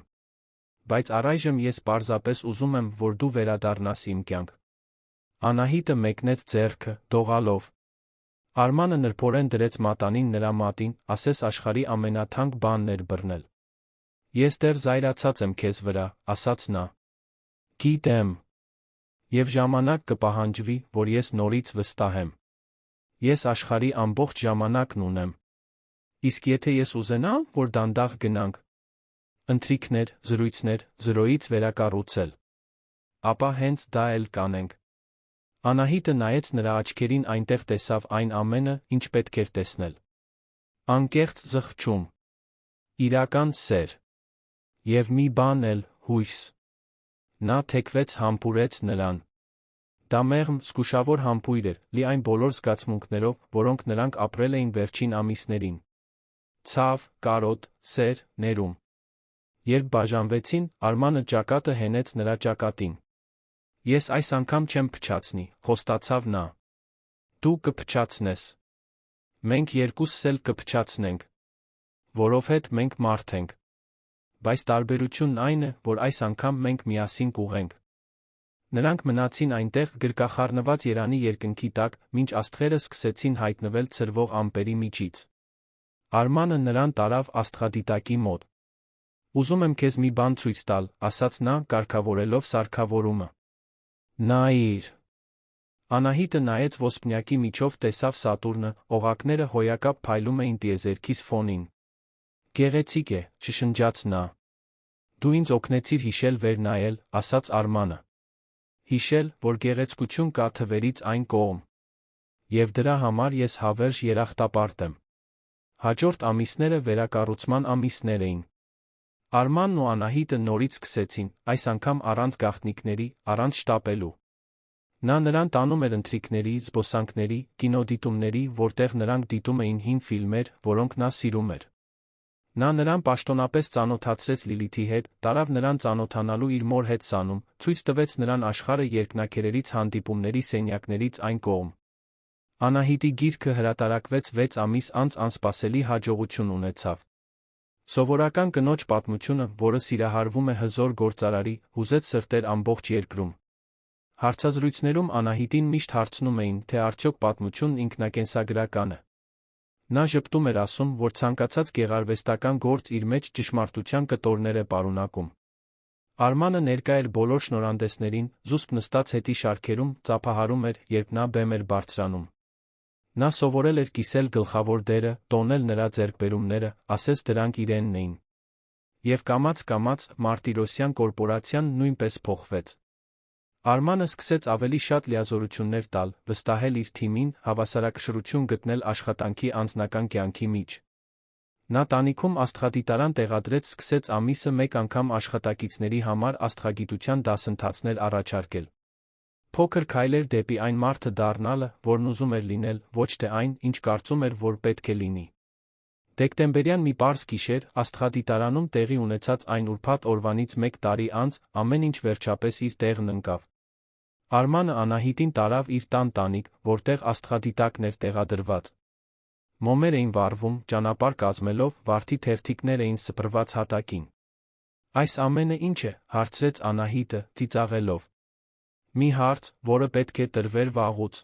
S1: բայց առայժմ ես պարզապես ուզում եմ, որ դու վերադառնաս իմ կյանք։ Անահիտը մեկնեց ձեռքը, դողալով։ Արմանը նրբորեն դրեց մատանին նրա մատին, ասես աշխարհի ամենաթանկ բանն էր բռնել։ Ես դեռ զայրացած եմ քեզ վրա, ասաց նա։ Գիտեմ։ Եվ ժամանակ կպահանջվի, որ ես նորից վստահեմ։ Ես աշխարհի ամբողջ ժամանակն ունեմ։ Իսկ եթե ես ուզենամ, որ դանդաղ գնանք, ընթրիքներ, զրույցներ, զրոյից վերակառուցել, ապա հենց դա էլ կանենք։ Անահիտը նայեց նրա աչքերին, այնտեղ տեսավ այն ամենը, ինչ պետք էր տեսնել։ Անկեղծ զղջում, իրական սեր, և մի բան էլ՝ հույս։ Նա թեքվեց, համբուրեց նրան։ Դա մեղմ, զգուշավոր համբույր էր, լի այն բոլոր զգացմունքներով, որոնք նրանք ապրել էին վերջին ամիսներին։ Ցավ, կարոտ, սեր, ներում։ Երբ բաժանվեցին, Արմանը ճակատը հենեց նրա ճակատին։ Ես այս անգամ չեմ փչացնի, խոստացավ նա։ Դու կփչացնես։ Մենք երկուսս էլ կփչացնենք։ Որովհետև մենք մարդ ենք։ Բայց տարբերությունն այն է, որ այս անգամ մենք միասին կուղենք։ Նրանք մնացին այնտեղ գրկախառնված Երանի երկնքի տակ, մինչ աստղերը սկսեցին հայտնվել ցրվող ամպերի միջից։ Արմանը նրան տարավ աստղադիտակի մոտ։ Ուզում եմ քեզ մի բան ցույց տալ, ասաց նա, կարգավորելով սարքավորումը։ Նայիր։ Անահիտը նայեց ոսպնյակի միջով, տեսավ Սատուրնը, օղակները հոյակապ փայլում էին տիեզերքիս ֆոնին։ Գեղեցիկ է, շշնջաց նա։ Դու ինձ օգնեցիր հիշել վեր նայել, ասաց Արմանը։ Հիշել, որ գեղեցկություն կա թվերից այն կողմ։ Եվ դրա համար ես հավերժ երախտապարտ եմ։ Հաջորդ ամիսները վերակառուցման ամիսներ էին։ Արմանն ու Անահիտը նորից սկսեցին, այս անգամ առանց գաղտնիքների, առանց շտապելու։ Նա նրան տանում էր ընթրիքների, զբոսանքների, կինոդիտումների, որտեղ նրանք դիտում էին հին ֆիլմեր, որոնք նա սիրում էր։ Նա նրան պաշտոնապես ծանոթացրեց Լիլիթի հետ, տարավ նրան ծանոթանալու իր մոր հետ սանում, ցույց տվեց նրան աշխարհը երկնաքերերից, հանդիպումների սենյակներից այն կողմ։ Անահիտի գիրքը հրատարակվեց 6 ամիս անց, անսպասելի հաջողություն ունեցավ։ Սովորական կնոջ պատմությունը, որը սիրահարվում է հզոր գործարարի, հուզեց սրտեր ամբողջ երկրում։ Հարցազրույցներում Անահիտին միշտ հարցնում էին, թե արդյոք պատմությունն ինքնակենսագրական է։ Նա ժպտում էր, ասում, որ ցանկացած գեղարվեստական գործ իր մեջ ճշմարտության կտորներ է պարունակում։ Արմանը ներկա էր բոլոր շնորհանդեսներին, զուսպ նստած հետի շարքերում, ծափահարում էր, երբ նա բեմ էր բարձրանում։ Նա սովորել էր կիսել գլխավոր դերը, տոնել նրա ձեռքբերումները, ասես դրանք իրենն էին։ Եվ կամաց-կամաց Մարտիրոսյան կորպորացիան նույնպես փոխվեց։ Արմանը սկսեց ավելի շատ լիազորություններ տալ, վստահել իր թիմին, հավասարակշռություն գտնել աշխատանքի անձնական կյանքի մեջ։ Նա տանիքում աստղադիտարան տեղադրեց, սկսեց ամիսը մեկ անգամ աշխատակիցների համար աստղագիտության դասընթացներ առաջարկել։ Փոքր քայլեր դեպի այն մարդը դառնալը, որն ուզում էր լինել, ոչ թե այն, ինչ կարծում էր, որ պետք է լինի։ Դեկտեմբերյան մի պարզ գիշեր, աստղադիտարանում տեղի ունեցած այն ուրբաթ օրվանից 1 տարի անց, ամեն ինչ վերջապես իր տեղն ընկավ։ Արմանը Անահիտին տարավ իր տան տանիք, որտեղ աստղադիտակն էր տեղադրված։ Մոմեր էին վառվում, ճանապարհ կազմելով, վարդի թերթիկներ էին սփռված հատակին։ Այս ամենը ի՞նչ է, հարցրեց Անահիտը, ծիծաղելով։ Մի հարց, որը պետք է տրվեր վաղուց։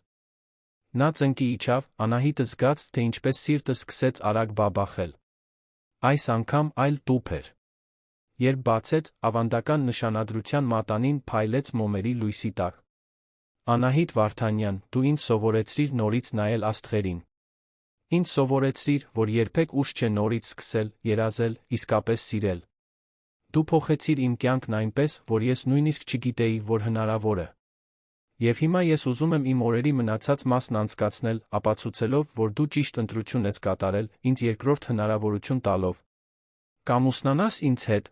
S1: Նա ծնկի իջավ, Անահիտը զգաց, թե ինչպես սիրտը սկսեց արագ բաբախել։ Այս անգամ այլ տուփ էր։ Երբ բացեց, ավանդական նշանադրության մատանին փայլեց մոմերի լույսի տակ։ Անահիտ Վարդանյան, դու ինձ սովորեցրիր նորից նայել աստղերին։ Ինձ սովորեցրիր, որ երբեք ուշ չէ նորից սկսել, երազել, իսկապես սիրել։ Դու փոխեցիր իմ կյանքն այնպես, որ ես նույնիսկ չգիտեի, որ հնարավոր է։ Եվ հիմա ես ուզում եմ իմ օրերի մնացած մասն անցկացնել, ապացուցելով, որ դու ճիշտ ընտրություն ես կատարել, ինձ երկրորդ հնարավորություն տալով։ Կամուսնանաս ինձ հետ։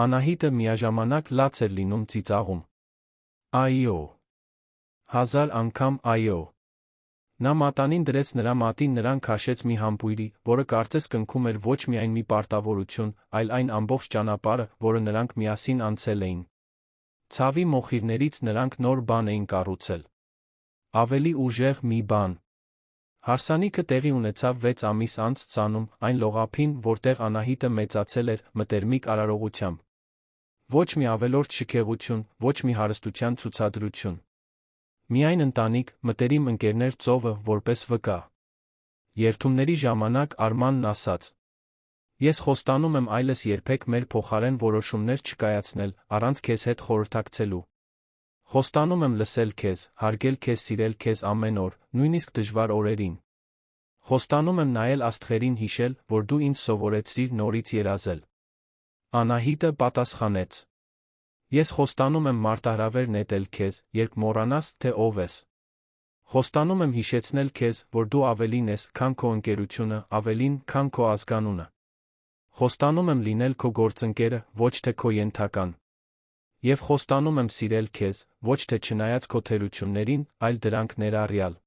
S1: Անահիտը միաժամանակ լաց էր լինում, ծիծաղում։ Այո։ 1000 անգամ այո։ Նա մատանին դրեց նրա մատին, նրան քաշեց մի համբույրի, որը կարծես կնքում էր ոչ միայն մի պարտավորություն, այլ այն ամբողջ ճանապարհը, որը նրանք միասին անցել էին։ Ցավի մոխիրներից նրանք նոր բան էին կառուցել։ Ավելի ուժեղ մի բան։ Հարսանիքը տեղի ունեցավ 6 ամիս անց Սանում, այն լողափին, որտեղ Անահիտը մեծացել էր, մտերմիկ արարողությամբ։ Ոչ մի ավելորդ շքեղություն, ոչ մի հարստության ցուցադրություն։ Միայն ընտանիք, մտերիմ ընկերներ ծովը, որպես վկա։ Երթումների ժամանակ Արմանն ասաց. Ես խոստանում եմ այլս երբեք մեր փոխարեն որոշումներ չկայացնել, առանց քեզ հետ խորհրդակցելու։ Խոստանում եմ լսել քեզ, հարգել քեզ, սիրել քեզ ամեն օր, նույնիսկ դժվար օրերին։ Խոստանում եմ նայել աստղերին, հիշել, որ դու ինձ սովորեցրիր նորից երազել։ Անահիտը պատասխանեց. Ես խոստանում եմ մարտահրավեր նետել քեզ, երբ մոռանաս, թե ով ես։ Խոստանում եմ հիշեցնել քեզ, որ դու ավելին ես, քան քո ընկերությունը, ավելին, քան քո ազգանունը։ Խոստանում եմ լինել քո գործընկերը, ոչ թե քո ենթական։ Եվ խոստանում եմ սիրել քեզ, ոչ թե չնայած քո թերություններին, այլ դրանք ներառյալ։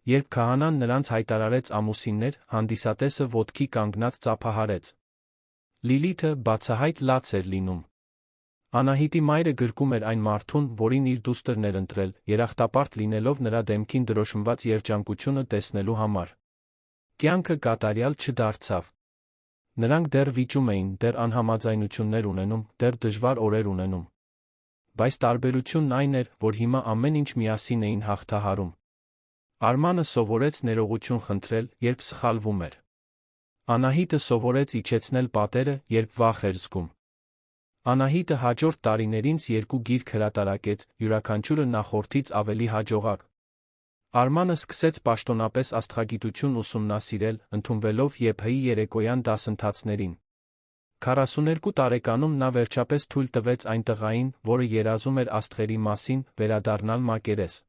S1: Երբ քահանան նրանց հայտարարեց ամուսիններ, հանդիսատեսը ոտքի կանգնած ծափահարեց։ Լիլիթը բացահայտ լաց էր լինում։ Անահիտի մայրը գրկում էր այն մարդուն, որին իր դուստրն էր ընտրել, երախտապարտ լինելով նրա դեմքին դրոշմված երջանկությունը տեսնելու համար։ Կյանքը կատարյալ չդարձավ։ Նրանք դեռ վիճում էին, դեռ անհամաձայնություններ ունենում, դեռ դժվար օրեր ունենում։ Բայց տարբերությունն այն էր, որ հիմա ամեն ինչ միասին էին հաղթահարում։ Արմանը սովորեց ներողություն խնդրել, երբ սխալվում էր։ Անահիտը սովորեց իջեցնել պատերը, երբ վախ էր զգում։ Անահիտը հաջորդ տարիներին 2 գիրք հրատարակեց, յուրաքանչյուրը նախորդից ավելի հաջողակ։ Արմանը սկսեց պաշտոնապես աստղագիտություն ուսումնասիրել, ընդունվելով ԵՓ-ի երեկոյան դասընթացներին։ 42 տարեկանում նա վերջապես թույլ տվեց այն տղային, որը երազում էր աստղերի մասին, վերադառնալ մակերես։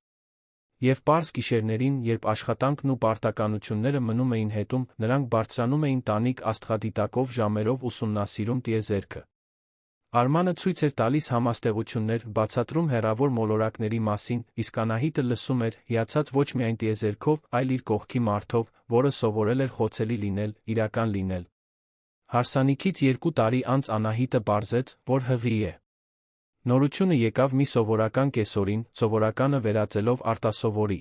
S1: Եվ պարզ գիշերներին, երբ աշխատանքն ու պարտականությունները մնում էին հետում, նրանք բարձրանում էին տանիք աստղադիտակով ժամերով ուսումնասիրում տիեզերքը։ Արմանը ցույց էր տալիս համաստեղություններ, բացատրում հեռավոր մոլորակների մասին, իսկ Անահիտը լսում էր, հիացած ոչ միայն տիեզերքով, այլ իր կողքի մարդով, որը սովորել էր խոցելի լինել, իրական լինել։ Հարսանիքից 2 տարի անց Անահիտը պարզեց, որ հղի է։ Նորությունը եկավ մի սովորական կեսօրին, սովորականը վերածելով արտասովորի։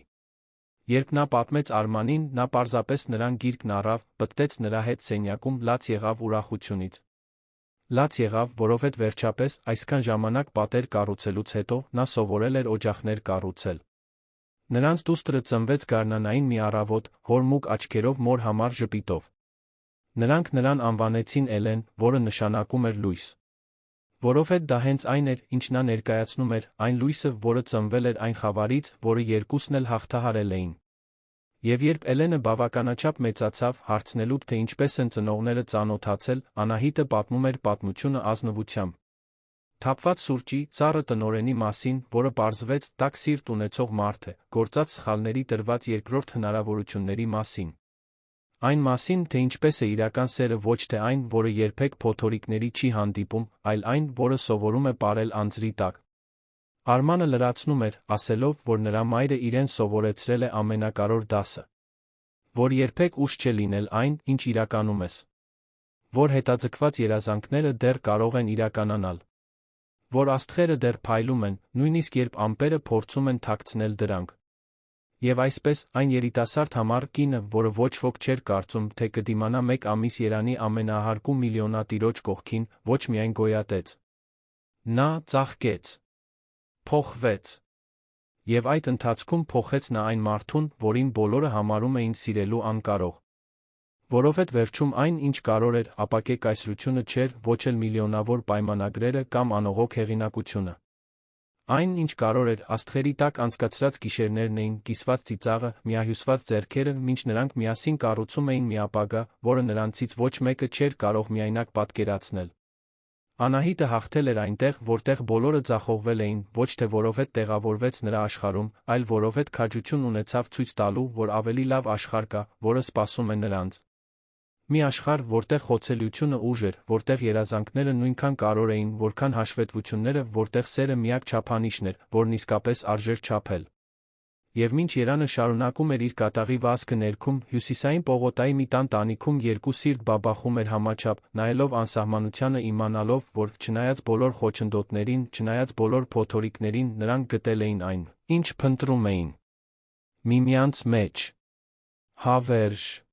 S1: Երբ նա պատմեց Արմանին, նա պարզապես նրան գիրկն առավ, պտտեց նրա հետ սենյակում, լաց եղավ ուրախությունից։ Լաց եղավ, որովհետև վերջապես, այսքան ժամանակ պատեր կառուցելուց հետո, նա սովորել էր օջախներ կառուցել։ Նրանց դուստրը ծնվեց գարնանային մի առավոտ, հոր մուգ աչքերով, մոր համար ժպիտով։ Նրանք նրան անվանեցին Էլեն, որը նշանակում էր լույս։ Որովհետև դա հենց այն էր, ինչ նա ներկայացնում էր, այն լույսը, որը ծնվել էր այն խավարից, որը երկուսն էլ հաղթահարել էին։ Եվ երբ Էլենը բավականաչափ մեծացավ, հարցնելու, թե ինչպես են ծնողները ծանոթացել, Անահիտը պատմում էր պատմությունը ազնվությամբ։ Թափված սուրճի, սառը տնօրենի մասին, որը պարզվեց տաք սիրտ ունեցող մարդ է, գործած սխալների տրված երկրորդ հնարավորությունների մասին։ Այն մասին, թե ինչպես է իրական սերը ոչ թե այն, որը երբեք փոթորիկների չի հանդիպում, այլ այն, որը սովորում է ապրել անձրի տակ։ Արմանը լրացնում էր, ասելով, որ նրա մայրը իրեն սովորեցրել է ամենակարևոր դասը։ Որ երբեք ուշ չէ լինել այն, ինչ իրականում ես։ Որ հետաձգված երազանքները դեռ կարող են իրականանալ։ Որ աստղերը դեռ փայլում են, նույնիսկ երբ ամպերը փորձում են թաքցնել դրանք։ Եվ այսպես, այն երիտասարդ համառ կինը, որը ոչ ոք չէր կարծում, թե կդիմանա 1 ամիս Երանի ամենահարկու միլիոնատիրոջ կողքին, ոչ միայն գոյատեց։ Նա ծաղկեց։ Փոխվեց։ Եվ այդ ընթացքում փոխեց նա այն մարդուն, որին բոլորը համարում էին սիրելու անկարող։ Որովհետև վերջում այն, ինչ կարող էր, ապակե կայսրությունը չէր, ոչ էլ միլիոնավոր պայմանագրերը կամ անողոք հեղինակությունը։ Այն, ինչ կարող էր, աստղերի տակ անցկացրած գիշերներն էին, կիսված ծիծաղը, միահյուսված ձեռքերը, մինչ նրանք միասին կառուցում էին մի ապագա, որը նրանցից ոչ մեկը չէր կարող միայնակ պատկերացնել։ Անահիտը հաղթել էր այնտեղ, որտեղ բոլորը ձախողվել էին, ոչ թե որովհետև տեղավորվեց նրա աշխարհում, այլ որովհետև քաջություն ունեցավ ցույց տալու, որ ավելի լավ աշխարհ կա, որը սպասում է նրանց։ Մի աշխարհ, որտեղ խոցելիությունը ուժ էր, որտեղ երազանքները նույնքան կարևոր էին, որքան հաշվետվությունները, որտեղ սերը միակ չափանիշն էր, որն իսկապես արժեր չափել։ Եվ մինչ Երանը շարունակում էր իր կատաղի վազքը ներքում, հյուսիսային պողոտայի մի տան տանիքում 2 սիրտ բաբախում էր համաչափ, նայելով անսահմանությանը, իմանալով, որ չնայած բոլոր խոչընդոտներին, չնայած բոլոր փոթորիկներին, նրանք գտել էին այն, ինչ փնտրում էին։ Միմյանց մեջ։ Հավերժ։